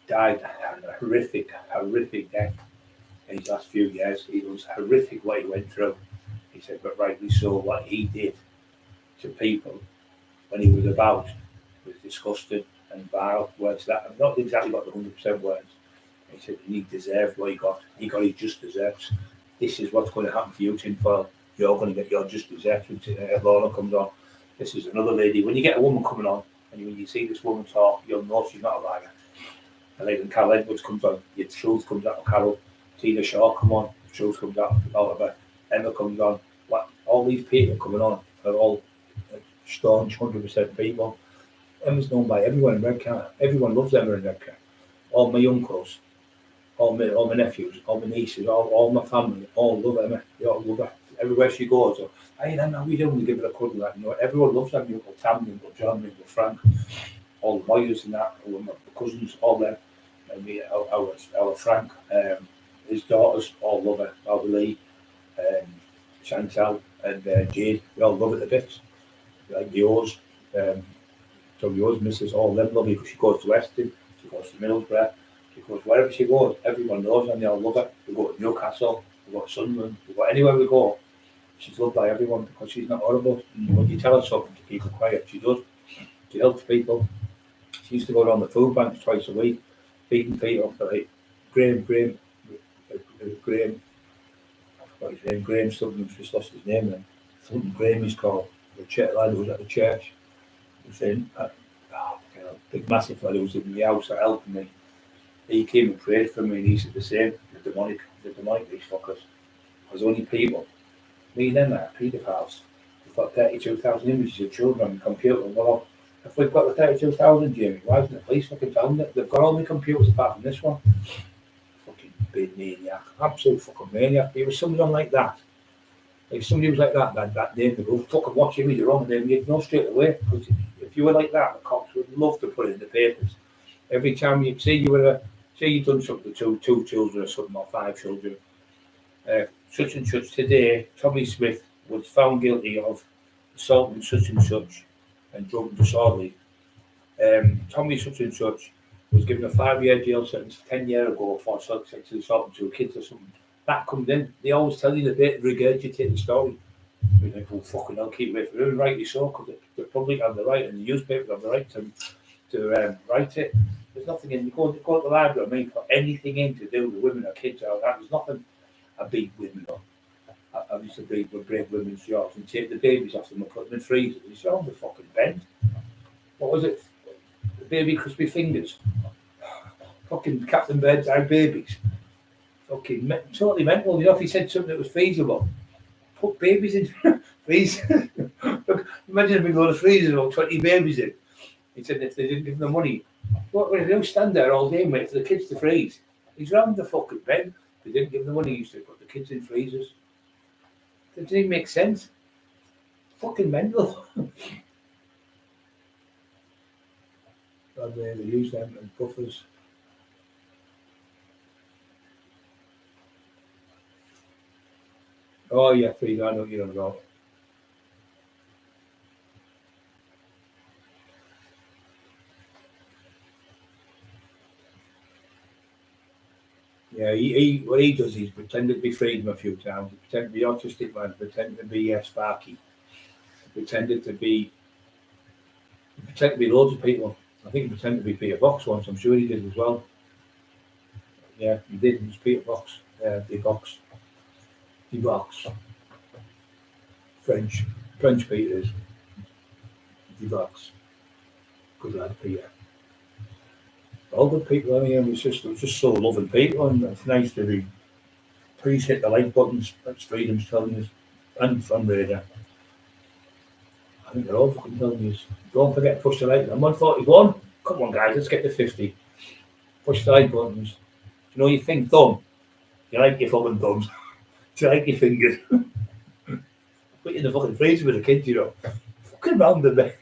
died a horrific death in his last few years. It was horrific what he went through. He said, but rightly so, what he did to people when he was about was disgusting and vile. Words that I've not exactly got the 100% words. He said he deserved what he got. He got his just desserts. This is what's going to happen to you, tinfoil. you're going to get your just desserts when Lorna comes on. This is another lady. When you get a woman coming on, and when you see this woman talk, you'll know she's not a liar. And like when Carol Edwards comes on, your truth comes out of Carol. Tina Shaw come on, the truth comes out of her. Emma comes on. What? All these people coming on are all staunch 100% people. Emma's known by everyone in Redcar. Everyone loves Emma in Redcar. All my uncles, all my nephews, all my nieces, all my family, all love Emma. They all love her. Everywhere she goes, hey Emma, how you doing? We give her a cuddle. Like, you know, everyone loves Emma. Uncle Tam, Uncle John, Uncle Frank, all the lawyers and that, all my cousins, all them. And me, our Frank, his daughters all love her. Barbara Lee, Chantal, and Jade. They all love it a bit. Like yours, so yours, Mrs. All them love her because she goes to Weston, she goes to Middlesbrough, she goes wherever she goes. Everyone knows her and they all love her. We go to Newcastle, we go to Sunderland, we go anywhere we go. She's loved by everyone because she's not horrible. And when you tell her something to keep her quiet, she does. She helps people. She used to go around the food banks twice a week, feeding people. Like Graham, what his name? Graham something. He's just lost his name then. Something Graham he's called. The church lad who was at the church. He was in, big massive lad who was in the house that helped me. He came and prayed for me, and he said the same. The demonic, these fuckers. There's only people. Me and them are paedophiles. We've got 32,000 images of children on the computer. Well, if we've got the 32,000, Jamie, why isn't the police fucking found it? They've got all my computers apart from this one. Fucking big maniac. Absolute fucking maniac. If was somebody on like that, if somebody was like that name, they go, fucking watch image wrong, and then you'd know straight away. Because if you were like that, the cops would love to put it in the papers. Every time you say you've done something to two children or something, or 5 children, such and such today, Tommy Smith was found guilty of assaulting such and such and drunk disorderly. Tommy such and such was given a 5-year jail sentence 10 years ago for sexually assaulting 2 kids or something. That comes in. They always tell you the bit, regurgitate the story. We think, well, fucking hell, keep it. Rightly so, because the public have the right and the newspapers have the right to write it. There's nothing in. You go to the library, I mean, put anything in to do with women or kids or that. There's nothing. I beat women up. I used to break women's jobs and take the babies off them and put them in freezers. It's on the fucking bend. What was it? The baby crispy fingers. Fucking Captain Bird's eye babies. Fucking totally mental. You know, if he said something that was feasible, put babies in freezers. Look, imagine if we go to freezers about 20 babies in. He said if they didn't give them the money, what would they stand there all day and wait for the kids to freeze? He's round the fucking bend. If they didn't give them the money, he used to put the kids in freezers. It doesn't even make sense. Fucking mental. God, they use them as buffers. Oh yeah, Frida, I know what you're on about. Yeah, what he does is pretend to be freedom a few times. He pretended to be autistic man, pretended to be Sparky, pretended to be loads of people. I think he pretended to be Peter Box once. I'm sure he did as well. Yeah, he did. He was Peter Box. The Box. French Peter is. The Box. Good lad, Peter. All good people. I mean, it was just so loving people, and it's nice to be. Please hit the like buttons. That's Freedom's telling us, and from Radio. I think they're all fucking telling us. Don't forget to push the like. I'm on 41. Come on, guys, let's get to 50. Push the like buttons. You know, you think thumb. You like your fucking thumbs. Do you like your fingers? Put you in the fucking freezer with the kids, you know. Fucking round the bed.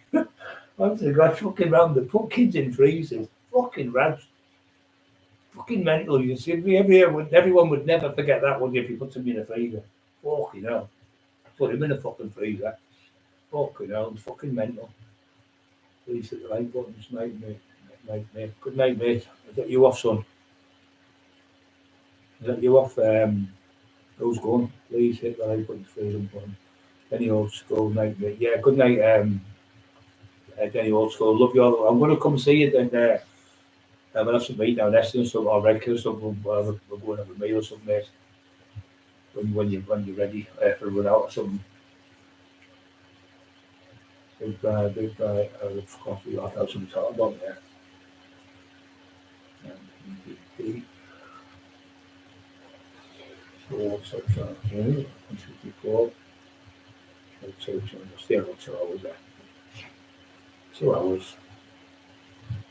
I'm saying, God, fucking round the put kids in freezers. Fucking rad. Fucking mental. You see, everyone would never forget that one if you put them in a freezer. Fucking hell. Put him in a fucking freezer. Fucking hell. It's fucking mental. Please hit the like buttons, mate. Good night, mate. Is that you off, son? Is that you off? Who's going? Please hit the like button, freedom button. Any old school night, mate. Yeah, good night, Jenny Old School. Love you all. I'm going to come see you then. We'll have some meat down Eston or something, or Redcar or something. We're going to have a meal or something, mate. when you're ready for a run out or something. Of course, we have to have some talk about there. MVP. So, such a 154. Stay about 2 hours there. 2 hours.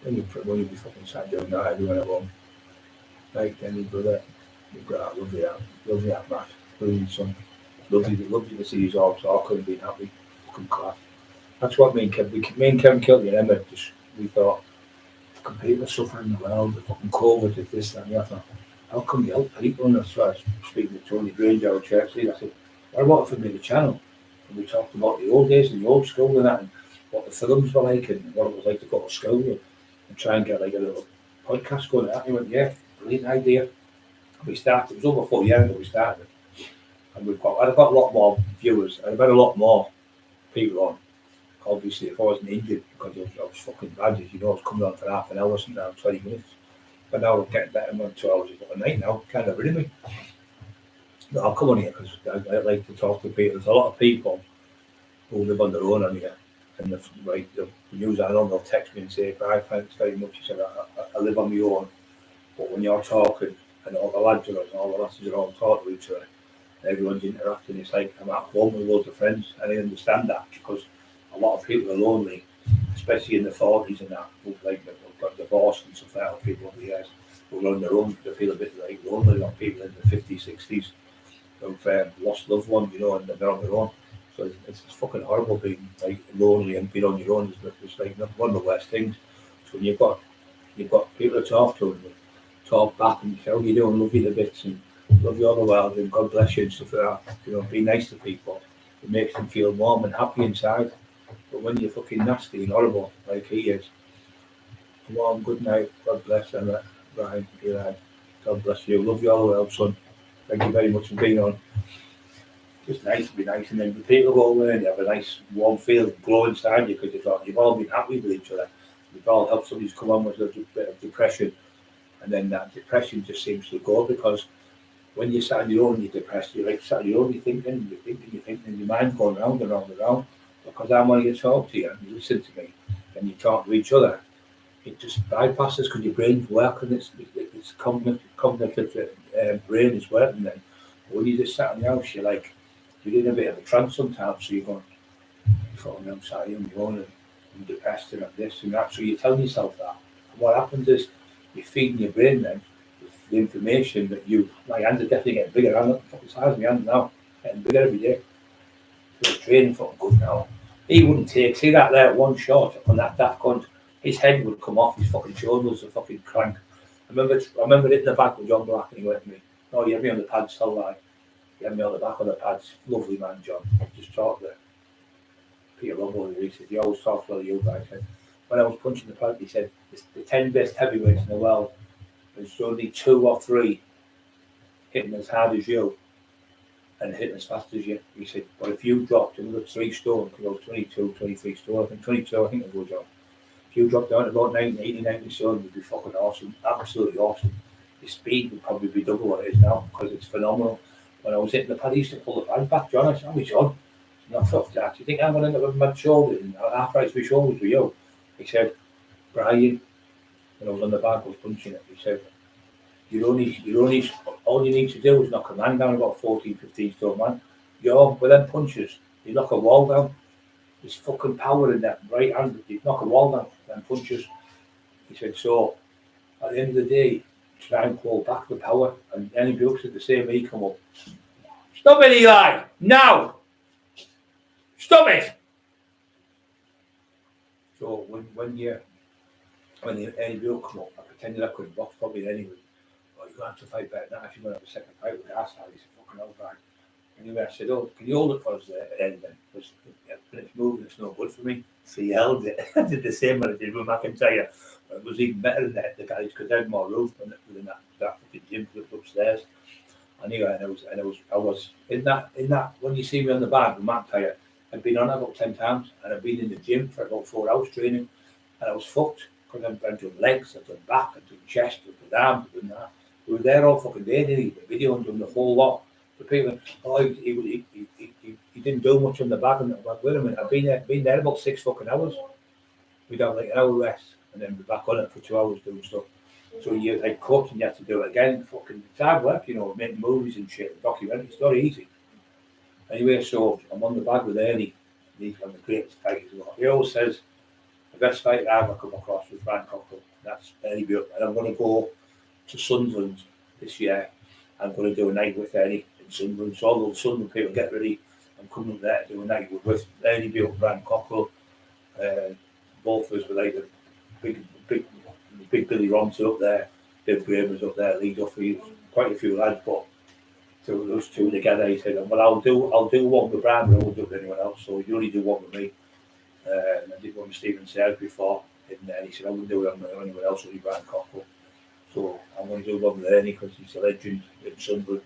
When you be fucking sat down there, everyone at home. Like, then you've got a lovely app, Matt. Brilliant son. Lovely to see you all talk and being happy. Fucking class. That's what me and Kevin Kilty and Emma we thought, fucking people suffering in the world, the fucking COVID, this, that, and the other. How come you help people? And that's why I was speaking to Tony Granger, our church leader. I said, what about if we made a channel? And we talked about the old days and the old school and that, and what the films were like, and what it was like to go to school and try and get like a little podcast going. And he went, yeah, brilliant idea. We started, it was over 4 years ago we started, and I've got a lot more viewers, I've had a lot more people on. Obviously, if I wasn't injured, because I was fucking bad, as you know, I was coming on for half an hour, sometimes 20 minutes. But now I'm getting better, I'm on 2 hours a night now, kind of rid of me. No, I'll come on here because I like to talk to people. There's a lot of people who live on their own on here, and the news I know, they'll text me and say, "Bye, thanks very much." He said, I live on my own, but when you're talking, and all the lads are and all the lasses are all talking to each other, and everyone's interacting, it's like I'm at home with loads of friends, and I understand that because a lot of people are lonely, especially in the 40s and that, who've got divorced and stuff like that, people over the years who are on their own, they feel a bit like lonely, like people in the 50s, 60s who've lost loved ones, you know, and they're on their own. So it's fucking horrible being like lonely and being on your own. It's like one of the worst things. So when you've got people to talk to and talk back and say, "How you doing? Love you to bits and love you all the world and God bless you," and stuff like that. You know, be nice to people. It makes them feel warm and happy inside. But when you're fucking nasty and horrible like he is, warm, good night, God bless them, Brian, God bless you, love you all the world, son. Thank you very much for being on. Just nice to be nice, and then the people go over and you have a nice warm feel, glow inside you because you've all been happy with each other. You've all helped somebody who's come on with a bit of depression, and then that depression just seems to go because when you're sat on your own, you're depressed. You're like sat on your own, you're thinking, and your mind's going round and round and round. Because I'm wanting to talk to you and you listen to me, and you talk to each other, it just bypasses because your brain's working. It's cognitive brain is working then. But when you just sat on the house, you're in a bit of a trance sometimes. So you're going, I'm sorry, I'm your own, and I'm depressed and I'm this and that. So you're telling yourself that. And what happens is you're feeding your brain then with the information that my hands are definitely getting bigger. I'm not the fucking size of my hands now, getting bigger every day. So it's training fucking good now. He wouldn't see that there one shot on that daft cunt. His head would come off his fucking shoulders, a fucking crank. I remember hitting the back with John Black and he went to me, "No, you had me on the pads, so like, you had me on the back of the pads." Lovely man, John. Just talked to Peter Rumble, he said, "You always talk well to you guys." And when I was punching the pad, he said, "The 10 best heavyweights in the world, there's only 2 or 3 hitting as hard as you and hitting as fast as you." He said, "But if you dropped another 3 stone, because I was 22, 23 stone, I think 22, I think it was John. If you dropped down to about 80, 90 stone, you'd be fucking awesome, absolutely awesome. Your speed would probably be double what it is now, because it's phenomenal." When I was hitting the pad, he used to pull the pad back, John. I said, "Oh, John, not tough that. You think I'm going to end up with my shoulders and arthritis with shoulders with you?" He said, "Brian," when I was on the back, I was punching it, he said, all you need to do is knock a man down, about 14, 15 stone man. With them punches, you knock a wall down. There's fucking power in that right hand. You knock a wall down, them punches." He said, "So at the end of the day, try and pull back the power." And any Brooks said the same. He come up, "Stop it, Eli! Now! Stop it!" So when any Brooks come up, I pretended I couldn't box probably anyway. "Oh, you're going to have to fight better than that if you're going to have a second fight with the arse." He said, "Fucking hell, Brian." Anyway, I said, "Oh, can you hold it for us there at the end then? Because when it's moving, it's no good for me." So he held it. I did the same when I did with McIntyre. But it was even better than the guys because they had more room within that fucking gym upstairs. Anyway, I was in that when you see me on the bag with McIntyre, I'd been on about 10 times and I'd been in the gym for about 4 hours training, and I was fucked because I'd done legs, I'd done back, I'd done chest, I'd done arms, I'd done that. We were there all fucking day, didn't we? The video and done the whole lot. The people, oh, he didn't do much on the bag. And I'm like, wait a minute, I've been there about 6 fucking hours. We'd have like an hour rest and then be back on it for 2 hours doing stuff. So you like cut and you have to do it again. Fucking it's hard work, you know, making movies and shit, documentaries. It's not easy. Anyway, so I'm on the bag with Ernie. He's one of the greatest fighters. He always says the best fighter I've ever come across was Brian Cockerill. That's Ernie Buick. And I'm going to go to Sunderland this year. I'm going to do a night with Ernie in Sunderland. So all those Sunderland people get ready. I'm coming up there to do a night with Ernie Buick and Brian Cockerill. Both of us were like the big Billy Romsey up there. Dave Graham was up there, Lee Duffy, quite a few lads, but those two together, he said, well, I'll do one with Brian, but I won't do it with anyone else. So you only do one with me. And I did one with Stephen Sayers before, and he said I wouldn't do it with anyone else, only Brian Cockerill. So I'm going to do one with Ernie because he's a legend in Sunderland.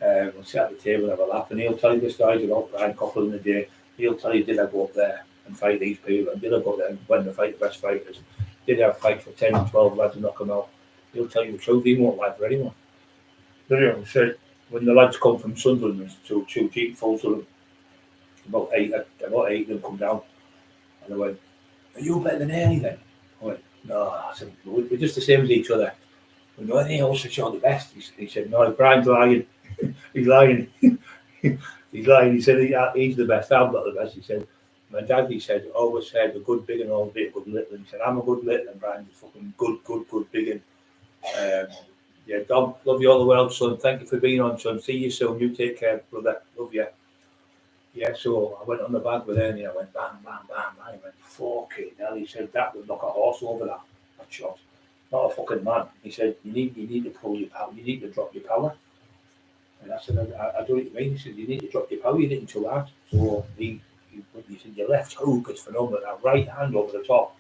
We'll sit at the table and have a laugh, and he'll tell you the stories about Brian Cockerill in the day. He'll tell you, did I go up there and fight these people, and did I go up there and win the fight the best fighters? Did I fight for 10 and 12 lads and knock them out? He'll tell you the truth, he won't lie for anyone. But anyway, so when the lads come from Sunderland, there's two jeepfuls of them, about eight of them come down, and I went, are you better than Ernie then? I went, no, I said, we're just the same as each other. We know anything else that you're the best. He said, no, Brian's lying. He's lying. He's lying. He said he's the best. I'm not the best. He said, my dad, he said, always said, a good big and all be a good little. He said, I'm a good little and Brian's a fucking good big and. Yeah, Dom, love you all the world, son. Thank you for being on, son. See you soon. You take care, brother. Love you. Yeah, so I went on the bag with Ernie. I went bam, bam, bam. I went, fucking hell. He said, that would knock a horse over that shot. Not a fucking man. He said, you need to pull your power. You need to drop your power. And I said, I don't know what you mean. He said, you need to drop your power. You're hitting too hard. So he said, your left hook is phenomenal. That right hand over the top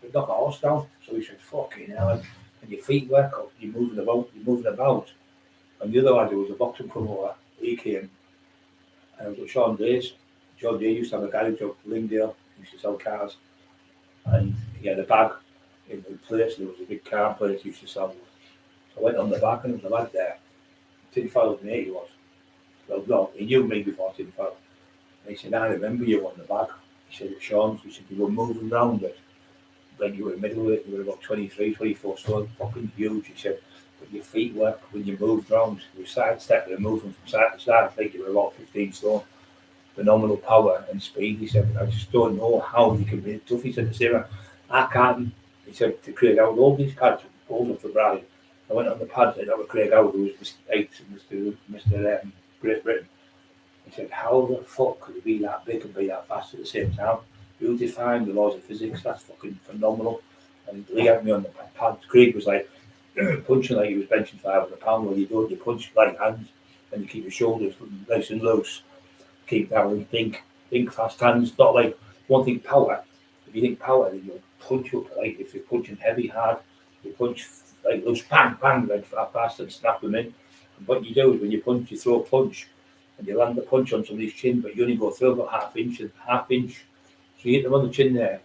would knock a horse down. So he said, fucking hell. And your feet work up, you're moving about. And the other lad who was a boxing promoter, he came, and it was Sean Days. John Day used to have a garage up Lingdale, used to sell cars, and he had a bag in the place, there was a big car place he used to sell. So I went on the back and there was a lad there. Tinfoil was mate, he was. Well, no, he knew me before Tinfoil. And he said, I remember you on the bag. He said, it's Sean's. He said, you were moving around it. When you were in the middle of it, you were about 23, 24 stone, fucking huge. He said, but your feet work when you moved around. You were sidestepping and moving from side to side. I think you were about 15 stone. Phenomenal power and speed. He said, I just don't know how you can be tough. He said, the same, I can't. He said, to Craig Howard, all these cards holding for Brian. I went on the pad and that was Craig Howard, who was Mr. Great Britain. He said, how the fuck could he be that big and be that fast at the same time? You define the laws of physics, that's fucking phenomenal. And Lee had me on the pad. Craig was like punching like he was benching 500 pounds. Well, you don't, you punch like hands and you keep your shoulders nice and loose. Keep down and think fast hands, not like one thing power. If you think power, then you'll punch up like if you're punching heavy, hard, you punch like loose, bang, bang, like fast and snap them in. And what you do is when you punch, you throw a punch and you land the punch on somebody's chin, but you only go through about half inch. So you hit them on the chin there,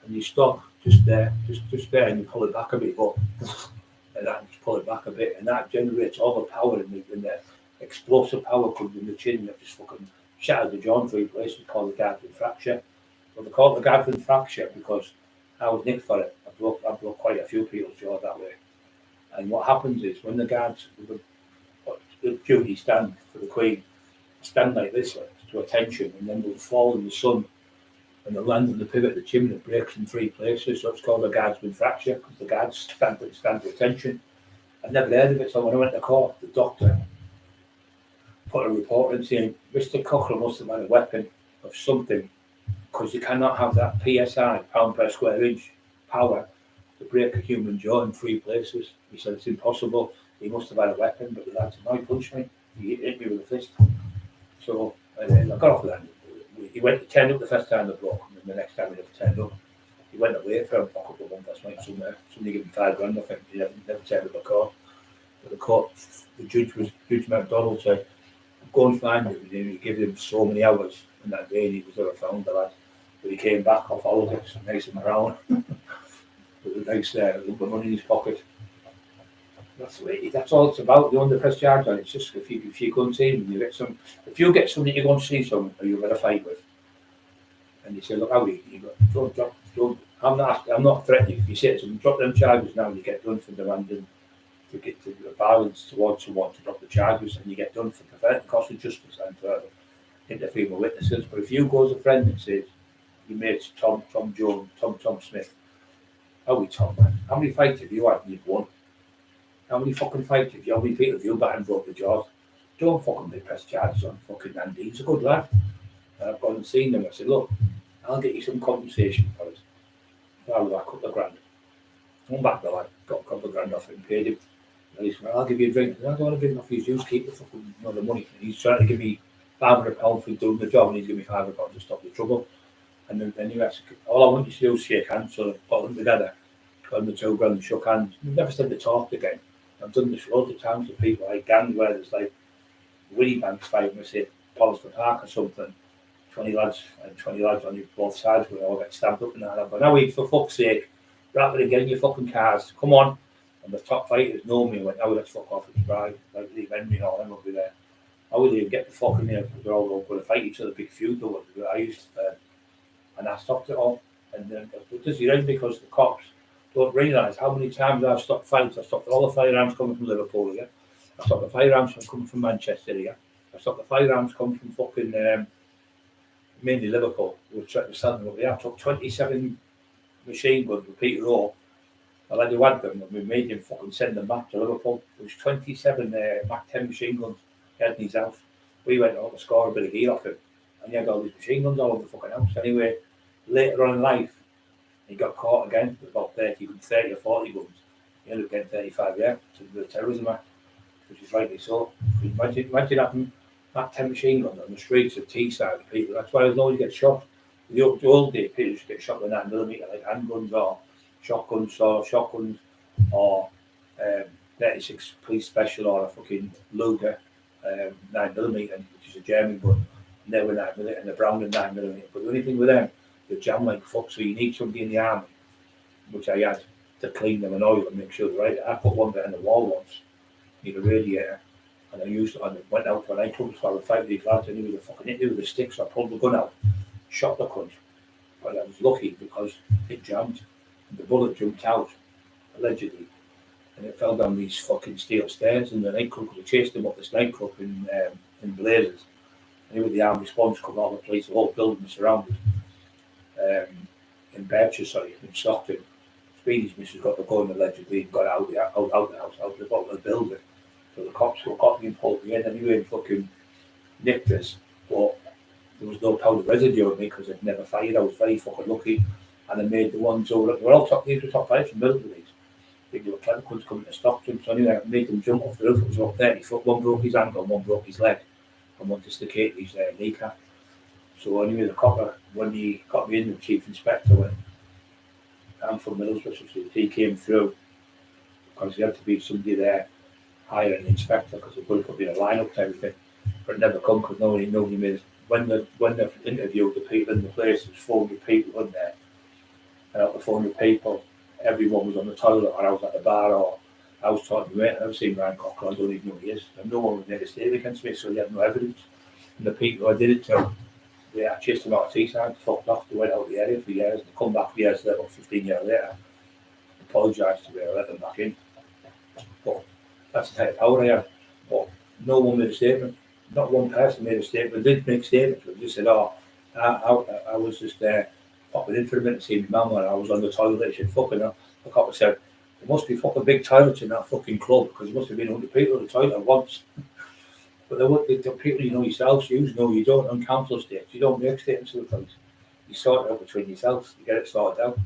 and you stop just there, and you pull it back a bit, and that just pull it back a bit, and that generates all the power in the explosive power comes in the chin that just fucking shattered the jaw in 3 places. Called the Garden fracture. Well, they call it the Garden fracture because I was nicked for it. I broke quite a few people's jaw that way. And what happens is when the guards, the duty stand for the Queen, stand like this, like, to attention, and then they'll fall in the sun. And the land on the pivot of the chimney breaks in 3 places, so it's called a guardsman fracture because the guards stand to attention. I'd never heard of it, so when I went to court, the doctor put a report in saying Mr. Cockerill must have had a weapon of something because you cannot have that PSI, pound per square inch, power to break a human jaw in 3 places. He said it's impossible. He must have had a weapon, but the lad said, no, he punched me. He hit me with a fist. So I got off of that. He went to turn up the first time they broke, and then the next time he never turned up. He went away for a couple of months last night somewhere. Somebody gave him $5,000, I think. He never turned up the court. But the Judge MacDonald said, go and find him. And he gave him so many hours, and that day he was never found, the lad. But he came back off holidays, nice and around, with a nice lump of money in his pocket. That's all it's about. You want press charge on it. It's just if you go and see them, you get some. If you get something, you go and see someone who you're going to fight with, and you say, look, how you go, don't drop, don't. I'm not threatening. If you say to them, drop them charges now, you get done for demanding to get to the violence towards someone to drop the charges, and you get done for preventing the cost of justice and for interfering with witnesses. But if you go as a friend and say, your mate's Tom Jones, Tom Smith, how we Tom, man? How many fights have you had and you've won? How many fucking fights have you? How many people have you back and broke the jaws? Don't fucking be press charges on fucking Andy. He's a good lad. I've gone and seen him. I said, look, I'll get you some compensation for it. I'll have a couple of grand. Come back the lad, got a couple of grand off him, paid him. And he said, I'll give you a drink. I said, I don't want to drink off his. You keep the fucking the money. And he's trying to give me £500 for doing the job, and he's giving me £500 to stop the trouble. And then anyway, all I want you to do is shake hands. So I put them together, got them the 2 grand and shook hands. We've never said they talked again. I've done this loads of times with people like gangs where there's like Willie Banks fighting, say, Polster Park or something. 20 lads on both sides where they all get stabbed up and that. But now, for fuck's sake, rather than getting your fucking cars, come on. And the top fighters know me and went, oh, let's fuck off and drive. Like Lee Henry and all them will be there. I would even get the fucking there because they're all going to fight each other, big feud though. I used to, and I stopped it all. And then it does you right because the cops don't realise how many times I've stopped fights. I stopped all the firearms coming from Liverpool here. I stopped the firearms coming from Manchester here. I stopped the firearms coming from fucking mainly Liverpool. We were trying to sell them up there. I took 27 machine guns with Peter Rowe. I let you had them and we made him fucking send them back to Liverpool. There was 27 Mac 10 machine guns he had in his house. We went out to score a bit of gear off him and he had all these machine guns all over the fucking house. Anyway, later on in life, he got caught again with about 30 or 40 guns. He ended up getting 35 years to the Terrorism Act, which is rightly so. Imagine having Mac 10 machine guns on the streets of Teesside people. That's why there's nobody gets shot. The old day, people used to get shot with 9mm, like handguns or shotguns or 36 police special or a fucking Luger 9mm, which is a German gun. And they were 9mm and the Browning 9mm. But the only thing with them, they jam like fuck. So you need somebody in the army, which I had, to clean them and oil and make sure they're right. I put one behind the wall once, need a radiator, and I went out to a nightclub so I would fight with these lads, and he was a fucking hit me with a stick, so I pulled the gun out, shot the cunt. But I was lucky because it jammed. The bullet jumped out, allegedly, and it fell down these fucking steel stairs in the nightclub because I chased him up this nightclub in Blazers. And with the armed response coming out of the police, the whole building was surrounded. In Berkshire, in Stockton. Speedy's missus got the gun allegedly and got out the house, out the bottom of the building. So the cops got me and pulled me in anyway and fucking nicked us. But there was no powder residue on me because I'd never fired. I was very fucking lucky. And I made the ones over. They were all top fights from militaries. I think they were clever ones coming to Stockton. So anyway, I made them jump off the roof. It was about 30 foot. One broke his ankle and one broke his leg. And one dislocated his kneecap. So anyway, the copper, when he got me in, the chief inspector went, I'm from Middlesbrough, so he came through because he had to be somebody there, hire an inspector because they would put me in a lineup to everything. But it never come because nobody made it. When they interviewed the people in the place, there was 400 people in there. And out of the 400 people, everyone was on the toilet or I was at the bar or I was talking to mate. I've seen Ryan Cockerill, I don't even know who he is. And no one was made a statement against me, so they had no evidence. And the people I did it to, I chased them out of Teesside, fucked off, they went out of the area for years, and they come back years later, about 15 years later, apologised to me, I let them back in. But that's the type of power I had. But no one made a statement. Not one person made a statement. They did make statements, but they just said, I was just popping in for a minute to see my mum when I was on the toilet. She said, fucking hell. The cop said, there must be fucking big toilets in that fucking club because there must have been 100 people in the toilet at once. But the people you know yourselves, you know you don't on council states. You don't make statements to the police. You sort it out between yourselves. You get it sorted out.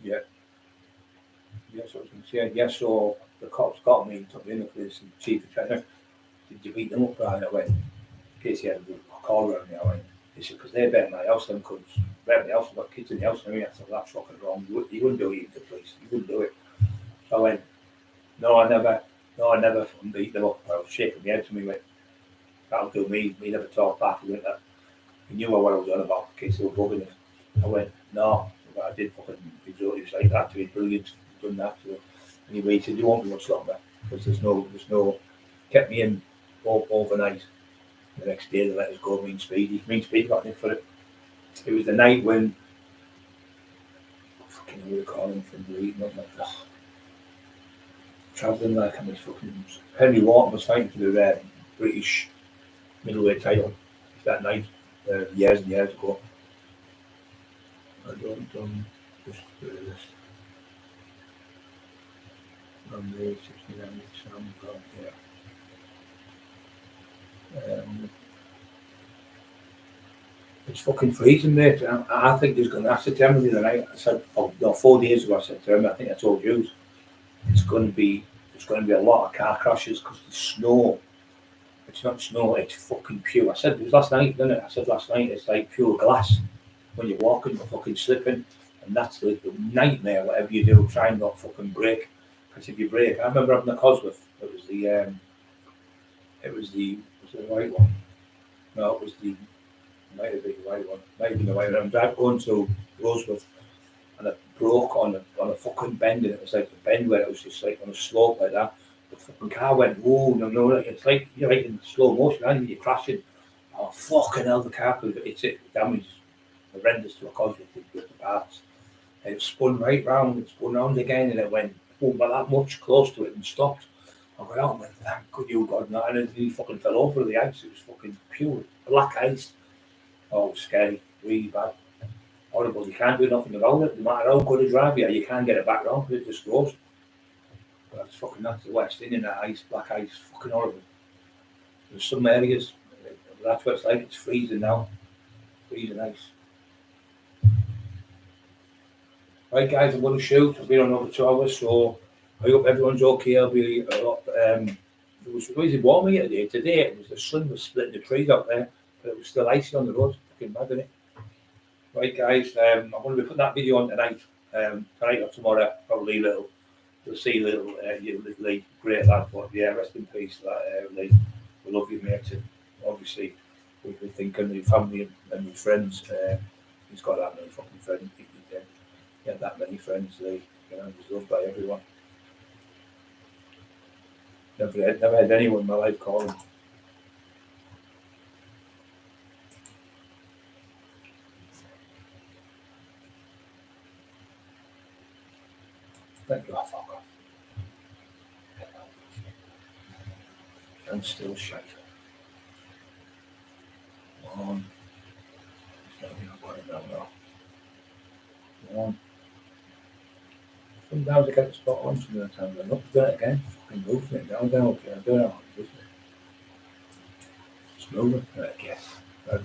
Yeah. Yes, I was going to say. Yes, so the cops got me and took me in the police and the chief inspector. Did you beat them up, Brian? I went, in case he had a call around me, I went, he said, because they're better in my house, them cunts. They're in my house, I've got kids in the house, and I said, that's fucking wrong. You wouldn't do it even to the police. You wouldn't do it. So I went, no, I never, no, I never fucking beat them up. I was shaking my head to me, went, that'll do me. Me never talk back. He went, that. He knew what I was on about, the kids who were bugging it. I went, no, but I did fucking, he was like, that to me, brilliant, you've done that to it. Anyway, he said, you won't be much longer, because kept me in overnight. The next day, they let us go, me and Speedy got in for it. It was the night when, fucking, we were calling from Leeds, not like that. Travelling like I'm fucking, Henry Wharton was fighting for the British middleweight title that night, years and years ago. I don't just do this. On the 69 sound, yeah. It's fucking freezing, mate. I think there's going to, I said to Emily the night, I said, oh, no, 4 days ago, I said to him, I think I told you, it's going to be, there's going to be a lot of car crashes because the snow, it's not snow, it's fucking pure. I said, it was last night, didn't it? I said last night, it's like pure glass. When you're walking, you're fucking slipping. And that's the nightmare, whatever you do, try and not fucking brake. Because if you brake, I remember having a Cosworth, was it the white one? No, it was might have been the white one. Might have been the white one. I'm going to Rosewood and it broke on a fucking bend, and it was like a bend where it was just like on a slope like that. The fucking car went, whoa, no, it's like you're like in slow motion, and you're crashing. Oh fucking hell, the car, it's damaged, horrendous to a Cosworth with the parts. And it spun right round, it spun round again, and it went boom, by that much close to it and stopped. I went, oh man, thank good you God, no, and he fucking fell over the ice. It was fucking pure black ice. Oh, scary, really bad, horrible. You can't do nothing about it. No matter how good a drive you are, you can't get it back round because it just goes. But that's the West Indian, that ice, black ice, fucking horrible. There's some areas, that's what it's like. It's freezing now, freezing ice. Right, guys, I'm going to shoot. I've been on over 2 hours, so I hope everyone's okay. I'll be a lot. It was really warm here today. Today, it was the sun was splitting the trees out there, but it was still icy on the road. Fucking mad, isn't it? Right, guys, I'm going to be putting that video on tonight. Tonight or tomorrow, probably little. You'll see little Lee, great lad, but yeah, rest in peace, Lee. We love you, mate. And obviously, we've been thinking of your family and your friends. He's got that many fucking friends. He had that many friends, Lee. You know, he's loved by everyone. Never had anyone in my life call him. Thank you, fuck off. I'm still shite. Come on. There's nothing I'm going down now. Come on. Sometimes I get the spot on, sometimes I'm not doing it again. Fucking moving it down, okay, I don't know. It's moving. Right, yes. I got